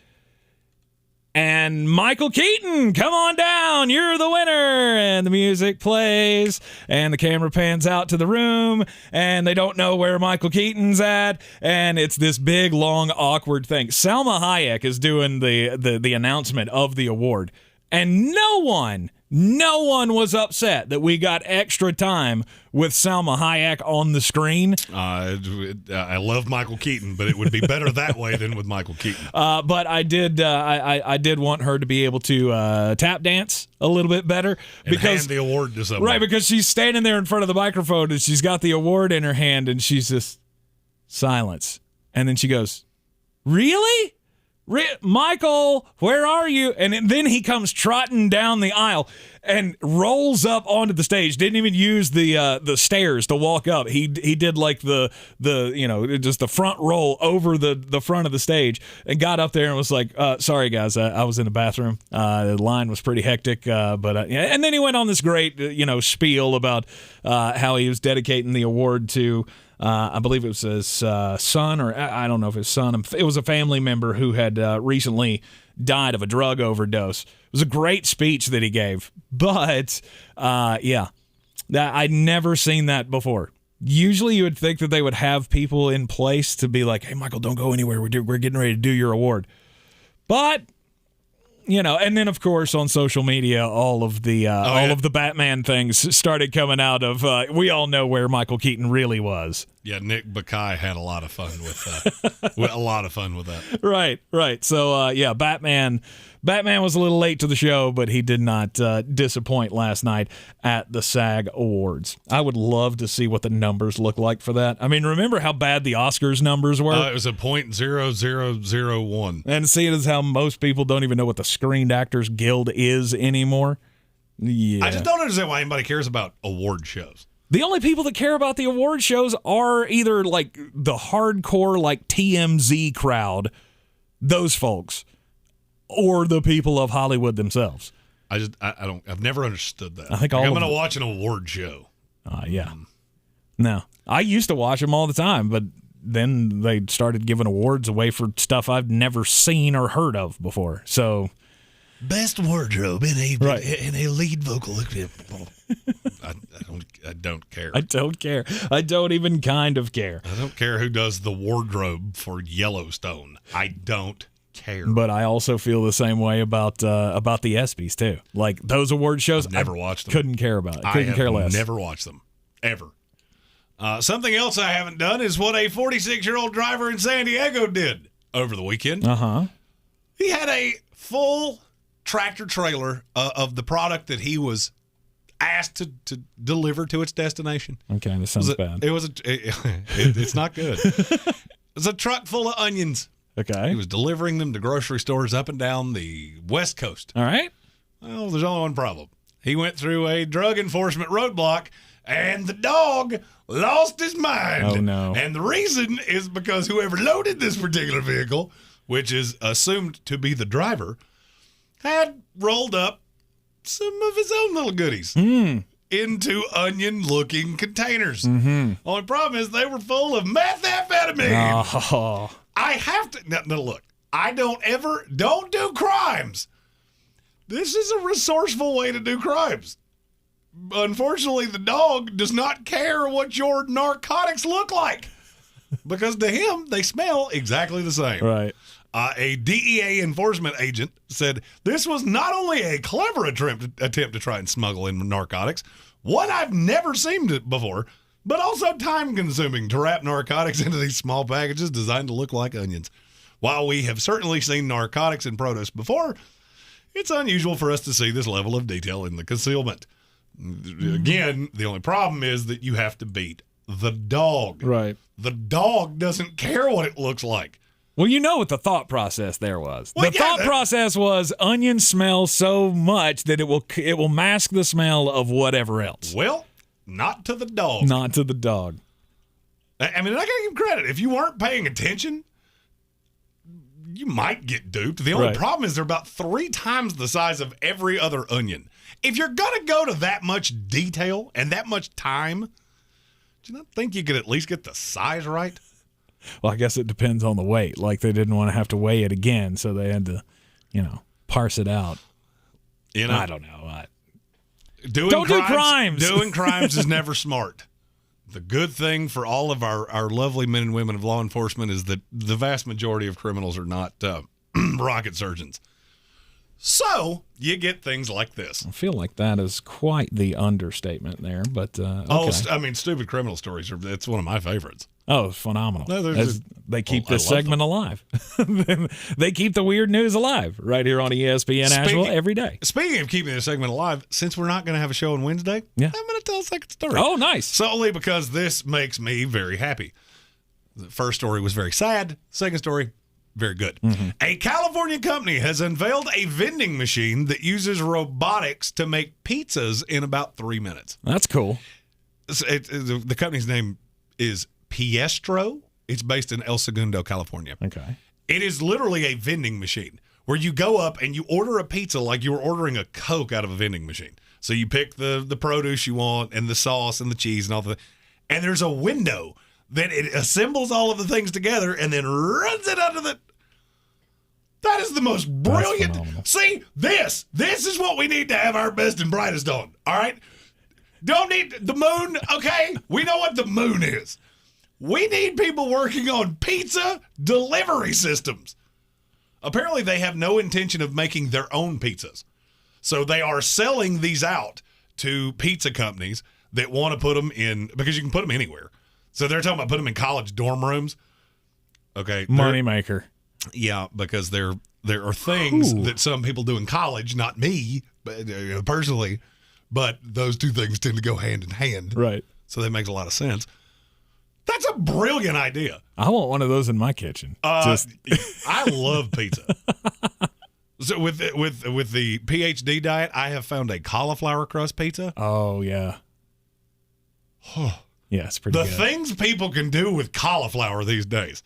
Speaker 7: And Michael Keaton, come on down, you're the winner. And the music plays, and the camera pans out to the room, and they don't know where Michael Keaton's at, and it's this big, long, awkward thing. Salma Hayek is doing the announcement of the award, and no one was upset that we got extra time with Salma Hayek on the screen.
Speaker 8: I love Michael Keaton, but it would be better that way than with Michael Keaton.
Speaker 7: But I did want her to be able to tap dance a little bit better
Speaker 8: and hand the award to someone.
Speaker 7: Right, because she's standing there in front of the microphone and she's got the award in her hand and she's just silence. And then she goes, "Really? Michael, where are you?" And then he comes trotting down the aisle and rolls up onto the stage. Didn't even use the stairs to walk up. He did like the just the front roll over the front of the stage and got up there and was like, "Sorry guys, I was in the bathroom. The line was pretty hectic." But and then he went on this great spiel about how he was dedicating the award to. I believe it was his son, or I don't know if his son. It was a family member who had recently died of a drug overdose. It was a great speech that he gave. But, I'd never seen that before. Usually you would think that they would have people in place to be like, "Hey, Michael, don't go anywhere. We're getting ready to do your award." But... and then of course on social media, all of the Batman things started coming out of. We all know where Michael Keaton really was.
Speaker 8: Yeah, Nick Bakay had a lot of fun with that. A lot of fun with that.
Speaker 7: Right. So Batman was a little late to the show, but he did not disappoint last night at the SAG Awards. I would love to see what the numbers look like for that. I mean, remember how bad the Oscars numbers were?
Speaker 8: It was a .0001.
Speaker 7: And seeing as how most people don't even know what the Screen Actors Guild is anymore. Yeah.
Speaker 8: I just don't understand why anybody cares about award shows.
Speaker 7: The only people that care about the award shows are either like the hardcore like TMZ crowd, those folks, or the people of Hollywood themselves.
Speaker 8: I've never understood that.
Speaker 7: I think
Speaker 8: I'm going to watch an award show.
Speaker 7: Yeah. No, I used to watch them all the time, but then they started giving awards away for stuff I've never seen or heard of before. So,
Speaker 8: best wardrobe in a lead vocal. I don't care.
Speaker 7: I don't care. I don't even kind of care.
Speaker 8: I don't care who does the wardrobe for Yellowstone. I don't care.
Speaker 7: But I also feel the same way about the ESPYs too. Like those award shows,
Speaker 8: I've never watched them.
Speaker 7: Couldn't care about. Couldn't care less.
Speaker 8: Never watched them ever. Something else I haven't done is what a 46-year-old driver in San Diego did over the weekend.
Speaker 7: Uh-huh.
Speaker 8: He had a full tractor trailer of the product that he was asked to deliver to its destination.
Speaker 7: Okay, this sounds bad.
Speaker 8: It's not good. It's a truck full of onions.
Speaker 7: Okay.
Speaker 8: He was delivering them to grocery stores up and down the West Coast.
Speaker 7: All right.
Speaker 8: Well, there's only one problem. He went through a drug enforcement roadblock, and the dog lost his mind.
Speaker 7: Oh, no.
Speaker 8: And the reason is because whoever loaded this particular vehicle, which is assumed to be the driver, had rolled up some of his own little goodies into onion-looking containers.
Speaker 7: Mm-hmm.
Speaker 8: Only problem is they were full of methamphetamine.
Speaker 7: Oh.
Speaker 8: I have to... No, look. I don't do crimes. This is a resourceful way to do crimes. Unfortunately, the dog does not care what your narcotics look like because to him, they smell exactly the same.
Speaker 7: Right.
Speaker 8: A DEA enforcement agent said this was not only a clever attempt to try and smuggle in narcotics, one I've never seen before, but also time-consuming to wrap narcotics into these small packages designed to look like onions. While we have certainly seen narcotics in produce before, it's unusual for us to see this level of detail in the concealment. Again, the only problem is that you have to beat the dog.
Speaker 7: Right.
Speaker 8: The dog doesn't care what it looks like.
Speaker 7: Well, you know what the thought process there was.
Speaker 8: Well,
Speaker 7: the thought process was onions smell so much that it will mask the smell of whatever else.
Speaker 8: Well, not to the dog.
Speaker 7: Not to the dog.
Speaker 8: I mean, I gotta give credit. If you weren't paying attention, you might get duped. The only problem is they're about 3 times the size of every other onion. If you're gonna go to that much detail and that much time, do you not think you could at least get the size right?
Speaker 7: Well, I guess it depends on the weight. Like they didn't want to have to weigh it again, so they had to, parse it out. I don't know. Don't do crimes.
Speaker 8: Doing crimes is never smart. The good thing for all of our lovely men and women of law enforcement is that the vast majority of criminals are not rocket surgeons. So you get things like this.
Speaker 7: I feel like that is quite the understatement there, but okay.
Speaker 8: Stupid criminal stories it's one of my favorites.
Speaker 7: Oh, phenomenal.
Speaker 8: No,
Speaker 7: they keep this segment alive. They keep the weird news alive right here on ESPN Asheville every day.
Speaker 8: Speaking of keeping this segment alive, since we're not going to have a show on Wednesday, I'm going to tell a second story.
Speaker 7: Oh, nice.
Speaker 8: Solely because this makes me very happy. The first story was very sad. Second story, very good.
Speaker 7: Mm-hmm.
Speaker 8: A California company has unveiled a vending machine that uses robotics to make pizzas in about 3 minutes.
Speaker 7: That's cool.
Speaker 8: The company's name is Piestro. It's based in El Segundo, California.
Speaker 7: Okay.
Speaker 8: It is literally a vending machine where you go up and you order a pizza like you were ordering a Coke out of a vending machine. So you pick the produce you want and the sauce and the cheese and all and there's a window that it assembles all of the things together and then runs it under the... That is the most brilliant... See, this is what we need to have our best and brightest on, all right? Don't need the moon, okay? We know what the moon is. We need people working on pizza delivery systems. Apparently, they have no intention of making their own pizzas. So they are selling these out to pizza companies that want to put them in, because you can put them anywhere. So they're talking about putting them in college dorm rooms. Okay.
Speaker 7: Moneymaker.
Speaker 8: Yeah, because there are things that some people do in college, not me personally, but those two things tend to go hand in hand.
Speaker 7: Right.
Speaker 8: So that makes a lot of sense. That's a brilliant idea.
Speaker 7: I want one of those in my kitchen.
Speaker 8: I love pizza. So with the PhD diet, I have found a cauliflower crust pizza.
Speaker 7: Oh yeah. Yeah, it's pretty good.
Speaker 8: The things people can do with cauliflower these days.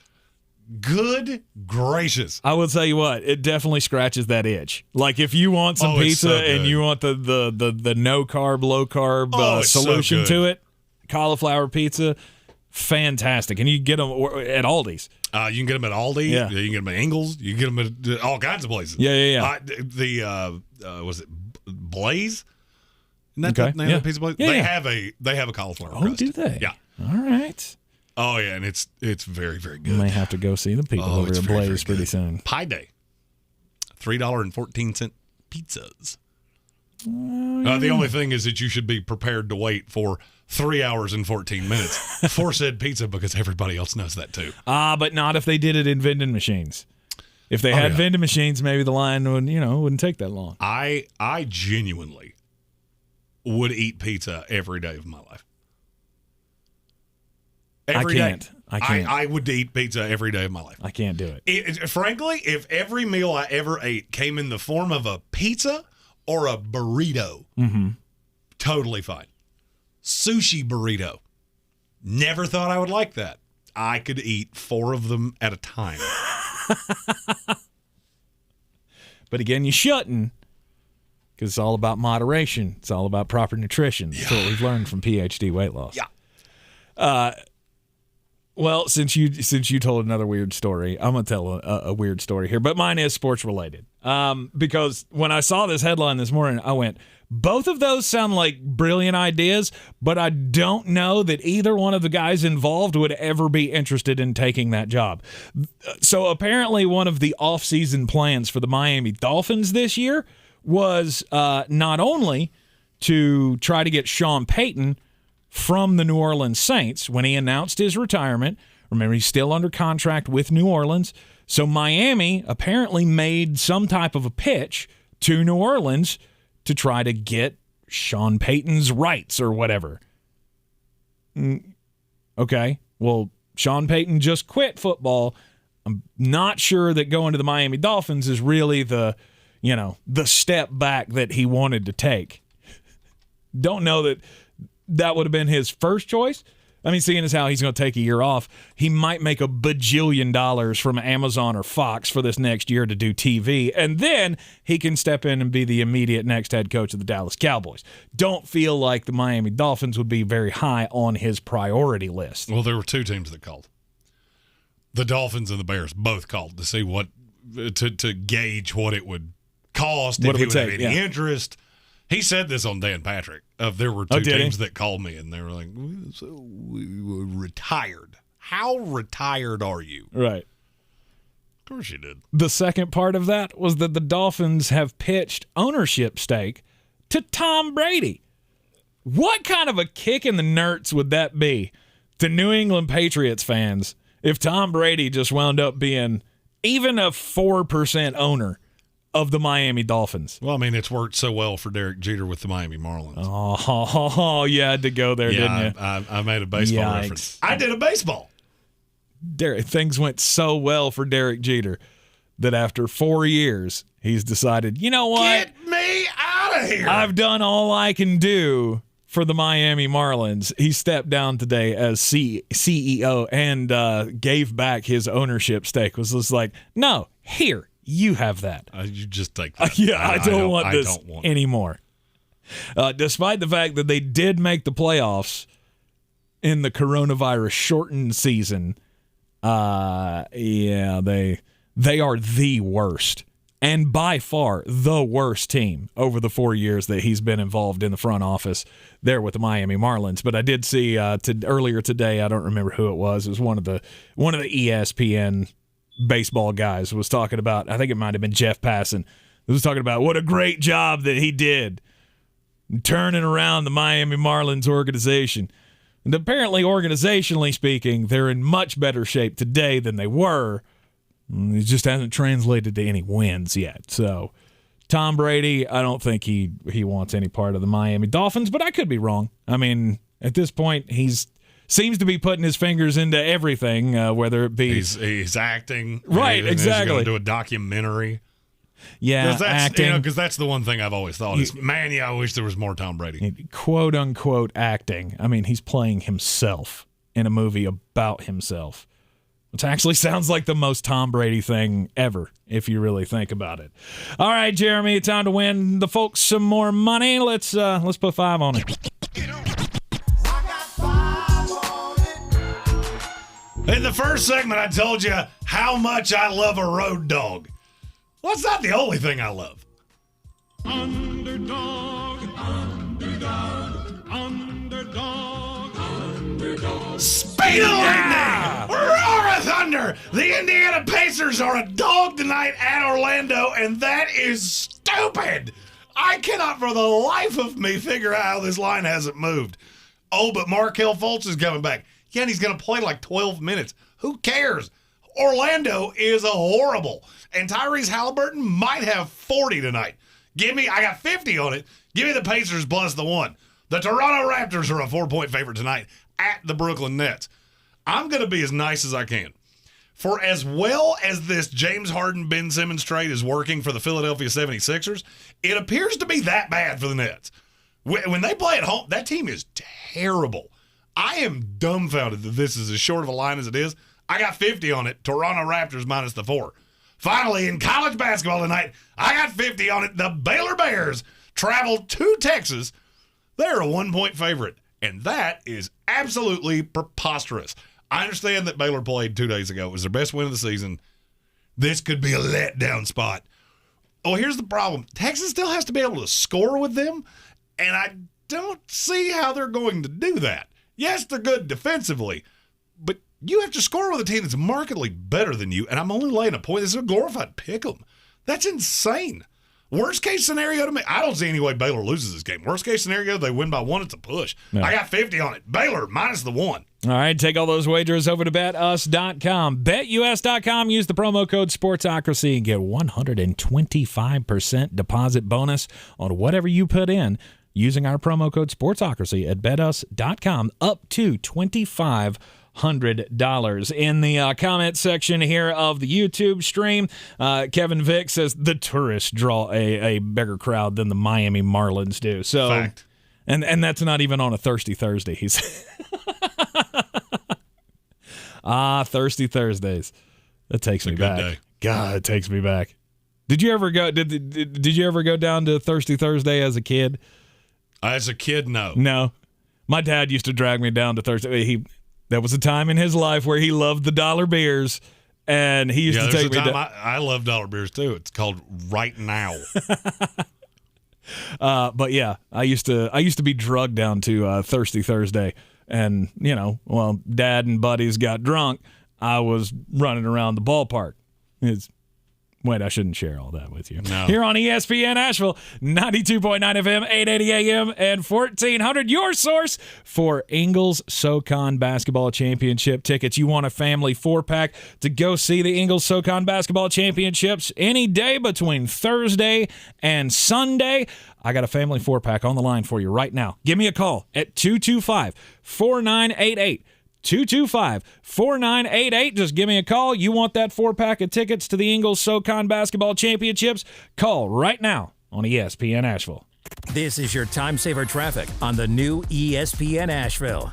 Speaker 8: Good gracious.
Speaker 7: I will tell you what, it definitely scratches that itch. Like if you want some pizza and you want the no carb, low carb solution to it, cauliflower pizza, fantastic. And you can get them at Aldi's.
Speaker 8: You can get them at Aldi.
Speaker 7: Yeah.
Speaker 8: You can get them at Ingles. You can get them at all kinds of places.
Speaker 7: Yeah.
Speaker 8: Was it Blaze? Isn't that
Speaker 7: Okay.
Speaker 8: the name of the pizza place?
Speaker 7: Yeah.
Speaker 8: They have a cauliflower
Speaker 7: Oh,
Speaker 8: crust.
Speaker 7: do they?
Speaker 8: Yeah.
Speaker 7: All right.
Speaker 8: Oh, yeah, and it's very, very good.
Speaker 7: You may have to go see the people over at Blaze pretty soon.
Speaker 8: Pie Day. $3.14 pizzas. The only thing is that you should be prepared to wait for 3 hours and 14 minutes for said pizza because everybody else knows that too.
Speaker 7: But not if they did it in vending machines. If they had vending machines, maybe the line wouldn't take that long.
Speaker 8: I genuinely would eat pizza every day of my life.
Speaker 7: I can't.
Speaker 8: I would eat pizza every day of my life.
Speaker 7: I can't do it.
Speaker 8: Frankly, if every meal I ever ate came in the form of a pizza or a burrito, totally fine. Sushi burrito. Never thought I would like that. I could eat 4 of them at a time.
Speaker 7: But again, you shouldn't, because it's all about moderation. It's all about proper nutrition. That's what we've learned from PhD weight loss.
Speaker 8: Yeah.
Speaker 7: Well, since you told another weird story, I'm going to tell a weird story here, but mine is sports related. Because when I saw this headline this morning, I went, both of those sound like brilliant ideas, but I don't know that either one of the guys involved would ever be interested in taking that job. So apparently one of the off-season plans for the Miami Dolphins this year was not only to try to get Sean Payton from the New Orleans Saints when he announced his retirement. Remember, he's still under contract with New Orleans. So Miami apparently made some type of a pitch to New Orleans to try to get Sean Payton's rights or whatever. Okay, well, Sean Payton just quit football. I'm not sure that going to the Miami Dolphins is really the step back that he wanted to take. Don't know that would have been his first choice. I mean, seeing as how he's going to take a year off, he might make $1 bajillion from Amazon or Fox for this next year to do TV, and then he can step in and be the immediate next head coach of the Dallas Cowboys. Don't feel like the Miami Dolphins would be very high on his priority list.
Speaker 8: Well, there were 2 teams that called. The Dolphins and the Bears both called to see what to gauge what it would cost, if he would have any interest. He said this on Dan Patrick. There were 2 teams that called me, and they were like, so we were retired. How retired are you?
Speaker 7: Right.
Speaker 8: Of course you did.
Speaker 7: The second part of that was that the Dolphins have pitched ownership stake to Tom Brady. What kind of a kick in the nerds would that be to New England Patriots fans if Tom Brady just wound up being even a 4% owner of the Miami Dolphins?
Speaker 8: Well, I mean, it's worked so well for Derek Jeter with the Miami Marlins.
Speaker 7: Oh, you had to go there, didn't you?
Speaker 8: I made a baseball reference. I did a baseball.
Speaker 7: Things went so well for Derek Jeter that after 4 years, he's decided, you know what?
Speaker 8: Get me out of here.
Speaker 7: I've done all I can do for the Miami Marlins. He stepped down today as CEO and gave back his ownership stake. Was just like, no, here. You have that.
Speaker 8: You just take that.
Speaker 7: I don't want this anymore. Despite the fact that they did make the playoffs in the coronavirus shortened season, they are the worst. And by far the worst team over the 4 years that he's been involved in the front office there with the Miami Marlins. But I did see earlier today, I don't remember who it was. It was one of the ESPN baseball guys was talking about, I think it might have been Jeff Passan, was talking about what a great job that he did turning around the Miami Marlins organization. And apparently, organizationally speaking, they're in much better shape today than they were. It just hasn't translated to any wins yet. So Tom Brady, I don't think he wants any part of the Miami Dolphins, but I could be wrong. I mean, at this point, seems to be putting his fingers into everything, whether it be
Speaker 8: he's acting,
Speaker 7: right? Exactly.
Speaker 8: He's going to do a documentary.
Speaker 7: Yeah, acting.
Speaker 8: Because that's the one thing I've always thought is, man, I wish there was more Tom Brady.
Speaker 7: Quote unquote acting. I mean, he's playing himself in a movie about himself, which actually sounds like the most Tom Brady thing ever, if you really think about it. All right, Jeremy, time to win the folks some more money. Let's put 5 on it.
Speaker 8: In the first segment, I told you how much I love a road dog. Well, it's not the only thing I love.
Speaker 21: Underdog, underdog, underdog, underdog.
Speaker 8: Speed of lightning! Roar of thunder! The Indiana Pacers are a dog tonight at Orlando, and that is stupid! I cannot for the life of me figure out how this line hasn't moved. Oh, but Markelle Fultz is coming back. Yeah, and he's going to play like 12 minutes. Who cares? Orlando is horrible. And Tyrese Halliburton might have 40 tonight. I got 50 on it. Give me the Pacers plus the 1. The Toronto Raptors are a 4-point favorite tonight at the Brooklyn Nets. I'm going to be as nice as I can. For as well as this James Harden-Ben Simmons trade is working for the Philadelphia 76ers, it appears to be that bad for the Nets. When they play at home, that team is terrible. I am dumbfounded that this is as short of a line as it is. I got 50 on it. Toronto Raptors minus the 4. Finally, in college basketball tonight, I got 50 on it. The Baylor Bears travel to Texas. They're a 1-point favorite, and that is absolutely preposterous. I understand that Baylor played 2 days ago. It was their best win of the season. This could be a letdown spot. Oh, here's the problem. Texas still has to be able to score with them, and I don't see how they're going to do that. Yes, they're good defensively, but you have to score with a team that's markedly better than you, and I'm only laying a point. This is a glorified pick 'em. That's insane. Worst case scenario to me, I don't see any way Baylor loses this game. Worst case scenario, they win by 1. It's a push. No. I got 50 on it. Baylor minus the 1.
Speaker 7: All right, take all those wagers over to betus.com. BetUS.com, use the promo code Sportsocracy and get 125% deposit bonus on whatever you put in using our promo code Sportsocracy at betus.com, up to $2,500. In the comment section here of the YouTube stream, Kevin Vick says the tourists draw a bigger crowd than the Miami Marlins do. So,
Speaker 8: fact.
Speaker 7: And that's not even on a Thirsty Thursday. He's Thirsty Thursdays. That takes me back.
Speaker 8: Day.
Speaker 7: God, it takes me back. Did you ever go? Did you ever go down to Thirsty Thursday as a kid?
Speaker 8: As a kid, no.
Speaker 7: No, my dad used to drag me down to Thursday. That was a time in his life where he loved the dollar beers, and he used to take me down.
Speaker 8: I love dollar beers too. It's called Right Now.
Speaker 7: But yeah, I used to be drugged down to Thirsty Thursday, and Dad and buddies got drunk. I was running around the ballpark. Wait, I shouldn't share all that with you.
Speaker 8: No.
Speaker 7: Here on ESPN Asheville, 92.9 FM, 880 AM, and 1400, your source for Ingles SoCon Basketball Championship tickets. You want a family 4-pack to go see the Ingles SoCon Basketball Championships any day between Thursday and Sunday. I got a family 4-pack on the line for you right now. Give me a call at 225-4988. 225-4988. Just give me a call. You want that 4-pack of tickets to the Ingles SoCon Basketball Championships? Call right now on ESPN Asheville.
Speaker 6: This is your time saver traffic on the new ESPN Asheville.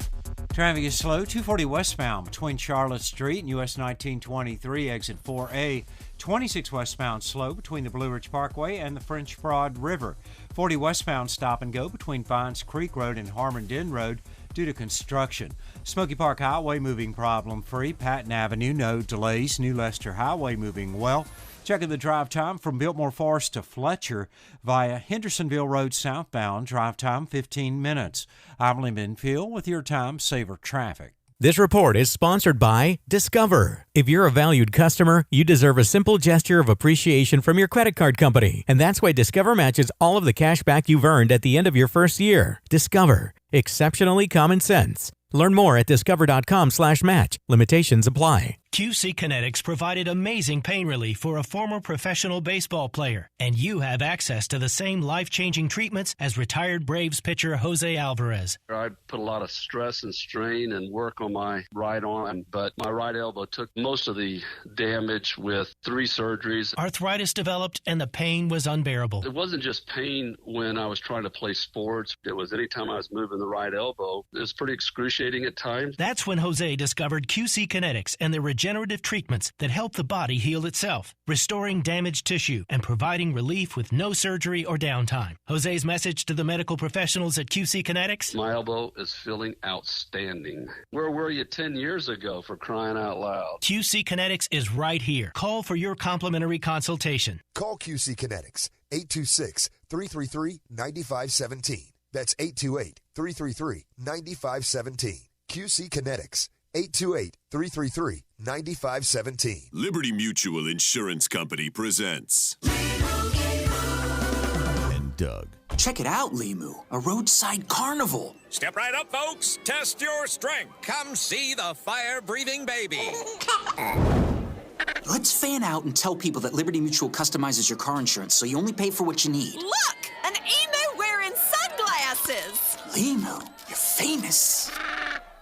Speaker 12: Traffic is slow, 240 westbound between Charlotte Street and US 1923, exit 4A. 26 westbound slow between the Blue Ridge Parkway and the French Broad River. 40 westbound stop and go between Vines Creek Road and Harmon-Den Road due to construction. Smoky Park Highway moving problem-free. Patton Avenue, no delays. New Leicester Highway moving well. Checking the drive time from Biltmore Forest to Fletcher via Hendersonville Road southbound. Drive time 15 minutes. I'm Lee Minfield with your time saver traffic.
Speaker 3: This report is sponsored by Discover. If you're a valued customer, you deserve a simple gesture of appreciation from your credit card company. And that's why Discover matches all of the cash back you've earned at the end of your first year. Discover. Exceptionally common sense. Learn more at discover.com/match. Limitations apply.
Speaker 4: QC Kinetics provided amazing pain relief for a former professional baseball player, and you have access to the same life-changing treatments as retired Braves pitcher Jose Alvarez.
Speaker 9: I put a lot of stress and strain and work on my right arm, but my right elbow took most of the damage with 3 surgeries.
Speaker 4: Arthritis developed, and the pain was unbearable.
Speaker 9: It wasn't just pain when I was trying to play sports. It was anytime I was moving the right elbow. It was pretty excruciating at times.
Speaker 4: That's when Jose discovered QC Kinetics and the regenerative treatments that help the body heal itself, restoring damaged tissue and providing relief with no surgery or downtime. Jose's message to the medical professionals at QC Kinetics?
Speaker 9: My elbow is feeling outstanding. Where were you 10 years ago, for crying out loud?
Speaker 4: QC Kinetics is right here. Call for your complimentary consultation.
Speaker 10: Call QC Kinetics, 826-333-9517. That's 828-333-9517. QC Kinetics, 828-333-9517.
Speaker 1: Liberty Mutual Insurance Company presents.
Speaker 5: And Doug.
Speaker 2: Check it out, Limu. A roadside carnival.
Speaker 19: Step right up, folks. Test your strength. Come see the fire-breathing baby.
Speaker 2: Let's fan out and tell people that Liberty Mutual customizes your car insurance so you only pay for what you need.
Speaker 20: Look! An emu wearing sunglasses!
Speaker 2: Limu, you're famous.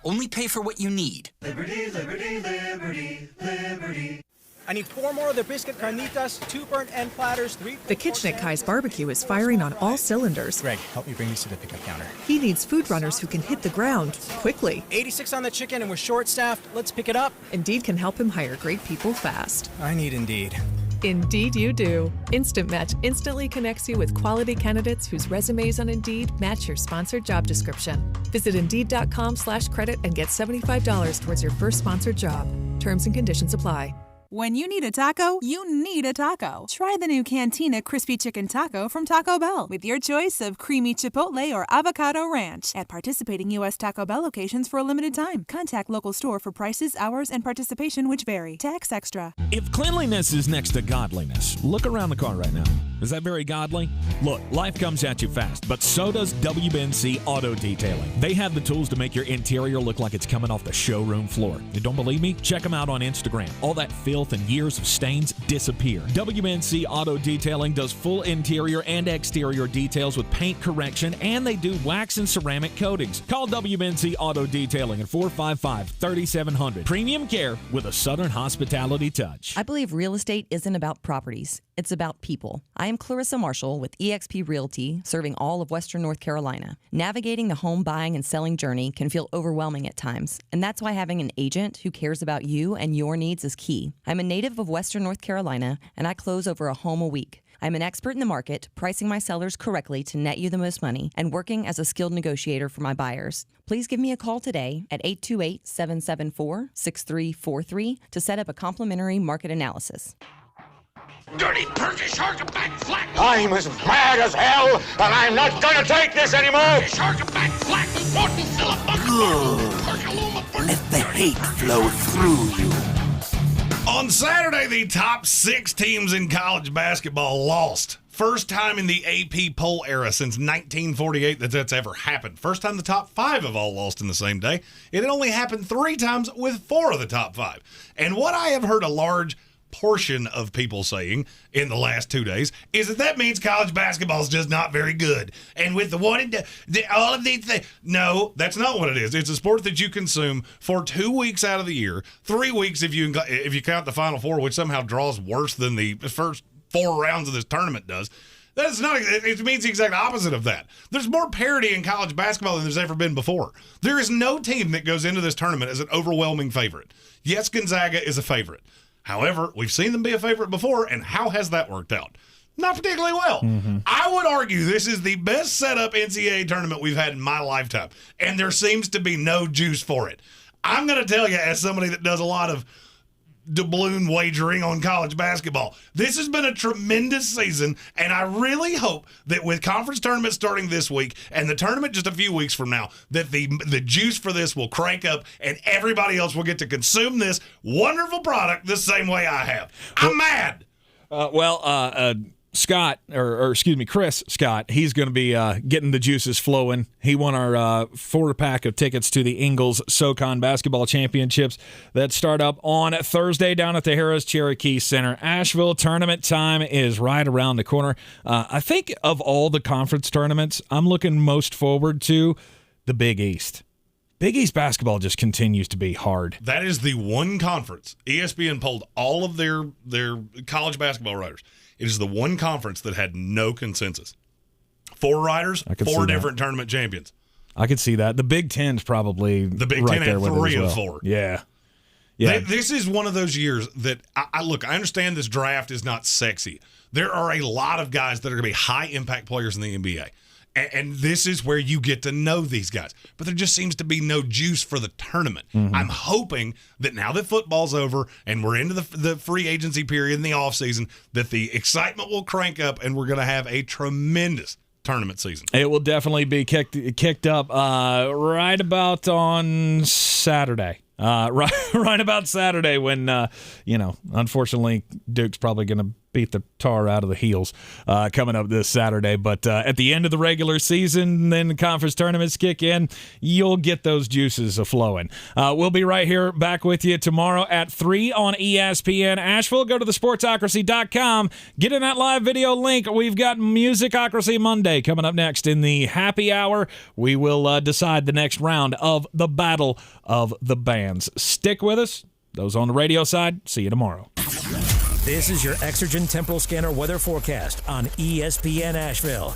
Speaker 2: Only pay for what you need.
Speaker 13: Liberty, liberty, liberty, liberty. I need 4 more of the biscuit carnitas, 2 burnt end platters, 3...
Speaker 16: The kitchen at Kai's Barbecue is firing on all cylinders.
Speaker 13: Greg, help me bring these to the pickup counter.
Speaker 16: He needs food runners who can hit the ground quickly.
Speaker 13: 86 on the chicken and we're short-staffed. Let's pick it up.
Speaker 16: Indeed can help him hire great people fast.
Speaker 13: I need Indeed.
Speaker 16: Indeed you do. Instant Match instantly connects you with quality candidates whose resumes on Indeed match your sponsored job description. Visit Indeed.com/credit and get $75 towards your first sponsored job. Terms and conditions apply.
Speaker 11: When you need a taco, you need a taco. Try the new Cantina Crispy Chicken Taco from Taco Bell with your choice of creamy chipotle or avocado ranch at participating U.S. Taco Bell locations for a limited time. Contact local store for prices, hours, and participation which vary. Tax extra.
Speaker 7: If cleanliness is next to godliness, look around the car right now. Is that very godly? Look, life comes at you fast, but so does WNC Auto Detailing. They have the tools to make your interior look like it's coming off the showroom floor. You don't believe me? Check them out on Instagram. All that filth and years of stains disappear. WNC Auto Detailing does full interior and exterior details with paint correction, and they do wax and ceramic coatings. Call WNC Auto Detailing at 455-3700. Premium care with a Southern hospitality touch.
Speaker 23: I believe real estate isn't about properties. It's about people. I am Clarissa Marshall with eXp Realty, serving all of Western North Carolina. Navigating the home buying and selling journey can feel overwhelming at times, and that's why having an agent who cares about you and your needs is key. I'm a native of Western North Carolina, and I close over a home a week. I'm an expert in the market, pricing my sellers correctly to net you the most money, and working as a skilled negotiator for my buyers. Please give me a call today at 828-774-6343 to set up a complimentary market analysis.
Speaker 21: Dirty Perky Shark back flat.
Speaker 24: I'm as mad as hell, and I'm not gonna take this anymore.
Speaker 21: Shark back flat. Morton Phillip.
Speaker 2: Let the hate flow through you.
Speaker 8: On Saturday, the top 6 teams in college basketball lost. First time in the AP poll era since 1948 that's ever happened. First time the top 5 have all lost in the same day. It had only happened 3 times with 4 of the top 5. And what I have heard a large portion of people saying in the last 2 days is that means college basketball is just not very good. And with all of these things, no, that's not what it is. It's a sport that you consume for 2 weeks out of the year, 3 weeks if you count the Final Four, which somehow draws worse than the first 4 rounds of this tournament does. That's not. It means the exact opposite of that. There's more parity in college basketball than there's ever been before. There is no team that goes into this tournament as an overwhelming favorite. Yes, Gonzaga is a favorite. However, we've seen them be a favorite before, and how has that worked out? Not particularly well. I would argue this is the best setup NCAA tournament we've had in my lifetime, and there seems to be no juice for it. I'm going to tell you, as somebody that does a lot of doubloon wagering on college basketball, this has been a tremendous season, and I really hope that with conference tournaments starting this week and the tournament just a few weeks from now, that the juice for this will crank up and everybody else will get to consume this wonderful product the same way I have. I'm mad.
Speaker 7: Scott, or excuse me, Chris Scott, he's going to be getting the juices flowing. He won our 4-pack of tickets to the Ingles SoCon Basketball Championships that start up on Thursday down at the Harrah's Cherokee Center. Asheville tournament time is right around the corner. I think of all the conference tournaments, I'm looking most forward to the Big East. Big East basketball just continues to be hard.
Speaker 8: That is the one conference. ESPN polled all of their college basketball writers. It is the one conference that had no consensus. 4 writers, 4 different tournament champions.
Speaker 7: I could see that. The Big Ten's probably
Speaker 8: the Big
Speaker 7: right
Speaker 8: Ten
Speaker 7: there
Speaker 8: had
Speaker 7: with
Speaker 8: 3
Speaker 7: it as well.
Speaker 8: of 4.
Speaker 7: Yeah.
Speaker 8: This is one of those years that I understand this draft is not sexy. There are a lot of guys that are going to be high impact players in the NBA. And this is where you get to know these guys. But there just seems to be no juice for the tournament. I'm hoping that now that football's over and we're into the free agency period in the offseason, that the excitement will crank up and we're going to have a tremendous tournament season.
Speaker 7: It will definitely be kicked up right about on Saturday. Right about Saturday when, unfortunately, Duke's probably going to beat the tar out of the heels coming up this Saturday. But at the end of the regular season, then the conference tournaments kick in, you'll get those juices flowing. We'll be right here back with you tomorrow at 3 on ESPN Asheville. Go to the Sportsocracy.com. Get in that live video link. We've got Musicocracy Monday coming up next in the happy hour. We will decide the next round of the Battle of the Bands. Stick with us. Those on the radio side, see you tomorrow.
Speaker 6: This is your Exergen Temporal Scanner weather forecast on ESPN Asheville.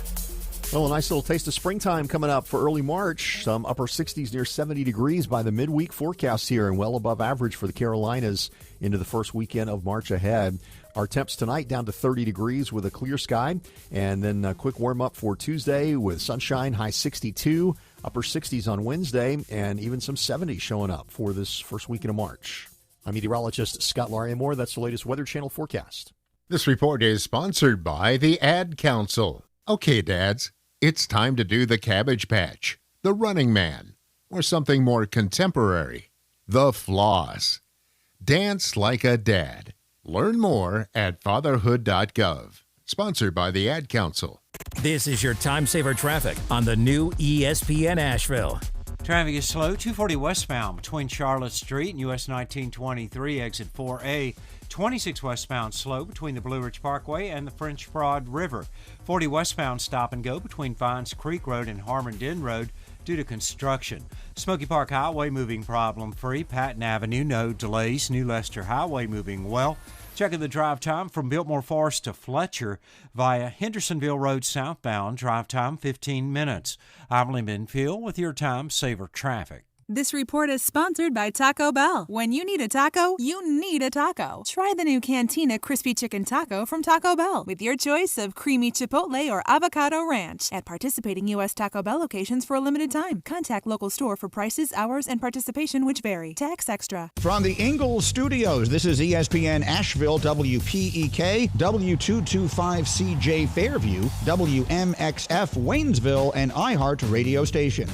Speaker 5: Well, a nice little taste of springtime coming up for early March. Some upper 60s near 70 degrees by the midweek forecast here, and well above average for the Carolinas into the first weekend of March ahead. Our temps tonight down to 30 degrees with a clear sky, and then a quick warm-up for Tuesday with sunshine, high 62, upper 60s on Wednesday, and even some 70s showing up for this first weekend of March. I'm meteorologist Scott Larimore. That's the latest Weather Channel forecast.
Speaker 14: This report is sponsored by the Ad Council. Okay, dads, it's time to do the Cabbage Patch, the Running Man, or something more contemporary, the Floss. Dance like a dad. Learn more at fatherhood.gov. Sponsored by the Ad Council.
Speaker 6: This is your time saver traffic on the new ESPN Asheville.
Speaker 12: Traffic is slow, 240 westbound between Charlotte Street and US 1923, exit 4A. 26 westbound slow between the Blue Ridge Parkway and the French Broad River. 40 westbound stop and go between Vines Creek Road and Harmon-Den Road due to construction. Smoky Park Highway moving problem-free. Patton Avenue, no delays. New Leicester Highway moving well. Checking the drive time from Biltmore Forest to Fletcher via Hendersonville Road southbound. Drive time 15 minutes. I'm Lee Minfield with your time saver traffic.
Speaker 11: This report is sponsored by Taco Bell. When you need a taco, you need a taco. Try the new Cantina Crispy Chicken Taco from Taco Bell with your choice of creamy chipotle or avocado ranch at participating U.S. Taco Bell locations for a limited time. Contact local store for prices, hours, and participation which vary. Tax extra.
Speaker 15: From the Ingles Studios, this is ESPN Asheville, WPEK, W225CJ Fairview, WMXF Waynesville, and iHeart Radio Station.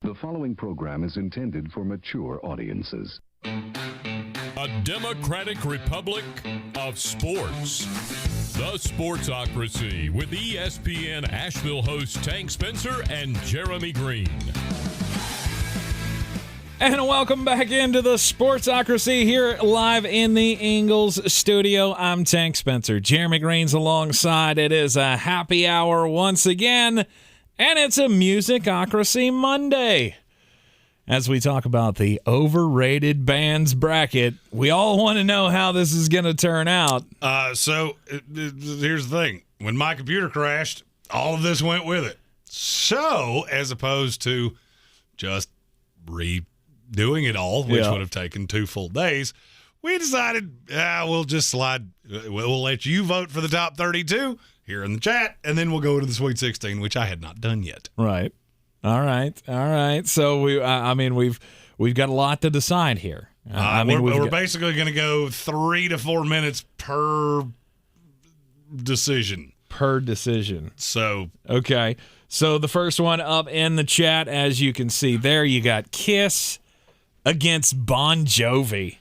Speaker 3: The following program is intended for mature audiences.
Speaker 17: A democratic republic of sports. The Sportsocracy with ESPN Asheville hosts Tank Spencer and Jeremy Greene.
Speaker 7: And welcome back into the Sportsocracy here live in the Ingles Studio. I'm Tank Spencer. Jeremy Greene's alongside. It is a happy hour once again, and it's a Musicocracy Monday. As we talk about the overrated bands bracket, we all want to know how this is going to turn out.
Speaker 8: So here's the thing. When my computer crashed, all of this went with it. So as opposed to just redoing it all, which would have taken 2 full days, we decided we'll just slide. We'll let you vote for the top 32 here in the chat, and then we'll go to the Sweet 16, which I had not done yet.
Speaker 7: Right. All right. So we've got a lot to decide here.
Speaker 8: We're basically going to go 3 to 4 minutes per decision. So
Speaker 7: okay. So the first one up in the chat, as you can see there, you got Kiss against Bon Jovi.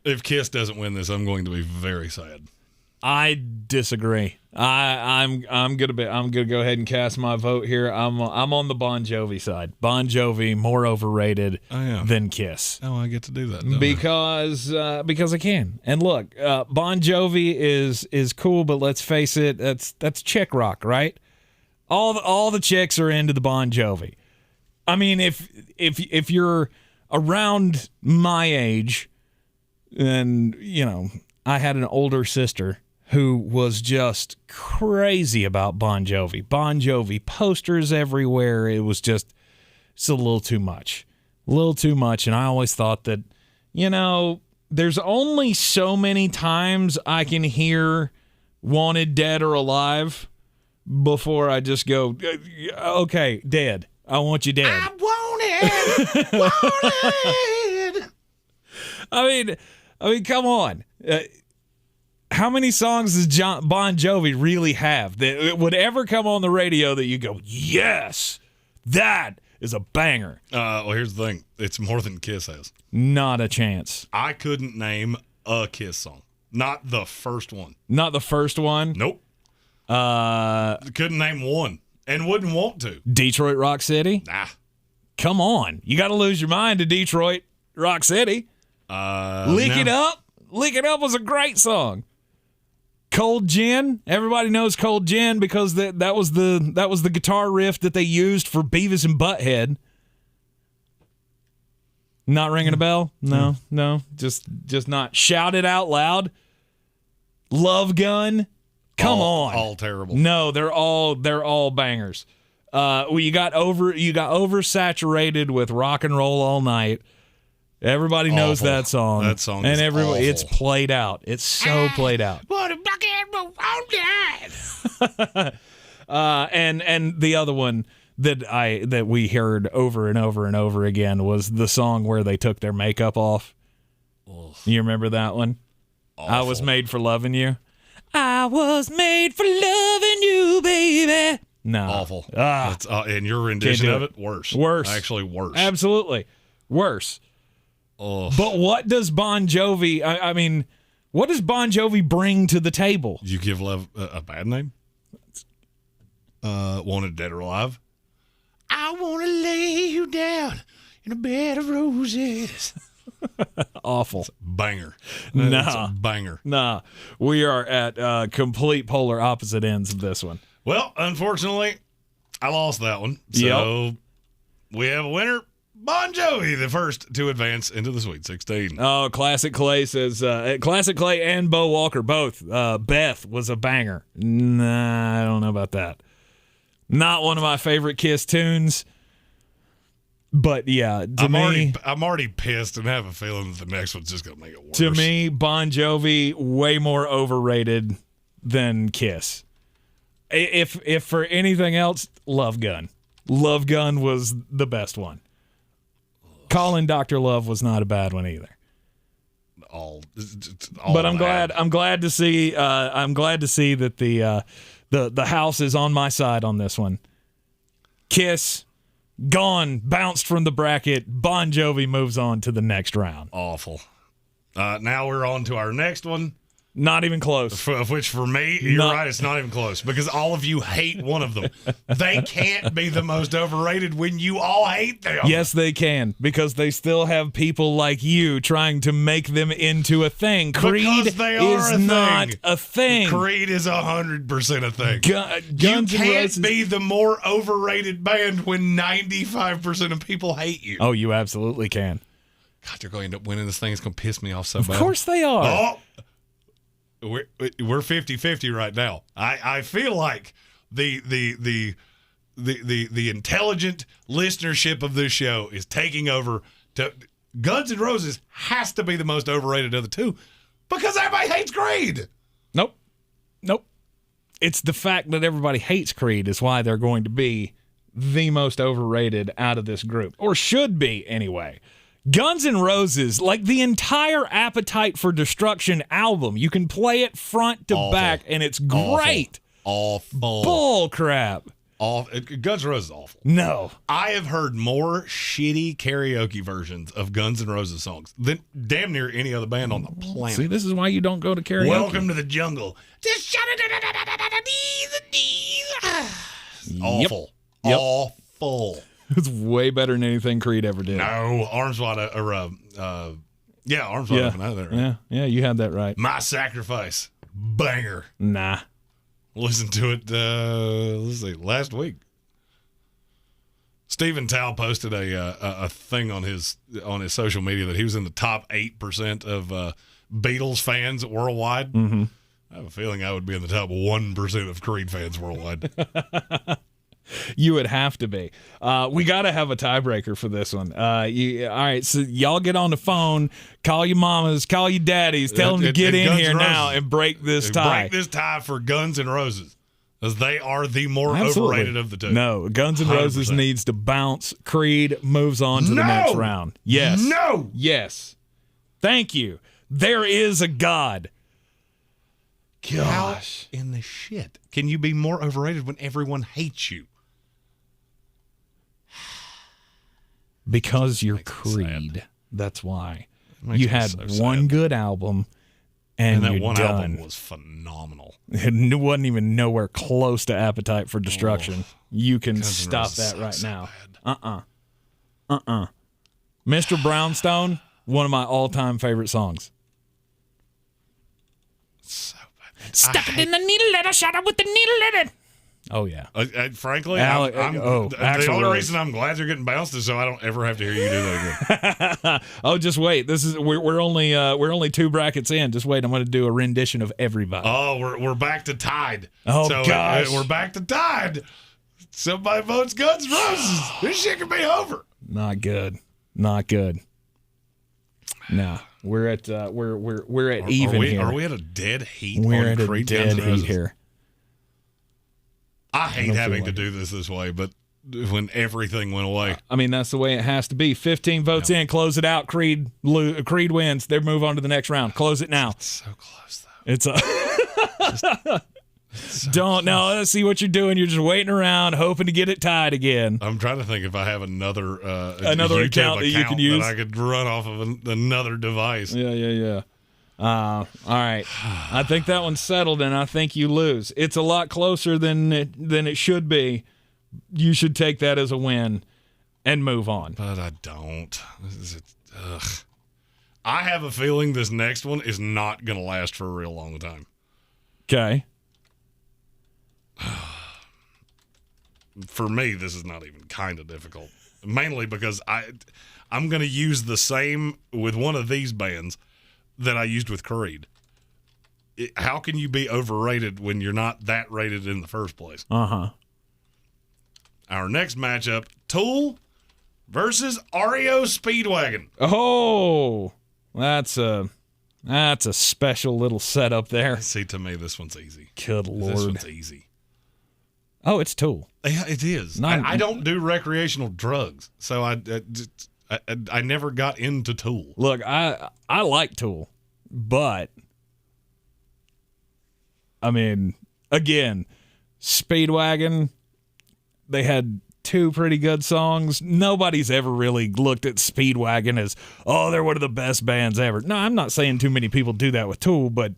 Speaker 8: If Kiss doesn't win this, I'm going to be very sad.
Speaker 7: I disagree. I'm gonna go ahead and cast my vote here. I'm on the Bon Jovi side. Bon Jovi more overrated than Kiss.
Speaker 8: Oh, I get to do that
Speaker 7: because I can. And look, Bon Jovi is cool, but let's face it, that's chick rock, right? All the chicks are into the Bon Jovi. I mean, if you're around my age, and I had an older sister who was just crazy about Bon Jovi. Bon Jovi posters everywhere. It was it's a little too much. And I always thought that, there's only so many times I can hear Wanted Dead or Alive before I just go, okay, dead. I want you dead.
Speaker 21: I want it.
Speaker 7: I mean, come on. How many songs does Bon Jovi really have that would ever come on the radio that you go, yes, that is a banger?
Speaker 8: Well, here's the thing. It's more than Kiss has.
Speaker 7: Not a chance.
Speaker 8: I couldn't name a Kiss song. Not the first one.
Speaker 7: Not the first one?
Speaker 8: Nope. Couldn't name one and wouldn't want to.
Speaker 7: Detroit Rock City?
Speaker 8: Nah.
Speaker 7: Come on. You got to lose your mind to Detroit Rock City. Lick It Up. Lick It Up was a great song. Cold Gin. Everybody knows Cold Gin because that was the guitar riff that they used for Beavis and Butthead. Not ringing a bell? No. Just not. Shout It Out Loud. Love Gun. Come on.
Speaker 8: All terrible.
Speaker 7: No, they're all bangers. You got oversaturated with Rock and Roll All Night. Everybody knows that song.
Speaker 8: That song
Speaker 7: and
Speaker 8: is awful.
Speaker 7: It's played out. It's so played out.
Speaker 21: What a rock and roll all night.
Speaker 7: And the other one that we heard over and over and over again was the song where they took their makeup off.
Speaker 8: Ugh.
Speaker 7: You remember that one?
Speaker 8: Awful.
Speaker 7: I was made for loving you. I was made for loving you, baby. No.
Speaker 8: Awful. And your rendition of it, worse. Actually worse.
Speaker 7: Absolutely. Worse.
Speaker 8: Oh.
Speaker 7: But what does Bon Jovi, what does Bon Jovi bring to the table?
Speaker 8: You give love a bad name? Wanted Dead or Alive?
Speaker 21: I want to lay you down in a bed of roses.
Speaker 7: Awful.
Speaker 8: It's a banger.
Speaker 7: Nah.
Speaker 8: It's a banger.
Speaker 7: Nah. We are at complete polar opposite ends of this one.
Speaker 8: Well, unfortunately, I lost that one. So we have a winner. Bon Jovi, the first to advance into the Sweet 16.
Speaker 7: Oh, Classic Clay says, Classic Clay and Bo Walker both. Beth was a banger. Nah, I don't know about that. Not one of my favorite Kiss tunes. But yeah,
Speaker 8: I'm already pissed and have a feeling that the next one's just going to make it worse.
Speaker 7: To me, Bon Jovi, way more overrated than Kiss. If for anything else, Love Gun. Love Gun was the best one. Calling Dr. Love was not a bad one either. But I'm glad to see that the house is on my side on this one. Kiss, Gone, bounced from the bracket. Bon Jovi moves on to the next round.
Speaker 8: Awful. Now we're on to our next one.
Speaker 7: Not even close.
Speaker 8: Which for me, you're right, it's not even close because all of you hate one of them. They can't be the most overrated when you all hate them.
Speaker 7: Yes, they can, because they still have people like you trying to make them into a thing. Creed is not a thing.
Speaker 8: Creed is 100% a thing.
Speaker 7: Guns
Speaker 8: you
Speaker 7: N'
Speaker 8: can't
Speaker 7: Roses
Speaker 8: be the more overrated band when 95% of people hate you.
Speaker 7: Oh, you absolutely can.
Speaker 8: God, they're going to end up winning this thing. It's going to piss me off so bad.
Speaker 7: Of course they are.
Speaker 8: Oh, we're 50-50 right now. I feel like the intelligent listenership of this show is taking over. Guns N' Roses has to be the most overrated of the two because everybody hates Creed.
Speaker 7: Nope. It's the fact that everybody hates Creed is why they're going to be the most overrated out of this group, or should be anyway. Guns N' Roses, like the entire Appetite for Destruction album, you can play it front to back, and it's great.
Speaker 8: Awful.
Speaker 7: Bull crap.
Speaker 8: Guns N' Roses is awful.
Speaker 7: No.
Speaker 8: I have heard more shitty karaoke versions of Guns N' Roses songs than damn near any other band on the planet.
Speaker 7: See, this is why you don't go to karaoke.
Speaker 8: Welcome to the jungle. Just shut it. Awful.
Speaker 7: Yep.
Speaker 8: Awful.
Speaker 7: It's way better than anything Creed ever did.
Speaker 8: No, Arms Wide Open. Arms Wide Open. I had that right.
Speaker 7: Yeah, you had that right.
Speaker 8: My Sacrifice. Banger.
Speaker 7: Nah.
Speaker 8: Listened to it, last week. Stephen Tao posted a thing on his social media that he was in the top 8% of Beatles fans worldwide.
Speaker 7: Mm-hmm.
Speaker 8: I have a feeling I would be in the top 1% of Creed fans worldwide.
Speaker 7: You would have to be. We got to have a tiebreaker for this one. All right, so y'all get on the phone, call your mamas, call your daddies, tell them to get in here now and break this tie.
Speaker 8: Break this tie for Guns N' Roses, as they are the more overrated of the two.
Speaker 7: No, Guns N' Roses 100%. Needs to bounce. Creed moves on to the next round. Yes.
Speaker 8: No.
Speaker 7: Yes. Thank you. There is a God. Gosh.
Speaker 8: How in the shit can you be more overrated when everyone hates you?
Speaker 7: Because you're Creed. That's why. You had one good album, and
Speaker 8: that
Speaker 7: you're
Speaker 8: one
Speaker 7: done.
Speaker 8: album was phenomenal.
Speaker 7: It wasn't even nowhere close to Appetite for Destruction. You can stop that right now. Mr. Brownstone, one of my all-time favorite songs.
Speaker 8: So bad.
Speaker 7: Stuck it in the needle letter, shot it with the needle letter. Oh, yeah.
Speaker 8: Frankly,
Speaker 7: the
Speaker 8: only reason I'm glad you're getting bounced is so I don't ever have to hear you do that again.
Speaker 7: Oh, just wait. We're only 2 brackets in. Just wait. I'm going to do a rendition of everybody.
Speaker 8: Oh, we're back to tied.
Speaker 7: Oh, gosh.
Speaker 8: We're back to tied. Somebody votes Guns N' Roses. This shit could be over.
Speaker 7: Not good. No, we're at even here.
Speaker 8: Are we at a dead heat?
Speaker 7: We're
Speaker 8: on
Speaker 7: at
Speaker 8: Creed,
Speaker 7: a dead
Speaker 8: Guns N' Roses?
Speaker 7: heat here.
Speaker 8: I hate having to do this way, but when everything went away.
Speaker 7: I mean, that's the way it has to be. 15 votes in, close it out. Creed wins. They move on to the next round. Close it now.
Speaker 8: It's so close, though.
Speaker 7: It's don't know. Let's see what you're doing. You're just waiting around, hoping to get it tied again.
Speaker 8: I'm trying to think if I have another
Speaker 7: account that you can use
Speaker 8: that I could run off of another device.
Speaker 7: Yeah. All right. I think that one's settled, and I think you lose. It's a lot closer than it should be. You should take that as a win and move on.
Speaker 8: But I don't. I have a feeling this next one is not going to last for a real long time.
Speaker 7: Okay.
Speaker 8: For me, this is not even kind of difficult. Mainly because I'm going to use the same with one of these bands that I used with Creed. How can you be overrated when you're not that rated in the first place?
Speaker 7: Uh-huh.
Speaker 8: Our next matchup, Tool versus REO Speedwagon.
Speaker 7: Oh, that's a special little setup there.
Speaker 8: See, to me, this one's easy.
Speaker 7: Good Lord.
Speaker 8: This one's easy.
Speaker 7: Oh, it's Tool.
Speaker 8: Yeah, it is. I don't do recreational drugs, so I never got into Tool.
Speaker 7: Look, I like Tool, but I mean, again, Speedwagon, they had two pretty good songs. Nobody's ever really looked at Speedwagon as, oh, they're one of the best bands ever. No, I'm not saying too many people do that with Tool, but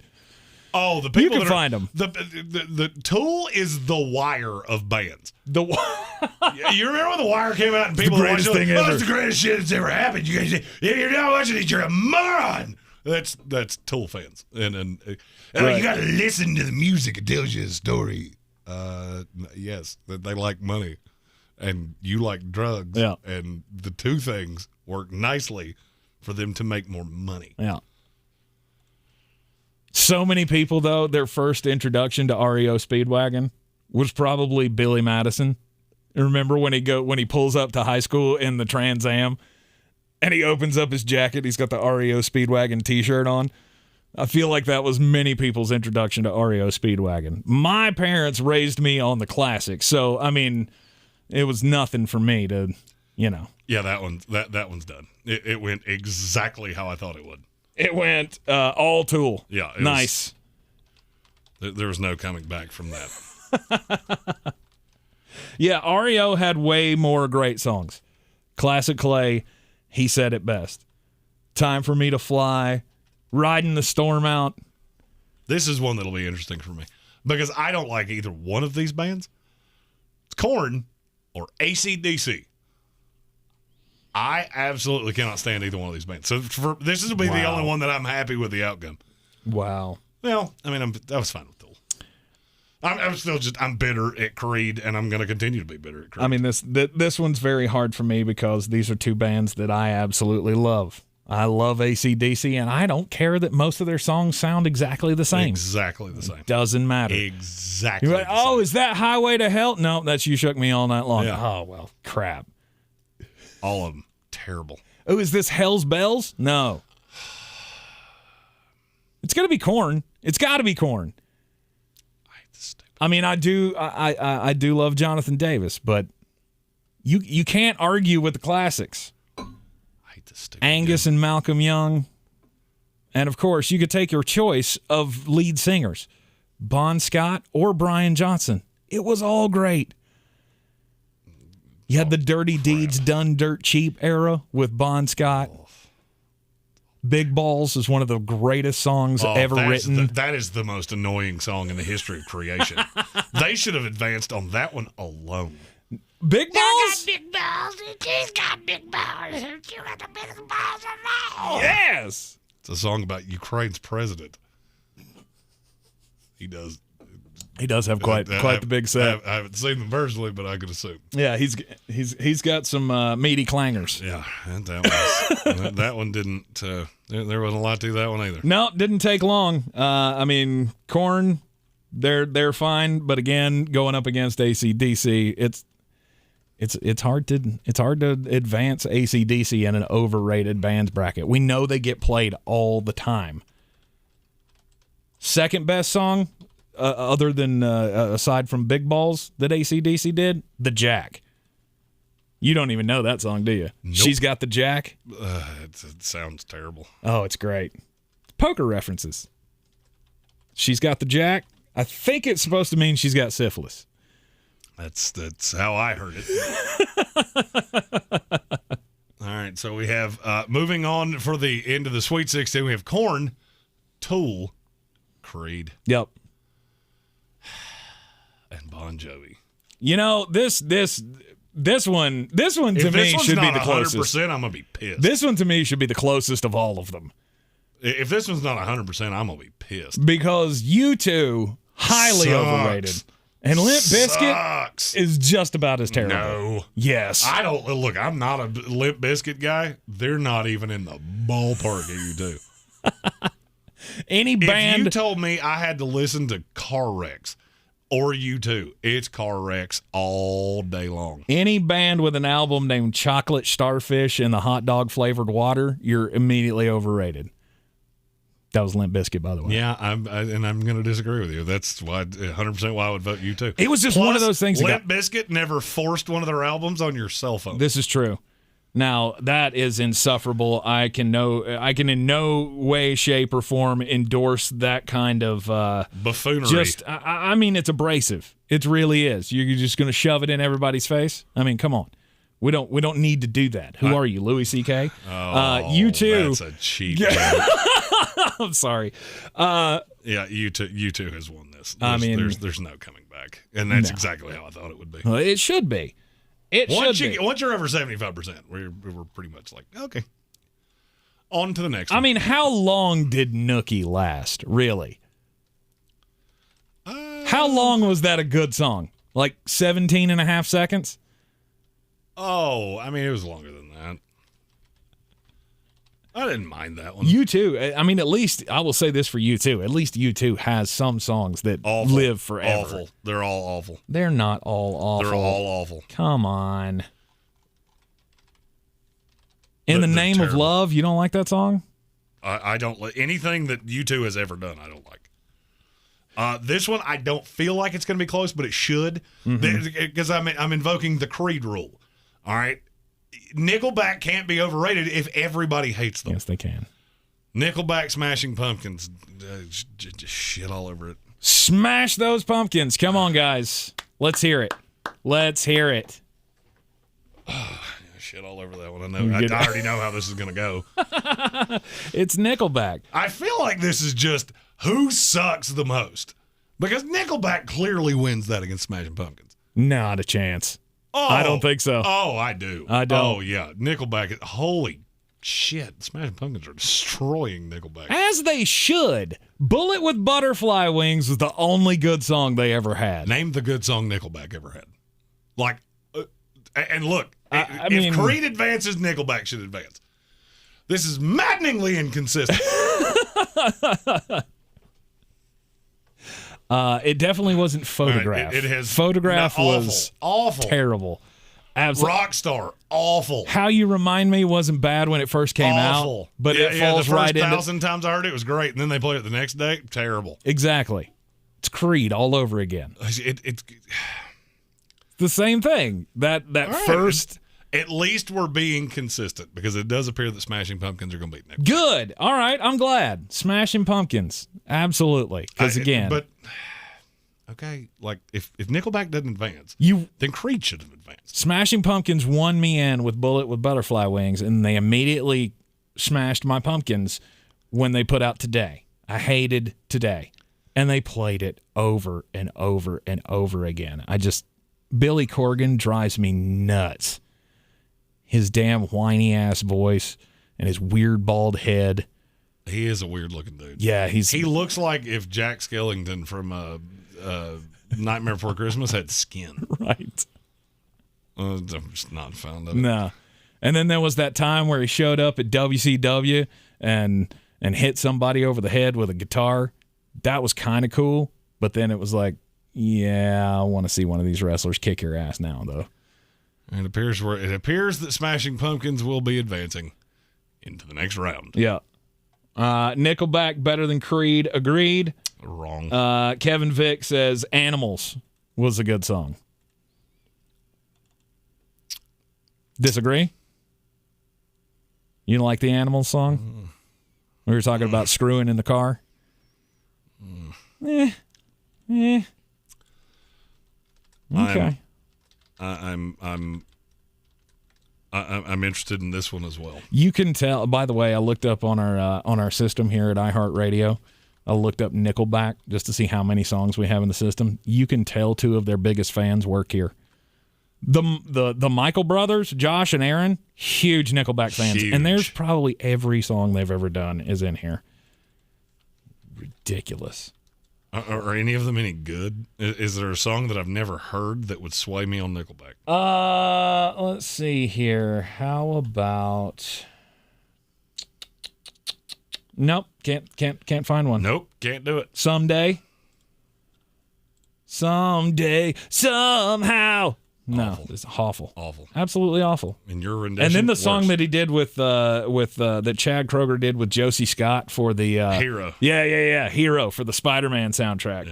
Speaker 8: oh, the people
Speaker 7: you can find them.
Speaker 8: The Tool is the Wire of bands. You remember when the Wire came out and people were watching it? Oh, it's the greatest shit that's ever happened. You guys, if you're not watching it, you're a moron. That's Tool fans, and right. You got to listen to the music. It tells you a story. Yes, that they like money, and you like drugs.
Speaker 7: Yeah.
Speaker 8: And the two things work nicely for them to make more money.
Speaker 7: Yeah. So many people, though, their first introduction to REO Speedwagon was probably Billy Madison. Remember when he pulls up to high school in the Trans Am and he opens up his jacket, he's got the REO Speedwagon t-shirt on. I feel like that was many people's introduction to REO Speedwagon. My parents raised me on the classics, so I mean, it was nothing for me to, Yeah,
Speaker 8: that one's done. It went exactly how I thought it would.
Speaker 7: It went all Tool.
Speaker 8: Yeah,
Speaker 7: nice.
Speaker 8: There was no coming back from that.
Speaker 7: Yeah, REO had way more great songs. Classic Clay, he said it best. Time for Me to Fly. Riding the Storm Out.
Speaker 8: This is one that'll be interesting for me because I don't like either one of these bands. It's Korn or AC/DC. I absolutely cannot stand either one of these bands. So this will be the only one that I'm happy with the outcome.
Speaker 7: Wow.
Speaker 8: Well, I mean, I was fine with Tool. I'm still I'm bitter at Creed, and I'm going to continue to be bitter at Creed.
Speaker 7: I mean, this one's very hard for me because these are two bands that I absolutely love. I love AC/DC, and I don't care that most of their songs sound exactly the same.
Speaker 8: Exactly the same.
Speaker 7: It doesn't matter.
Speaker 8: Exactly.
Speaker 7: You're like, oh, is that Highway to Hell? No, that's You Shook Me All Night Long.
Speaker 8: Yeah.
Speaker 7: Oh, well, crap.
Speaker 8: All of them. Terrible.
Speaker 7: Oh, is this Hell's Bells? No. It's going to be Korn. It's got to be Korn. I mean, I do love Jonathan Davis, but you can't argue with the classics. Angus and Malcolm Young. And, of course, you could take your choice of lead singers, Bon Scott or Brian Johnson. It was all great. You had the Dirty Deeds Done Dirt Cheap era with Bon Scott. Big Balls is one of the greatest songs ever written.
Speaker 8: That is the most annoying song in the history of creation. They should have advanced on that one alone.
Speaker 7: Big Balls?
Speaker 21: I got big balls, and she's got big balls, and you got the biggest balls of all.
Speaker 7: Yes!
Speaker 8: It's a song about Ukraine's president. He does
Speaker 7: have quite the big set.
Speaker 8: I haven't seen them personally, but I could assume.
Speaker 7: Yeah, he's got some meaty clangers.
Speaker 8: Yeah, and that one didn't. There wasn't a lot to that one either.
Speaker 7: No, didn't take long. I mean, Korn, they're fine, but again, going up against AC/DC, it's hard to advance AC/DC in an overrated bands bracket. We know they get played all the time. Second best song. Other than aside from Big Balls that AC/DC did, The Jack. You don't even know that song, do you?
Speaker 8: Nope.
Speaker 7: She's Got the Jack.
Speaker 8: It sounds terrible.
Speaker 7: Oh, it's great. Poker references. She's got the Jack. I think it's supposed to mean she's got syphilis.
Speaker 8: That's how I heard it. All right, so we have moving on for the end of the Sweet 16. We have Korn, Tool, Creed.
Speaker 7: Yep.
Speaker 8: And Bon Jovi.
Speaker 7: You know, this one to me should be the closest.
Speaker 8: I'm gonna be pissed.
Speaker 7: This one to me should be the closest of all of them.
Speaker 8: If this one's not 100%, I'm gonna be pissed
Speaker 7: because U2 highly overrated, and Limp Bizkit is just about as terrible.
Speaker 8: No,
Speaker 7: yes,
Speaker 8: I don't look. I'm not a Limp Bizkit guy. They're not even in the ballpark of U2.
Speaker 7: Any band.
Speaker 8: If you told me I had to listen to Car Wrecks or U2, it's Car Wrecks all day long.
Speaker 7: Any band with an album named Chocolate Starfish and the hot dog flavored water, you're immediately overrated. That was Limp Bizkit, by the way.
Speaker 8: Yeah, I'm going to disagree with you. That's why 100% why I would vote U2.
Speaker 7: It was just one of those things.
Speaker 8: Limp Bizkit never forced one of their albums on your cell phone.
Speaker 7: This is true. Now, that is insufferable. I can in no way, shape, or form endorse that kind of
Speaker 8: buffoonery.
Speaker 7: I mean, it's abrasive. It really is. You're just going to shove it in everybody's face? I mean, come on. We don't need to do that. Who are you, Louis C.K.? You too.
Speaker 8: That's a cheat.
Speaker 7: I'm sorry.
Speaker 8: You two has won this. There's no coming back, and that's exactly how I thought it would be.
Speaker 7: Well, it should be.
Speaker 8: Once you're over 75%, we're pretty much like, okay, on to the next one.
Speaker 7: I mean, how long did Nookie last, really? How long was that a good song? Like 17 and a half seconds?
Speaker 8: Oh, I mean, it was longer than that. I didn't mind that one.
Speaker 7: U2, I mean, at least, I will say this for U2, at least U2 has some songs that live forever.
Speaker 8: Awful. They're all awful.
Speaker 7: They're not all awful.
Speaker 8: They're all awful.
Speaker 7: Come on. In the Name
Speaker 8: terrible.
Speaker 7: of Love, you don't like that song?
Speaker 8: I don't like anything that U2 has ever done. I don't like. This one, I don't feel like it's going to be close, but it should, because I'm invoking the Creed rule. All right, Nickelback can't be overrated if everybody hates them.
Speaker 7: Yes, they can.
Speaker 8: Nickelback, Smashing Pumpkins, just shit all over it.
Speaker 7: Smash those pumpkins! Come on, guys, let's hear it. Let's hear it.
Speaker 8: Shit all over that one. I know. I already know how this is going to go.
Speaker 7: It's Nickelback.
Speaker 8: I feel like this is just who sucks the most, because Nickelback clearly wins that against Smashing Pumpkins.
Speaker 7: Not a chance.
Speaker 8: Oh,
Speaker 7: I don't think so.
Speaker 8: Oh, I do.
Speaker 7: I don't.
Speaker 8: Oh, yeah. Nickelback. Holy shit. Smashing Pumpkins are destroying Nickelback.
Speaker 7: As they should. Bullet with Butterfly Wings was the only good song they ever had.
Speaker 8: Name the good song Nickelback ever had. Like, and look,
Speaker 7: I
Speaker 8: if
Speaker 7: mean,
Speaker 8: Creed advances, Nickelback should advance. This is maddeningly inconsistent.
Speaker 7: It definitely wasn't Photograph.
Speaker 8: It has
Speaker 7: Photograph was
Speaker 8: awful,
Speaker 7: terrible. Absolutely.
Speaker 8: Rockstar, awful.
Speaker 7: How You Remind Me wasn't bad when it first came out, but it falls
Speaker 8: the first
Speaker 7: right into
Speaker 8: 1,000 times I heard it was great, and then they played it the next day. Terrible.
Speaker 7: Exactly. It's Creed all over again.
Speaker 8: It's
Speaker 7: the same thing. That
Speaker 8: right.
Speaker 7: first.
Speaker 8: At least we're being consistent, because it does appear that Smashing Pumpkins are going to beat Nickelback.
Speaker 7: Good. All right. I'm glad. Smashing Pumpkins. Absolutely. Because again.
Speaker 8: But, okay, like, if Nickelback doesn't advance, then Creed should have advanced.
Speaker 7: Smashing Pumpkins won me in with Bullet with Butterfly Wings, and they immediately smashed my pumpkins when they put out Today. I hated Today. And they played it over and over and over again. Billy Corgan drives me nuts. His damn whiny-ass voice and his weird bald head.
Speaker 8: He is a weird-looking dude.
Speaker 7: Yeah,
Speaker 8: he looks like if Jack Skellington from Nightmare Before Christmas had skin.
Speaker 7: Right.
Speaker 8: I'm just not fond of it.
Speaker 7: No. And then there was that time where he showed up at WCW and hit somebody over the head with a guitar. That was kind of cool, but then it was like, yeah, I want to see one of these wrestlers kick your ass now, though.
Speaker 8: It appears that Smashing Pumpkins will be advancing into the next round.
Speaker 7: Yeah. Nickelback better than Creed. Agreed.
Speaker 8: Wrong.
Speaker 7: Kevin Vick says Animals was a good song. Disagree? You don't like the Animals song? We were talking about screwing in the car? Okay.
Speaker 8: I'm interested in this one as well.
Speaker 7: You can tell. By the way, I looked up on our system here at iHeartRadio. I looked up Nickelback just to see how many songs we have in the system. You can tell two of their biggest fans work here. The Michael brothers, Josh and Aaron, huge Nickelback fans, and there's probably every song they've ever done is in here. Ridiculous.
Speaker 8: Are any of them any good? Is there a song that I've never heard that would sway me on Nickelback?
Speaker 7: Let's see here. How about? Nope, can't find one.
Speaker 8: Nope, can't do it.
Speaker 7: Someday, somehow. No, it's awful.
Speaker 8: Awful.
Speaker 7: Absolutely awful.
Speaker 8: In your rendition.
Speaker 7: And then the song that he did with that Chad Kroeger did with Josie Scott for the
Speaker 8: Harrah.
Speaker 7: Yeah. Hero for the Spider-Man soundtrack.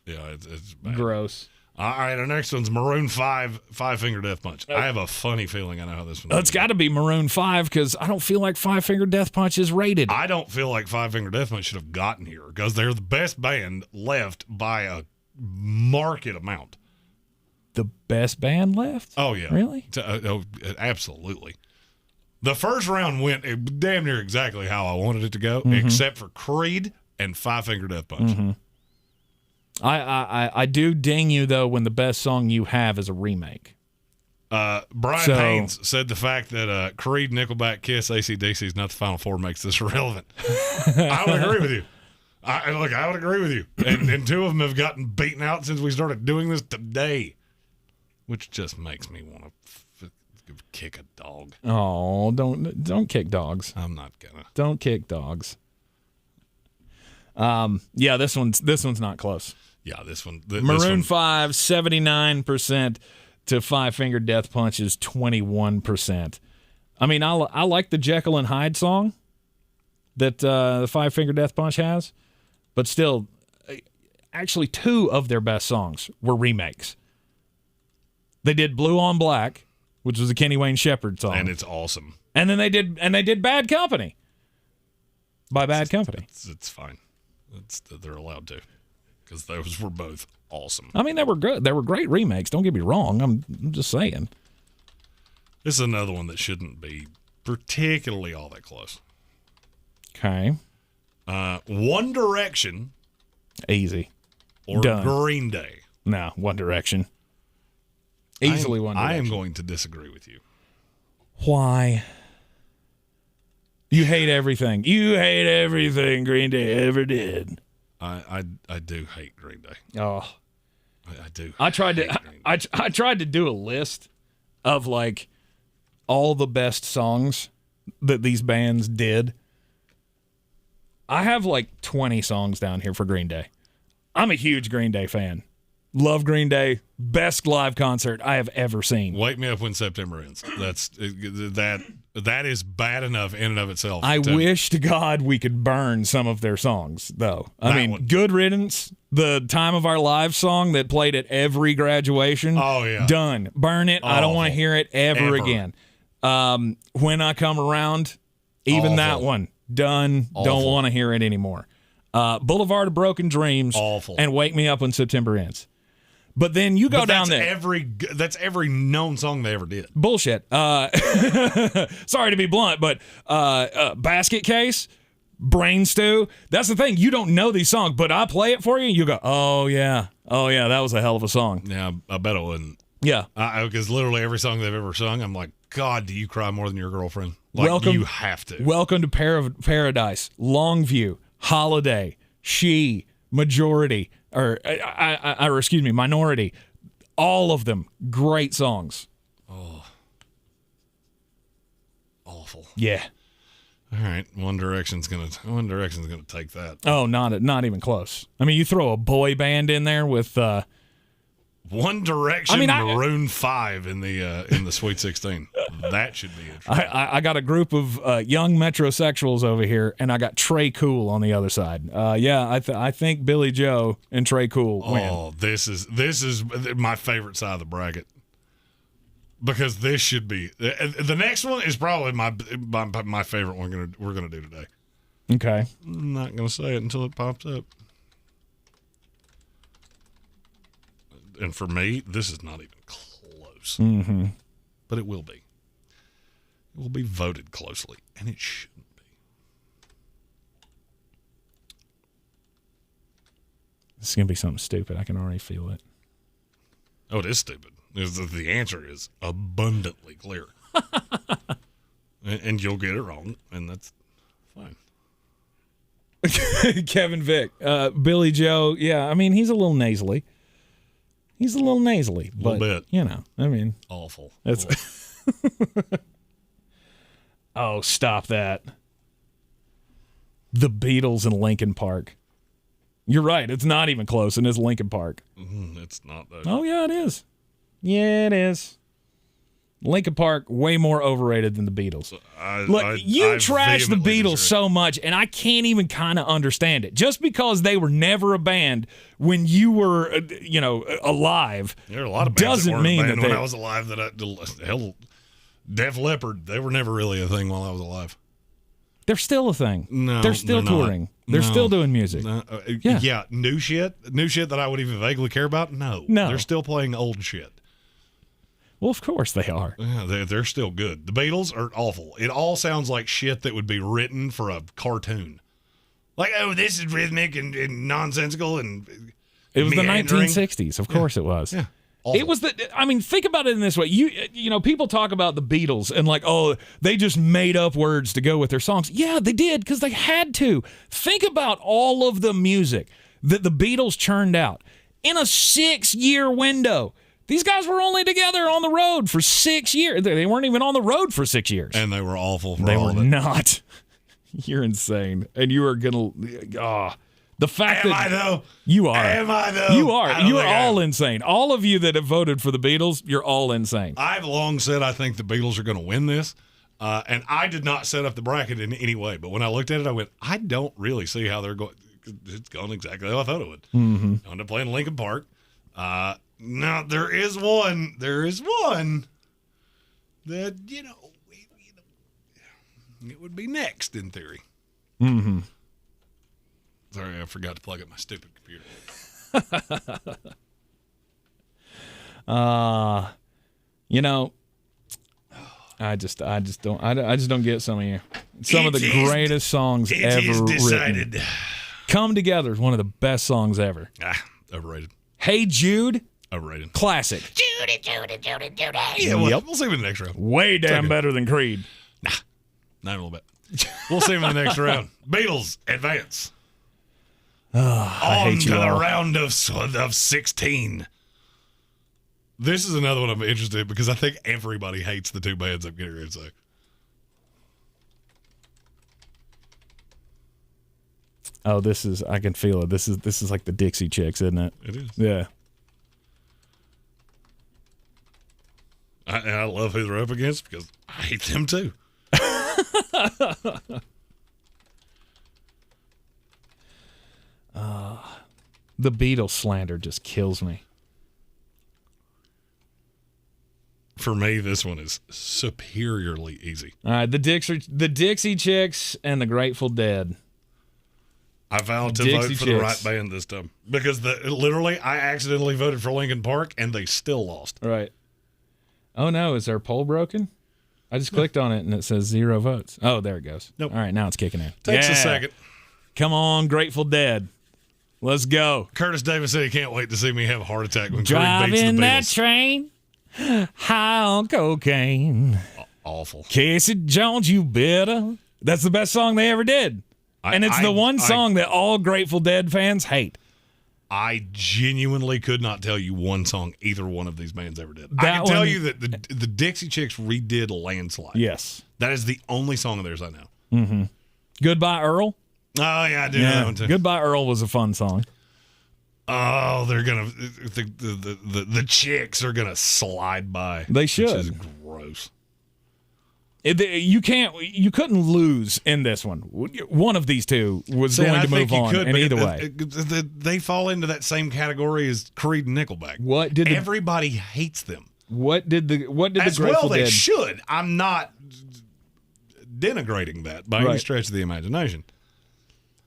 Speaker 8: Yeah, it's bad.
Speaker 7: Gross.
Speaker 8: All right, our next one's Maroon 5, Five Finger Death Punch. I have a funny feeling I know how this one's
Speaker 7: It's got to be Maroon 5 because I don't feel like Five Finger Death Punch is rated.
Speaker 8: I don't feel like Five Finger Death Punch should have gotten here because they're the best band left by a marked amount.
Speaker 7: The best band left?
Speaker 8: Oh, yeah.
Speaker 7: Really?
Speaker 8: Absolutely. The first round went damn near exactly how I wanted it to go, except for Creed and Five Finger Death Punch.
Speaker 7: Mm-hmm. I do ding you, though, when the best song you have is a remake.
Speaker 8: Brian Haynes said the fact that Creed, Nickelback, Kiss, AC/DC is not the Final Four makes this irrelevant. I would agree with you. I would agree with you. And two of them have gotten beaten out since we started doing this today, which just makes me want to kick a dog.
Speaker 7: Oh, don't kick dogs.
Speaker 8: I'm not gonna.
Speaker 7: Don't kick dogs. Yeah, this one's not close.
Speaker 8: Yeah, this one.
Speaker 7: Maroon 5, 79% to Five Finger Death Punch is 21%. I mean, I like the Jekyll and Hyde song that the Five Finger Death Punch has, but still, actually, two of their best songs were remakes. They did Blue on Black, which was a Kenny Wayne Shepherd song,
Speaker 8: and it's awesome.
Speaker 7: And then they did Bad Company by Bad Company.
Speaker 8: It's fine. They're allowed to, because those were both awesome.
Speaker 7: I mean, they were good. They were great remakes. Don't get me wrong. I'm just saying.
Speaker 8: This is another one that shouldn't be particularly all that close.
Speaker 7: Okay.
Speaker 8: One Direction.
Speaker 7: Easy.
Speaker 8: Or
Speaker 7: Done.
Speaker 8: Green Day.
Speaker 7: No, One Direction. Easily One Direction.
Speaker 8: I am going to disagree with you.
Speaker 7: Why? You hate everything. You hate everything Green Day ever did.
Speaker 8: I do hate Green Day.
Speaker 7: Oh,
Speaker 8: I do.
Speaker 7: I tried to do a list of like all the best songs that these bands did. I have like 20 songs down here for Green Day. I'm a huge Green Day fan. Love Green Day. Best live concert I have ever seen.
Speaker 8: Wake Me Up When September Ends. That is bad enough in and of itself.
Speaker 7: I wish to God we could burn some of their songs, though. I mean, Good Riddance, the Time of Our Lives song that played at every graduation.
Speaker 8: Oh, yeah.
Speaker 7: Done. Burn it. I don't want to hear it ever again. When I Come Around, even that one. Done. Don't want to hear it anymore. Boulevard of Broken Dreams.
Speaker 8: Awful.
Speaker 7: And Wake Me Up When September Ends. But then you go down there.
Speaker 8: That's every known song they ever did.
Speaker 7: Bullshit. Sorry to be blunt, but Basket Case, Brain Stew. That's the thing. You don't know these songs, but I play it for you, and you go, oh, yeah, that was a hell of a song.
Speaker 8: Yeah, I bet it wouldn't.
Speaker 7: Yeah.
Speaker 8: Because literally every song they've ever sung, I'm like, God, do you cry more than your girlfriend? Like, you have to.
Speaker 7: Welcome to Paradise, Longview, Holiday, She, Majority, or excuse me, Minority. All of them great songs.
Speaker 8: Oh, awful.
Speaker 7: Yeah.
Speaker 8: All right, One Direction's gonna take that.
Speaker 7: Oh, not even close. I mean, you throw a boy band in there with
Speaker 8: One Direction, Maroon 5 in the Sweet 16. That should be interesting.
Speaker 7: I got a group of young metrosexuals over here, and I got Trey Cool on the other side. I think Billy Joe and Trey Cool win.
Speaker 8: Oh, this is my favorite side of the bracket, because this should be the next one is probably my favorite one we're gonna do today.
Speaker 7: Okay,
Speaker 8: I'm not gonna say it until it pops up. And for me, this is not even close.
Speaker 7: Mm-hmm.
Speaker 8: But it will be. It will be voted closely, and it shouldn't be.
Speaker 7: This is going to be something stupid. I can already feel it.
Speaker 8: Oh, it is stupid. The answer is abundantly clear. and you'll get it wrong, and that's fine.
Speaker 7: Kevin Vick. Billy Joe, yeah, I mean, he's a little nasally. He's a little nasally, but,
Speaker 8: a little bit.
Speaker 7: You know, I mean.
Speaker 8: Awful.
Speaker 7: That's Oh, stop that. The Beatles in Linkin Park. You're right. It's not even close, and it's Linkin Park.
Speaker 8: It's not, though.
Speaker 7: Oh, yeah, it is. Yeah, it is. Linkin Park, way more overrated than the Beatles. Look, you trash the Beatles so much, and I can't even kind of understand it. Just because they were never a band when you were, alive,
Speaker 8: there are a lot of bands
Speaker 7: doesn't
Speaker 8: that weren't
Speaker 7: mean
Speaker 8: a band
Speaker 7: that
Speaker 8: when I was alive. Hell, Def Leppard, they were never really a thing while I was alive.
Speaker 7: They're still a thing.
Speaker 8: No,
Speaker 7: they're still touring. They're still doing music.
Speaker 8: Yeah, new shit that I would even vaguely care about. No, they're still playing old shit.
Speaker 7: Well, of course they are.
Speaker 8: Yeah, they're still good. The Beatles are awful. It all sounds like shit that would be written for a cartoon. Like, oh, this is rhythmic and nonsensical and
Speaker 7: it was
Speaker 8: meandering.
Speaker 7: The 1960s. Of course it was.
Speaker 8: Yeah.
Speaker 7: Awful. It was think about it in this way. You know, people talk about the Beatles and like, oh, they just made up words to go with their songs. Yeah, they did because they had to. Think about all of the music that the Beatles churned out in a 6-year window. These guys were only together on the road for 6 years. They weren't even on the road for 6 years.
Speaker 8: And they were awful for
Speaker 7: all
Speaker 8: of it.
Speaker 7: They were not. You're insane. And you are going to... the fact
Speaker 8: Am
Speaker 7: that...
Speaker 8: I, though?
Speaker 7: You are.
Speaker 8: Am I, though?
Speaker 7: You are. You are all insane. All of you that have voted for the Beatles, you're all insane.
Speaker 8: I've long said I think the Beatles are going to win this. And I did not set up the bracket in any way. But when I looked at it, I went, I don't really see how they're going... It's gone exactly how I thought it would.
Speaker 7: Mm-hmm.
Speaker 8: I ended up playing Linkin Park. Now, there is one that, it would be next in theory.
Speaker 7: Mm-hmm.
Speaker 8: Sorry, I forgot to plug up my stupid computer.
Speaker 7: I just don't get some of you. Some of the greatest songs ever written. Come Together is one of the best songs ever.
Speaker 8: Overrated.
Speaker 7: Hey Jude.
Speaker 8: Overrated.
Speaker 7: Classic.
Speaker 20: Judy.
Speaker 8: Yeah, we'll see him in the next round.
Speaker 7: Way damn better than Creed.
Speaker 8: Nah, not a little bit. We'll see him in the next round. Beatles, advance. On to the round of 16. This is another one I'm interested in because I think everybody hates the two bands I'm getting ready to say.
Speaker 7: Oh, I can feel it. This is like the Dixie Chicks, isn't it?
Speaker 8: It is.
Speaker 7: Yeah.
Speaker 8: I love who they're up against because I hate them too.
Speaker 7: The Beatles slander just kills me.
Speaker 8: For me, this one is superiorly easy.
Speaker 7: All right, the Dixie Chicks and the Grateful Dead.
Speaker 8: I vowed to vote for the right band this time because literally I accidentally voted for Linkin Park and they still lost.
Speaker 7: Right. Oh no, is our poll broken? I just clicked on it and it says 0 votes. Oh, there it goes. Nope. All right, now it's kicking in.
Speaker 8: Takes a second.
Speaker 7: Come on, Grateful Dead. Let's go.
Speaker 8: Curtis Davis said he can't wait to see me have a heart attack when Creed beats the
Speaker 7: Driving
Speaker 8: Beatles.
Speaker 7: that train, high on cocaine.
Speaker 8: Awful.
Speaker 7: Casey Jones, you better. That's the best song they ever did. And it's the one song that all Grateful Dead fans hate.
Speaker 8: I genuinely could not tell you one song either one of these bands ever did. I can tell you that the Dixie Chicks redid Landslide.
Speaker 7: Yes.
Speaker 8: That is the only song of theirs I know.
Speaker 7: Mm-hmm. Goodbye, Earl.
Speaker 8: Oh, yeah, I do know that one too.
Speaker 7: Goodbye, Earl was a fun song.
Speaker 8: Oh, they're going to the Chicks are going to slide by.
Speaker 7: They should.
Speaker 8: Which is gross.
Speaker 7: You couldn't lose in this one. One of these two was going to move on, and either way,
Speaker 8: they fall into that same category as Creed and Nickelback. Everybody hates them?
Speaker 7: What did the
Speaker 8: as
Speaker 7: Grateful
Speaker 8: well they
Speaker 7: Dead?
Speaker 8: Should. I'm not denigrating that by any stretch of the imagination.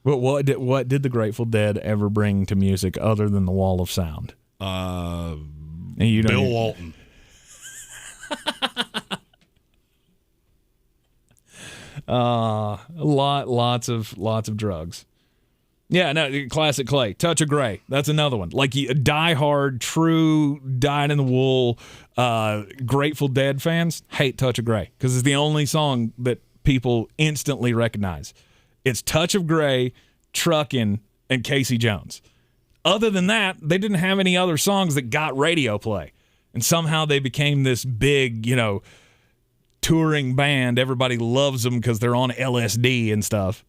Speaker 7: But what did the Grateful Dead ever bring to music other than the Wall of Sound?
Speaker 8: Bill Walton.
Speaker 7: Lots of drugs. Yeah, no, classic Clay. Touch of Grey. That's another one. Like die-hard, true, dyed-in-the-wool Grateful Dead fans hate Touch of Grey because it's the only song that people instantly recognize. It's Touch of Grey, Truckin', and Casey Jones. Other than that, they didn't have any other songs that got radio play. And somehow they became this big, touring band. Everybody loves them because they're on LSD and stuff.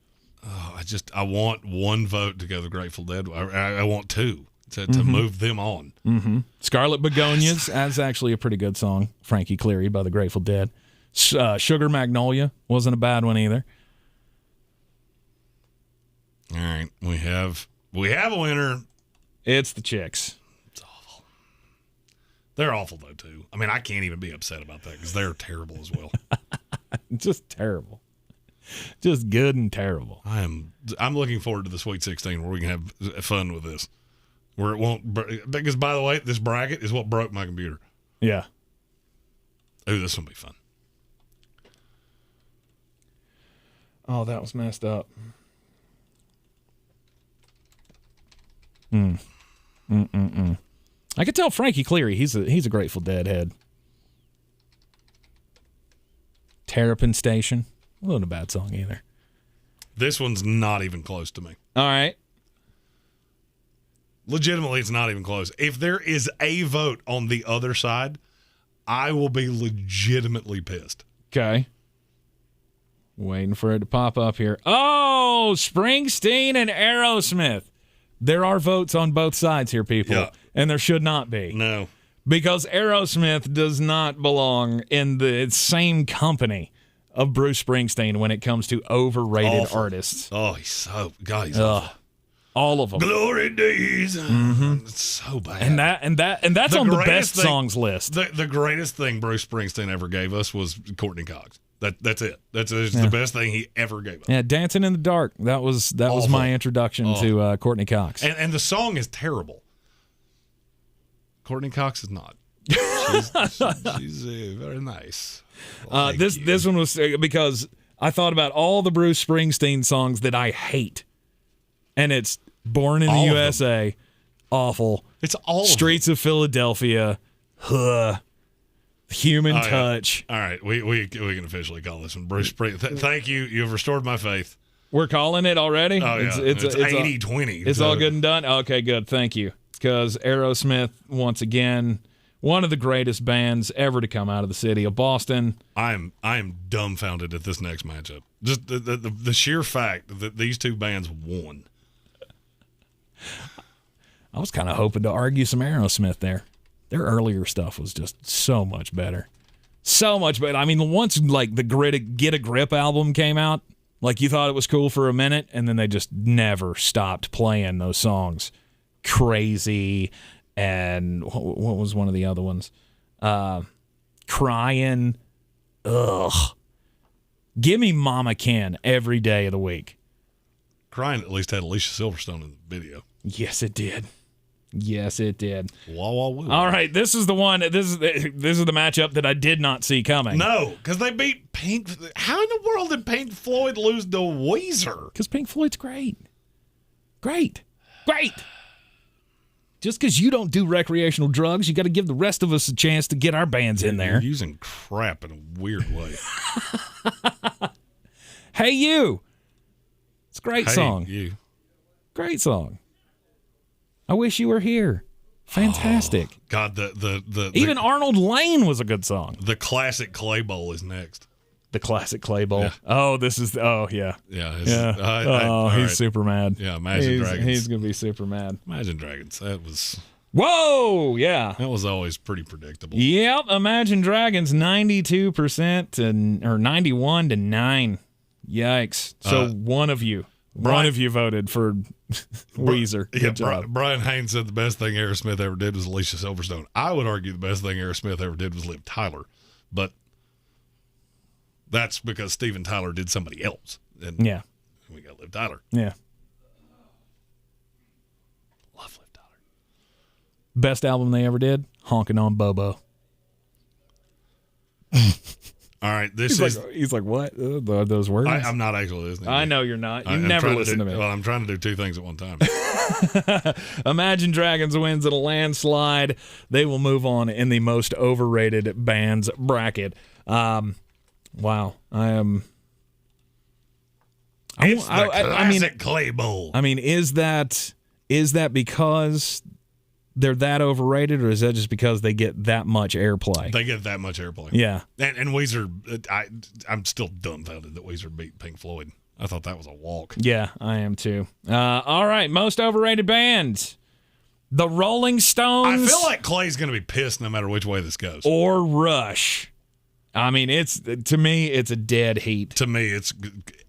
Speaker 8: Oh, I want one vote to go to Grateful Dead. I want two. to move them on.
Speaker 7: Mm-hmm. Scarlet Begonias, that's actually a pretty good song. Frankie Cleary by the Grateful Dead. Sugar Magnolia wasn't a bad one either.
Speaker 8: All right, we have a winner.
Speaker 7: It's the Chicks.
Speaker 8: It's awful. They're awful though too. I mean, I can't even be upset about that because they're terrible as well.
Speaker 7: Just terrible. Just good and terrible.
Speaker 8: I'm looking forward to the Sweet 16 where we can have fun with this. Where it won't, because by the way, this bracket is what broke my computer.
Speaker 7: Yeah.
Speaker 8: Ooh, this will be fun.
Speaker 7: Oh, that was messed up. I could tell Frankie Cleary, he's a Grateful Dead head. Terrapin Station. Wasn't a bad song either.
Speaker 8: This one's not even close to me.
Speaker 7: All right.
Speaker 8: Legitimately, it's not even close. If there is a vote on the other side, I will be legitimately pissed.
Speaker 7: Okay. Waiting for it to pop up here. Oh, Springsteen and Aerosmith. There are votes on both sides here, people.
Speaker 8: Yeah.
Speaker 7: And there should not be.
Speaker 8: No.
Speaker 7: Because Aerosmith does not belong in the same company of Bruce Springsteen when it comes to overrated artists.
Speaker 8: Oh, he's awful.
Speaker 7: All of them.
Speaker 8: Glory days.
Speaker 7: Mm-hmm.
Speaker 8: It's so bad.
Speaker 7: And that's on the best songs list.
Speaker 8: The greatest thing Bruce Springsteen ever gave us was Courtney Cox. That's it. That's the best thing he ever gave us.
Speaker 7: Yeah, Dancing in the Dark. That was my introduction to Courtney Cox.
Speaker 8: And the song is terrible. Courtney Cox is not. She's very nice.
Speaker 7: This one was because I thought about all the Bruce Springsteen songs that I hate, and it's Born in the USA, awful.
Speaker 8: It's all
Speaker 7: Streets of Philadelphia, Human Touch.
Speaker 8: Yeah. All right, we can officially call this one Bruce Springsteen. Thank you. You've restored my faith.
Speaker 7: We're calling it already?
Speaker 8: Oh, yeah. It's 80-20.
Speaker 7: It's all good and done? Okay, good. Thank you. Because Aerosmith, once again, one of the greatest bands ever to come out of the city of Boston.
Speaker 8: I am dumbfounded at this next matchup. Just the sheer fact that these two bands won.
Speaker 7: I was kind of hoping to argue some Aerosmith there. Their earlier stuff was just so much better. So much better. I mean, once like the Get a Grip album came out, like you thought it was cool for a minute, and then they just never stopped playing those songs. Crazy, and what was one of the other ones? Crying. Ugh. Give me Mama Ken every day of the week.
Speaker 8: Crying at least had Alicia Silverstone in the video.
Speaker 7: Yes, it did. Yes, it did.
Speaker 8: Wah, wah, woo.
Speaker 7: All right, this is the one. This is the matchup that I did not see coming.
Speaker 8: No, because they beat Pink. How in the world did Pink Floyd lose to Weezer?
Speaker 7: Because Pink Floyd's great. Great. Just because you don't do recreational drugs, you got to give the rest of us a chance to get our bands in there.
Speaker 8: You're using crap in a weird way.
Speaker 7: Hey, you. It's a great song.
Speaker 8: You.
Speaker 7: Great song. I wish you were here. Fantastic.
Speaker 8: Oh, God,
Speaker 7: even Arnold Lane was a good song.
Speaker 8: The classic Clay Bowl is next.
Speaker 7: The classic Clay Bowl.
Speaker 8: Yeah.
Speaker 7: Oh, this is. Oh, yeah.
Speaker 8: Yeah.
Speaker 7: He's super mad.
Speaker 8: Yeah, Imagine Dragons.
Speaker 7: He's gonna be super mad.
Speaker 8: Imagine Dragons. That was.
Speaker 7: Whoa! Yeah.
Speaker 8: That was always pretty predictable.
Speaker 7: Yep. Imagine Dragons 92% or 91 to 9. Yikes! So one of you voted for Weezer. Good job.
Speaker 8: Brian Haynes said the best thing Aerosmith ever did was Alicia Silverstone. I would argue the best thing Aerosmith ever did was Liv Tyler, but that's because Steven Tyler did somebody else. And
Speaker 7: yeah,
Speaker 8: we got Liv Tyler.
Speaker 7: Yeah,
Speaker 8: love Liv Tyler.
Speaker 7: Best album they ever did, Honkin' on Bobo.
Speaker 8: All right,
Speaker 7: he's like, what? Those words?
Speaker 8: I'm not actually listening.
Speaker 7: I know you're not. You never listen to me.
Speaker 8: Well, I'm trying to do two things at one time.
Speaker 7: Imagine Dragons wins in a landslide. They will move on in the most overrated bands bracket. Wow, I am.
Speaker 8: It's the classic Clay Bowl.
Speaker 7: I mean, is that because they're that overrated, or is that just because they get that much airplay?
Speaker 8: They get that much airplay.
Speaker 7: Yeah.
Speaker 8: And Weezer, I'm still dumbfounded that Weezer beat Pink Floyd. I thought that was a walk.
Speaker 7: Yeah, I am too. All right, most overrated bands. The Rolling Stones.
Speaker 8: I feel like Clay's going to be pissed no matter which way this goes.
Speaker 7: Or Rush. I mean, to me, it's a dead heat.
Speaker 8: To me, it's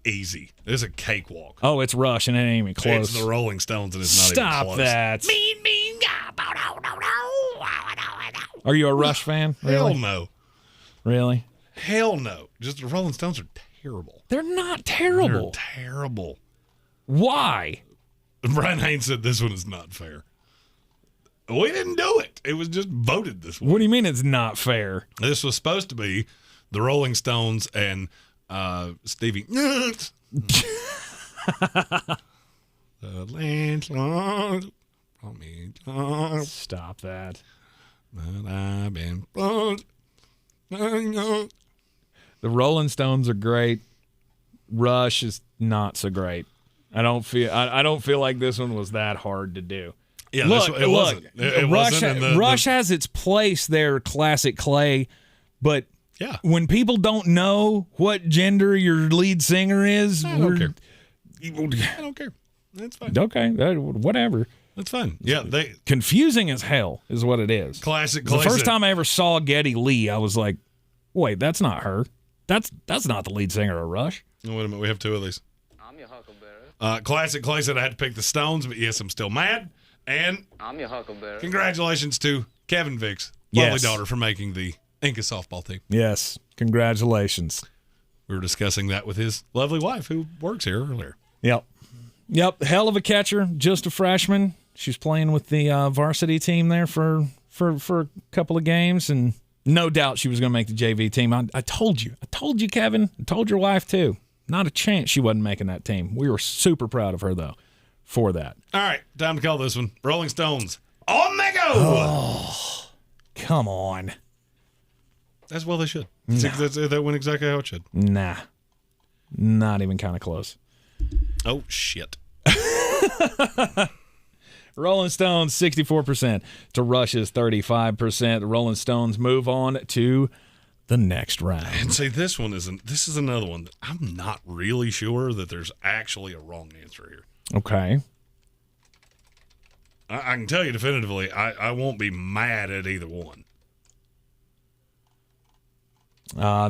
Speaker 8: easy. It's a cakewalk.
Speaker 7: Oh, it's Rush, and it ain't even close.
Speaker 8: It's the Rolling Stones, and it's not
Speaker 7: Stop
Speaker 8: even close.
Speaker 7: that. Are you a Rush fan? Really?
Speaker 8: Hell no.
Speaker 7: Really?
Speaker 8: Hell no. Just the Rolling Stones are terrible.
Speaker 7: They're not terrible.
Speaker 8: They're terrible.
Speaker 7: Why?
Speaker 8: Brian Haynes said this one is not fair. We didn't do it. It was just voted this way.
Speaker 7: What do you mean it's not fair?
Speaker 8: This was supposed to be the Rolling Stones and Stevie.
Speaker 7: Stop that.
Speaker 8: I've been.
Speaker 7: The Rolling Stones are great. Rush is not so great. I don't feel like this one was that hard to do.
Speaker 8: Yeah,
Speaker 7: it
Speaker 8: wasn't. It
Speaker 7: Rush has its place there, classic Clay, but
Speaker 8: yeah,
Speaker 7: when people don't know what gender your lead singer is,
Speaker 8: I don't care. I don't care. That's fine.
Speaker 7: Okay, whatever.
Speaker 8: That's fine. Yeah,
Speaker 7: confusing as hell is what it is.
Speaker 8: Classic.
Speaker 7: The first time I ever saw Geddy Lee, I was like, "Wait, that's not her. That's not the lead singer of Rush."
Speaker 8: Oh, wait a minute, we have two of these. I'm your Huckleberry. Classic Clay said I had to pick the Stones, but yes, I'm still mad. And
Speaker 4: I'm your Huckleberry.
Speaker 8: Congratulations to Kevin Vick's lovely daughter for making the Inca softball team.
Speaker 7: Yes, congratulations.
Speaker 8: We were discussing that with his lovely wife who works here earlier.
Speaker 7: Yep. Hell of a catcher, just a freshman. She's playing with the varsity team there for a couple of games, and no doubt she was going to make the JV team. I told you, Kevin. I told your wife too. Not a chance she wasn't making that team. We were super proud of her though for that.
Speaker 8: All right, time to call this one. Rolling Stones. On they go.
Speaker 7: Oh, come on.
Speaker 8: As well they should.
Speaker 7: Nah.
Speaker 8: That went exactly how it should.
Speaker 7: Nah. Not even kind of close.
Speaker 8: Oh, shit.
Speaker 7: Rolling Stones, 64%. To Rush's 35%. The Rolling Stones move on to the next round.
Speaker 8: And see, this is another one that I'm not really sure that there's actually a wrong answer here.
Speaker 7: Okay.
Speaker 8: I can tell you definitively, I won't be mad at either one.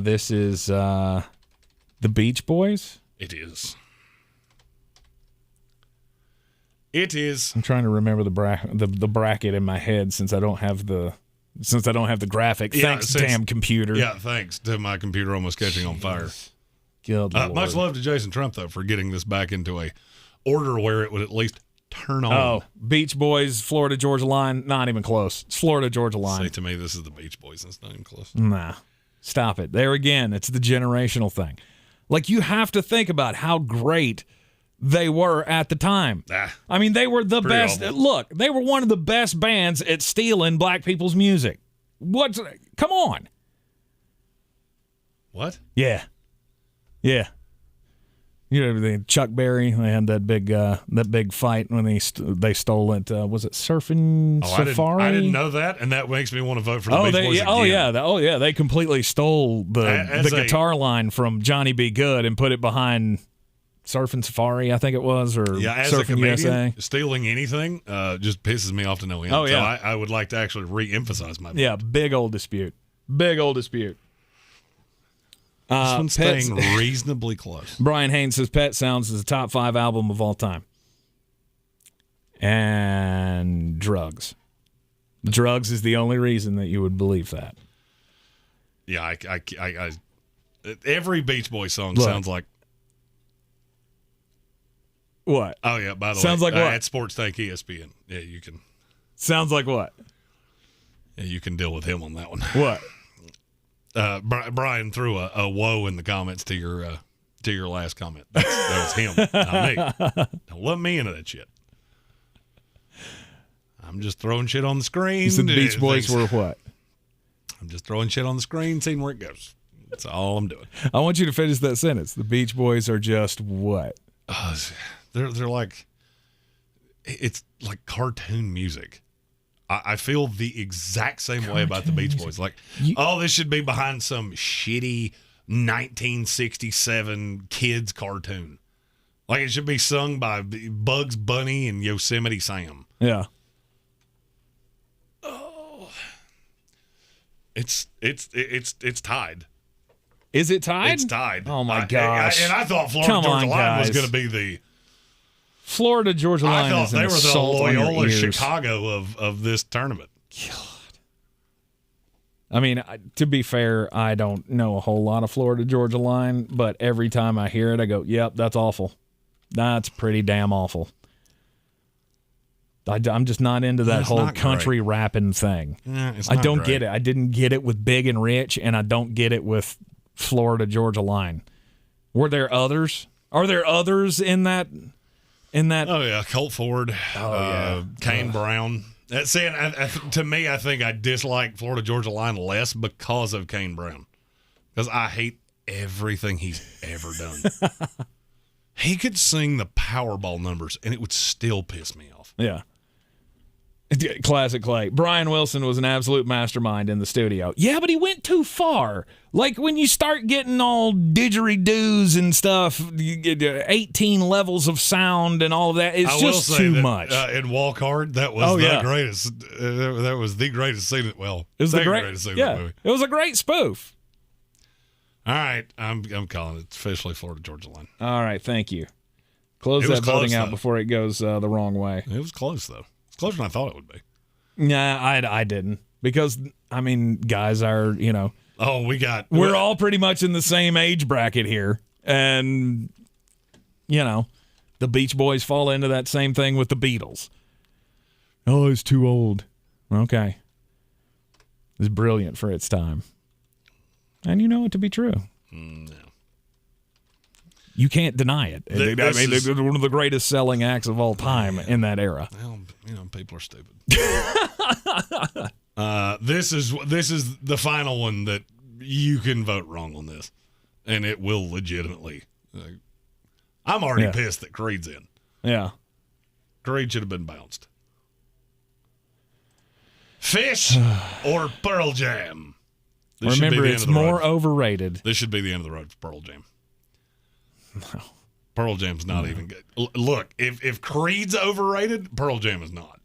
Speaker 7: This is the Beach Boys?
Speaker 8: It is. It is.
Speaker 7: I'm trying to remember the bracket in my head since I don't have the graphic. Thanks, damn computer.
Speaker 8: Yeah, thanks to my computer almost catching on fire.
Speaker 7: Good Lord.
Speaker 8: Much love to Jason Trump, though, for getting this back into a order where it would at least turn on.
Speaker 7: Oh, Beach Boys, Florida Georgia line, not even close. It's Florida Georgia line.
Speaker 8: Say to me, this is the Beach Boys, and it's not even close.
Speaker 7: Nah, stop it. There again, it's the generational thing. Like, you have to think about how great they were at the time. I mean, they were the best.
Speaker 8: Awful.
Speaker 7: Look, they were one of the best bands at stealing black people's music. Come on.
Speaker 8: What?
Speaker 7: Yeah. You know, Chuck Berry, they had that big fight when they stole it. Was it Surfing Safari?
Speaker 8: I didn't know that, and that makes me want to vote for the Beach Boys again.
Speaker 7: They completely stole the guitar line from Johnny B. Good and put it behind Surfing Safari, I think it was, or
Speaker 8: as
Speaker 7: Surfing
Speaker 8: a comedian,
Speaker 7: USA.
Speaker 8: Stealing anything just pisses me off to no end.
Speaker 7: Oh, yeah.
Speaker 8: So I would like to actually re-emphasize my vote.
Speaker 7: Yeah, big old dispute.
Speaker 8: This one's staying reasonably close.
Speaker 7: Brian Haynes says Pet Sounds is the top 5 album of all time. And Drugs. Drugs is the only reason that you would believe that.
Speaker 8: Yeah, I every Beach Boys song sounds like.
Speaker 7: What?
Speaker 8: Oh, yeah, by the way.
Speaker 7: Sounds like what?
Speaker 8: At Sports Tank ESPN. Yeah, you can.
Speaker 7: Sounds like what?
Speaker 8: Yeah, you can deal with him on that one.
Speaker 7: What?
Speaker 8: Brian threw a whoa in the comments to your last comment. That was him, not me. Don't let me into that shit. I'm just throwing shit on the screen.
Speaker 7: You said Beach Boys were what?
Speaker 8: I'm just throwing shit on the screen, seeing where it goes. That's all I'm doing.
Speaker 7: I want you to finish that sentence. The Beach Boys are just what?
Speaker 8: They're like, it's like cartoon music. I feel the exact same way about the Beach Boys. Like, this should be behind some shitty 1967 kids cartoon. Like, it should be sung by Bugs Bunny and Yosemite Sam.
Speaker 7: Yeah.
Speaker 8: It's tied.
Speaker 7: Is it tied?
Speaker 8: It's tied.
Speaker 7: Oh my gosh!
Speaker 8: And I thought Florida Georgia Line was going to be the
Speaker 7: Florida Georgia Line.
Speaker 8: I thought they were the Loyola
Speaker 7: ears.
Speaker 8: Chicago of this tournament.
Speaker 7: God. I mean, to be fair, I don't know a whole lot of Florida Georgia Line, but every time I hear it, I go, "Yep, that's awful. That's pretty damn awful." I'm just not into that whole country rapping thing. I don't get it. I didn't get it with Big and Rich, and I don't get it with Florida Georgia Line. Were there others? Are there others in that?
Speaker 8: Oh yeah, Colt Ford. Kane Brown. To me, I think I dislike Florida Georgia Line less because of Kane Brown, because I hate everything he's ever done. He could sing the Powerball numbers, and it would still piss me off.
Speaker 7: Yeah. Classic Clay. Brian Wilson was an absolute mastermind in the studio. Yeah, but he went too far. Like when you start getting all didgeridoos and stuff, you get 18 levels of sound and all of that. It's just too much.
Speaker 8: In Walk Hard, that was the greatest. That was the greatest scene. Well, it was the greatest scene in the movie.
Speaker 7: It was a great spoof.
Speaker 8: All right, I'm calling it officially Florida Georgia Line.
Speaker 7: All right, thank you. Close that voting out before it goes the wrong way.
Speaker 8: It was close though. It's closer than I thought it would be.
Speaker 7: Nah, I didn't, because I mean, guys are
Speaker 8: we're
Speaker 7: all pretty much in the same age bracket here, and the Beach Boys fall into that same thing with the Beatles. Oh, it's too old. Okay, it's brilliant for its time, and you know it to be true.
Speaker 8: No.
Speaker 7: You can't deny it. They're one of the greatest selling acts of all time in that era.
Speaker 8: Well, people are stupid. This is the final one that you can vote wrong on this, and it will legitimately. I'm already pissed that Creed's in.
Speaker 7: Yeah,
Speaker 8: Creed should have been bounced. Fish or Pearl Jam.
Speaker 7: Remember, it's more overrated.
Speaker 8: This should be the end of the road for Pearl Jam. No. Pearl Jam's not even good. Look, if Creed's overrated, Pearl Jam is not.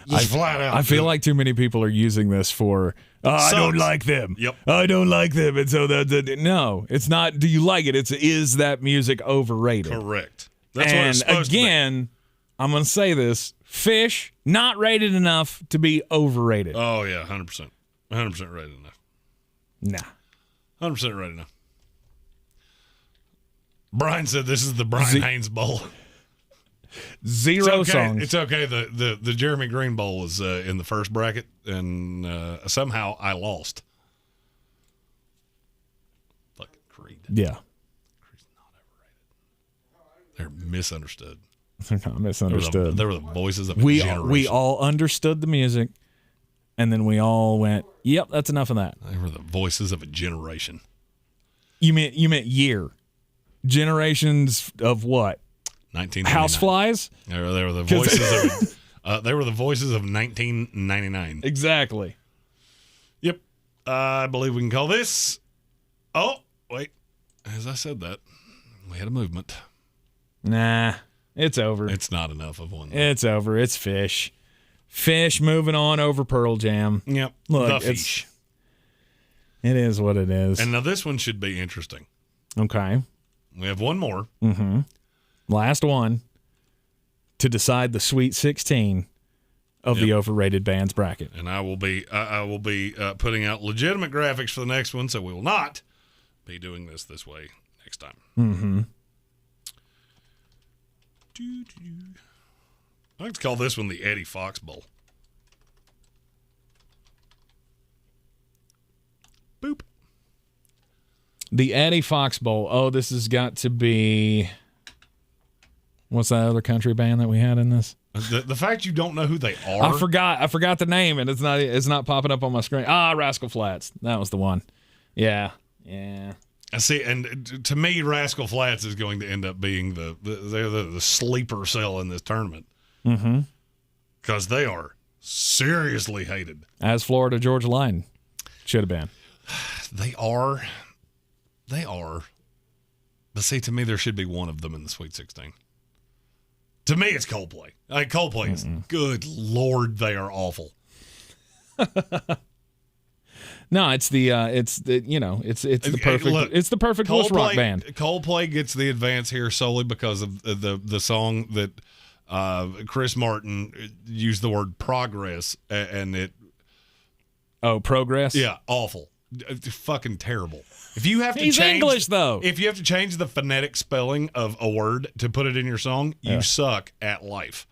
Speaker 8: Just flat out.
Speaker 7: I feel like too many people are using this for, I don't like them.
Speaker 8: Yep.
Speaker 7: I don't like them. And so no, it's not, do you like it? It's, is that music overrated?
Speaker 8: Correct. That's what it's supposed to be.
Speaker 7: I'm going to say this. Fish, not rated enough to be overrated.
Speaker 8: Oh, yeah, 100%. 100% rated enough.
Speaker 7: Nah.
Speaker 8: 100% rated enough. Brian said this is the Brian Haynes Bowl.
Speaker 7: Zero songs.
Speaker 8: It's okay. The Jeremy Greene Bowl was in the first bracket, and somehow I lost. Fucking Creed.
Speaker 7: Yeah.
Speaker 8: Creed's not overrated. They're misunderstood.
Speaker 7: They're not misunderstood.
Speaker 8: They were the voices of a generation.
Speaker 7: We all understood the music, and then we all went, yep, that's enough of that.
Speaker 8: They were the voices of a generation.
Speaker 7: You meant year. Generations of what?
Speaker 8: 1999.
Speaker 7: Houseflies?
Speaker 8: They were the voices of. They were the voices of 1999.
Speaker 7: Exactly.
Speaker 8: Yep. I believe we can call this. Oh wait! As I said that, we had a movement.
Speaker 7: Nah, it's over.
Speaker 8: It's not enough of one.
Speaker 7: It's over. It's Fish. Fish moving on over Pearl Jam.
Speaker 8: Yep.
Speaker 7: Look,
Speaker 8: the Fish.
Speaker 7: It is what it is.
Speaker 8: And now this one should be interesting.
Speaker 7: Okay.
Speaker 8: We have one more.
Speaker 7: Mm-hmm. Last one to decide the Sweet 16 of the overrated bands bracket.
Speaker 8: And I will be putting out legitimate graphics for the next one, so we will not be doing this way next time.
Speaker 7: Mm-hmm.
Speaker 8: I like to call this one the Eddie Fox Bowl. Boop.
Speaker 7: The Eddie Fox Bowl. Oh, this has got to be... What's that other country band that we had in this?
Speaker 8: The fact you don't know who they are.
Speaker 7: I forgot the name, and it's not popping up on my screen. Rascal Flatts. That was the one. Yeah.
Speaker 8: I see, and to me, Rascal Flatts is going to end up being the sleeper cell in this tournament.
Speaker 7: Mm-hmm.
Speaker 8: Because they are seriously hated.
Speaker 7: As Florida Georgia Line should have been.
Speaker 8: They are. But see, to me, there should be one of them in the Sweet 16. To me, it's Coldplay. Coldplay is, good Lord, they are awful.
Speaker 7: No, it's the perfect Bush rock band.
Speaker 8: Coldplay gets the advance here solely because of the song that Chris Martin used the word progress and it.
Speaker 7: Oh, progress?
Speaker 8: Yeah, awful, fucking terrible. If you have to
Speaker 7: He's
Speaker 8: change
Speaker 7: English though,
Speaker 8: if you have to change the phonetic spelling of a word to put it in your song, you suck at life.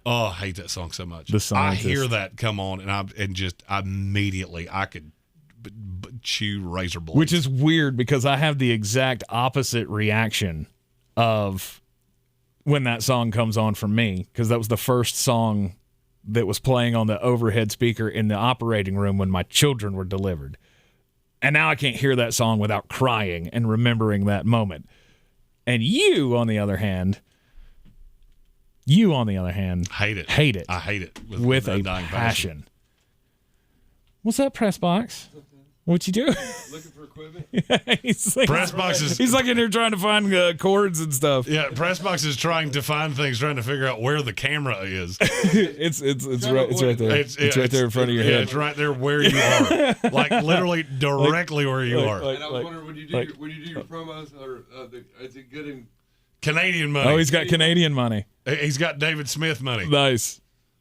Speaker 8: Oh, I hate that song so much. I hear that come on, and just immediately I could chew razor blades.
Speaker 7: Which is weird because I have the exact opposite reaction of when that song comes on for me, because that was the first song that was playing on the overhead speaker in the operating room when my children were delivered. And now I can't hear that song without crying and remembering that moment. And you, on the other hand,
Speaker 8: hate it. I hate it
Speaker 7: with a passion. What's that, press box? What you do?
Speaker 4: Looking for equipment.
Speaker 7: He's like,
Speaker 8: press box is.
Speaker 7: He's like in here trying to find chords and stuff.
Speaker 8: Yeah, press box is trying to find things, trying to figure out where the camera is.
Speaker 7: it's right there. It's right there in front of your head.
Speaker 8: Yeah, it's right there where you are, like literally directly where you are.
Speaker 4: And I was wondering when you do your promos, or is it good in
Speaker 8: Canadian money?
Speaker 7: Oh, he's got Canadian money.
Speaker 8: He's got David Smith money.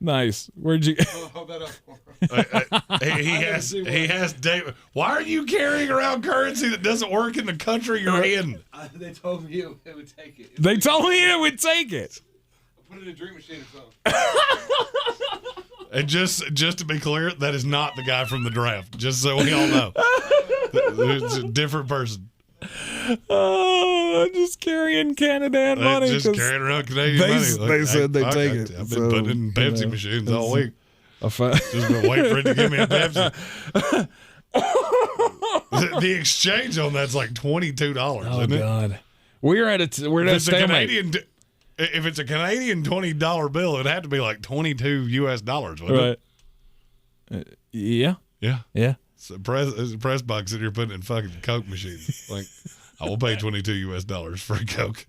Speaker 7: Nice. Where'd you?
Speaker 4: Hold that up for him.
Speaker 8: He has David. Why are you carrying around currency that doesn't work in the country you're in?
Speaker 4: They told me it would take it.
Speaker 7: They told me it would take it.
Speaker 4: I'll put it in a dream machine or something.
Speaker 8: And just to be clear, that is not the guy from the draft. Just so we all know, it's a different person.
Speaker 7: Oh, I'm just carrying Canadian money.
Speaker 8: Just carrying around Canadian money.
Speaker 7: They said they take it.
Speaker 8: I've been putting in Pepsi machines all week. Just been waiting for it to give me a Pepsi. The exchange on that's like $22.
Speaker 7: Oh
Speaker 8: isn't
Speaker 7: God,
Speaker 8: it?
Speaker 7: we're at a stalemate.
Speaker 8: If it's a Canadian $20 bill, it'd have to be like $22 US, wouldn't it?
Speaker 7: Yeah.
Speaker 8: So press box that you're putting in fucking Coke machines. Like, I will pay $22 US for a Coke.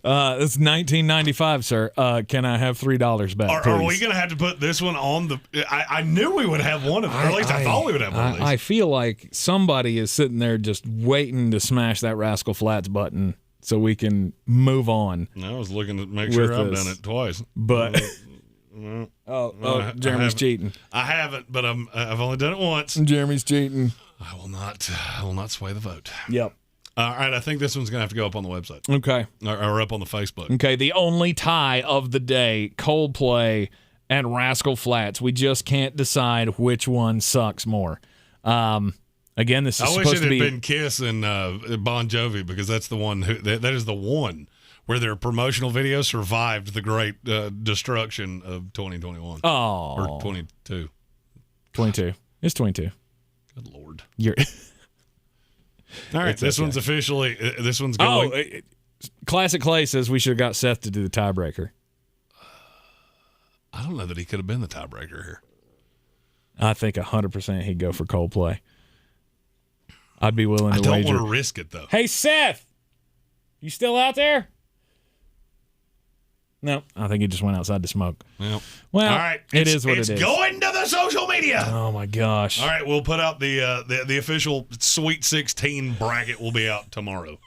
Speaker 7: It's $19.95, sir. Can I have $3 back?
Speaker 8: Are we going to have to put this one on the? I knew we would have one of them. Or at least I thought we would have one of these.
Speaker 7: I feel like somebody is sitting there just waiting to smash that Rascal Flatts button so we can move on.
Speaker 8: I was looking to make sure I've done it twice,
Speaker 7: but. Jeremy's cheating.
Speaker 8: I haven't, but I've only done it once.
Speaker 7: Jeremy's cheating.
Speaker 8: I will not sway the vote.
Speaker 7: Yep.
Speaker 8: All right, I think this one's going to have to go up on the website.
Speaker 7: Okay.
Speaker 8: Or up on the Facebook.
Speaker 7: Okay, the only tie of the day, Coldplay and Rascal Flatts. We just can't decide which one sucks more. Again, this is supposed to be...
Speaker 8: I wish it had been Kiss and Bon Jovi, because that's the one that is the one where their promotional video survived the great destruction of 2021.
Speaker 7: Oh.
Speaker 8: Or 22.
Speaker 7: 22. It's 22.
Speaker 8: Good Lord.
Speaker 7: You're...
Speaker 8: All right, this one's officially, this one's going.
Speaker 7: Classic Clay says we should have got Seth to do the tiebreaker.
Speaker 8: I don't know that he could have been the tiebreaker here.
Speaker 7: I think 100% he'd go for Coldplay. I'd be willing to wager.
Speaker 8: I don't want to risk it, though.
Speaker 7: Hey, Seth, you still out there? No, I think he just went outside to smoke.
Speaker 8: Well,
Speaker 7: all
Speaker 8: right,
Speaker 7: it is what it is.
Speaker 8: It's going to the social media.
Speaker 7: Oh my gosh!
Speaker 8: All right, we'll put out the official Sweet 16 bracket. Will be out tomorrow.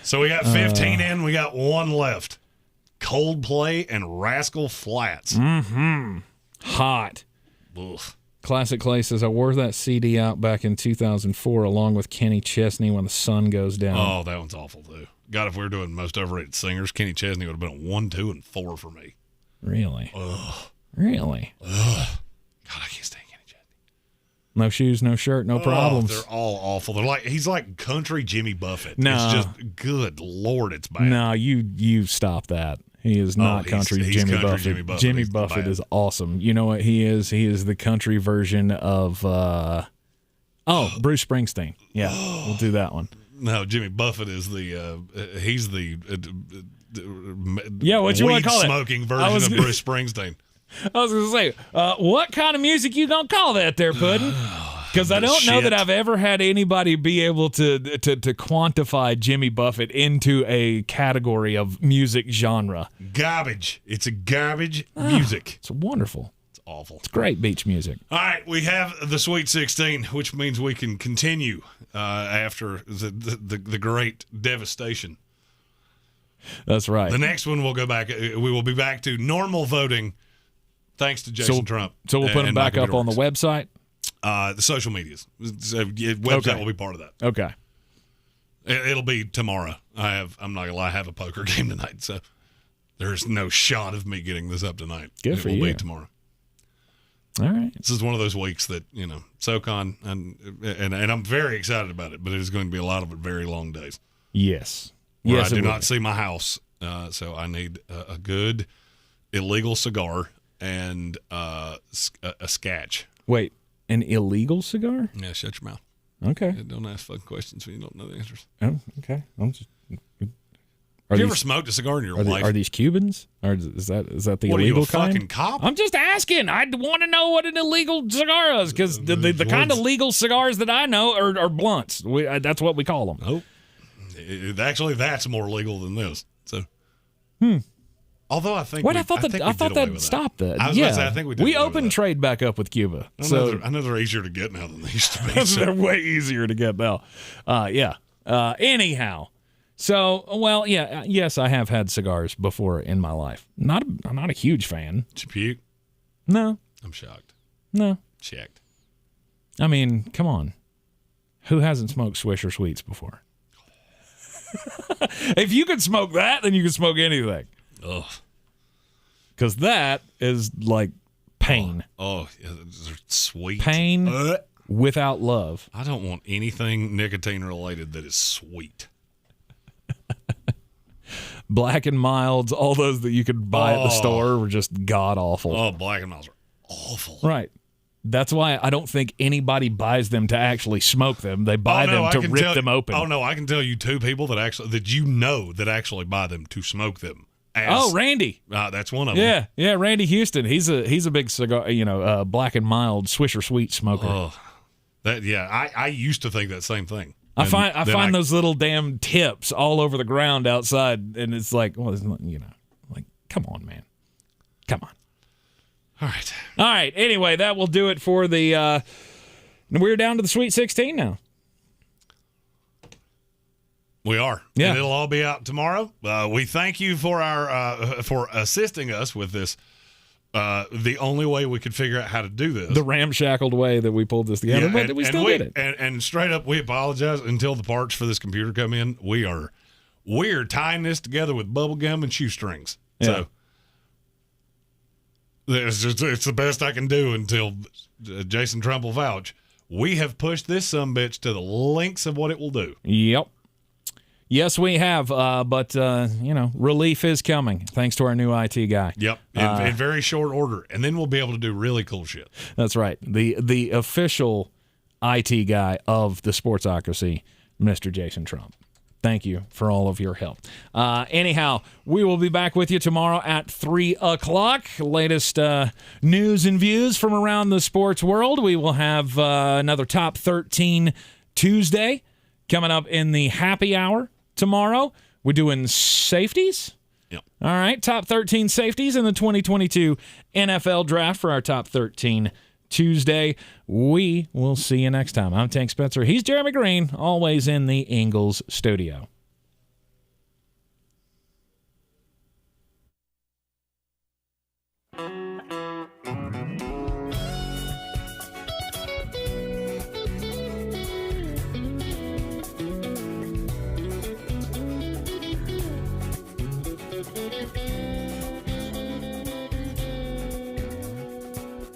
Speaker 8: So we got 15 in. We got one left. Coldplay and Rascal Flatts.
Speaker 7: Mm-hmm. Hot.
Speaker 8: Ugh.
Speaker 7: Classic Clay says, I wore that CD out back in 2004 along with Kenny Chesney when the sun goes down.
Speaker 8: Oh, that one's awful, too. God, if we were doing most overrated singers, Kenny Chesney would have been a 1, 2, and 4 for me.
Speaker 7: Really?
Speaker 8: Ugh.
Speaker 7: Really?
Speaker 8: Ugh. God, I can't stand Kenny Chesney.
Speaker 7: No shoes, no shirt, no problems.
Speaker 8: They're all awful. He's like country Jimmy Buffett.
Speaker 7: No.
Speaker 8: It's just, good Lord, it's bad.
Speaker 7: No, you stop that. He is not country Jimmy Buffett. Jimmy Buffett is awesome. You know what he is? He is the country version of Bruce Springsteen. Yeah, we'll do that one.
Speaker 8: No, Jimmy Buffett is he's the
Speaker 7: what you want to call it?
Speaker 8: Smoking version of Bruce Springsteen.
Speaker 7: I was going to say, what kind of music you gonna call that there, Puddin'? Because I don't know that I've ever had anybody be able to quantify Jimmy Buffett into a category of music genre.
Speaker 8: Garbage. It's a garbage music.
Speaker 7: It's wonderful.
Speaker 8: It's awful.
Speaker 7: It's great beach music.
Speaker 8: All right, we have the Sweet 16, which means we can continue after the great devastation.
Speaker 7: That's right.
Speaker 8: The next one we'll go back. We will be back to normal voting, thanks to Jason Trump.
Speaker 7: So we'll put them back up on the website.
Speaker 8: The social medias. So, website will be part of that.
Speaker 7: Okay.
Speaker 8: It'll be tomorrow. I'm not gonna lie. I have a poker game tonight, so there's no shot of me getting this up tonight.
Speaker 7: Good for you.
Speaker 8: It will be tomorrow.
Speaker 7: All right.
Speaker 8: This is one of those weeks that SoCon and I'm very excited about it, but it is going to be a lot of very long days.
Speaker 7: Yes.
Speaker 8: Where
Speaker 7: yes,
Speaker 8: I do not see my house, so I need a good illegal cigar and a scotch.
Speaker 7: Wait, an illegal cigar?
Speaker 8: Yeah, shut your mouth.
Speaker 7: Okay.
Speaker 8: Don't ask fucking questions when you don't know the answers.
Speaker 7: Oh, okay.
Speaker 8: Have you ever smoked a cigar in your life?
Speaker 7: Are these Cubans? Or is that the
Speaker 8: what,
Speaker 7: illegal
Speaker 8: are you a
Speaker 7: kind?
Speaker 8: fucking cop?
Speaker 7: I'm just asking. I want to know what an illegal cigar is, because the kind of legal cigars that I know are blunts. That's what we call them.
Speaker 8: Nope. Actually, that's more legal than this. So, although I think
Speaker 7: I thought that stopped that.
Speaker 8: I was about to say, I think we did.
Speaker 7: We opened trade back up with Cuba.
Speaker 8: I know they're easier to get now than they used to be.
Speaker 7: They're way easier to get now. Yeah. Anyhow, so yes, I have had cigars before in my life. I'm not a huge fan.
Speaker 8: Did you puke?
Speaker 7: No.
Speaker 8: I'm shocked.
Speaker 7: No.
Speaker 8: Checked.
Speaker 7: I mean, come on. Who hasn't smoked Swisher Sweets before? If you can smoke that, then you can smoke anything.
Speaker 8: Ugh.
Speaker 7: Because that is like pain.
Speaker 8: Oh, yeah, they're sweet.
Speaker 7: Pain without love.
Speaker 8: I don't want anything nicotine related that is sweet.
Speaker 7: Black and Milds, all those that you could buy at the store were just god awful.
Speaker 8: Oh, Black and Milds are awful.
Speaker 7: Right. That's why I don't think anybody buys them to actually smoke them. They buy them to rip them open.
Speaker 8: Oh no, I can tell you two people that actually buy them to smoke them.
Speaker 7: Randy.
Speaker 8: That's one of them.
Speaker 7: Yeah, Randy Houston. He's a big cigar, Black and Mild Swisher Sweet smoker.
Speaker 8: Oh, I used to think that same thing.
Speaker 7: I find those little damn tips all over the ground outside, and it's like, well, like, come on, man, come on.
Speaker 8: All right.
Speaker 7: Anyway, that will do it for the. We're down to the Sweet 16 now.
Speaker 8: We are.
Speaker 7: Yeah.
Speaker 8: And it'll all be out tomorrow. We thank you for for assisting us with this. The only way we could figure out how to do this.
Speaker 7: The ramshackled way that we pulled this together, but we still did it.
Speaker 8: And straight up, we apologize until the parts for this computer come in. We're tying this together with bubble gum and shoestrings.
Speaker 7: Yeah.
Speaker 8: So it's the best I can do until Jason Trump will vouch. We have pushed this sumbitch to the lengths of what it will do.
Speaker 7: Yep. Yes, we have, but relief is coming thanks to our new IT guy.
Speaker 8: Yep, in very short order, and then we'll be able to do really cool shit.
Speaker 7: That's right. The official IT guy of the Sportsocracy, Mr. Jason Trump. Thank you for all of your help. Anyhow, we will be back with you tomorrow at 3 o'clock. Latest news and views from around the sports world. We will have another Top 13 Tuesday coming up in the happy hour tomorrow. We're doing safeties.
Speaker 8: Yep.
Speaker 7: All right, Top 13 safeties in the 2022 NFL Draft for our Top 13 Tuesday. We will see you next time. I'm Tank Spencer. He's Jeremy Greene, always in the Ingles Studio.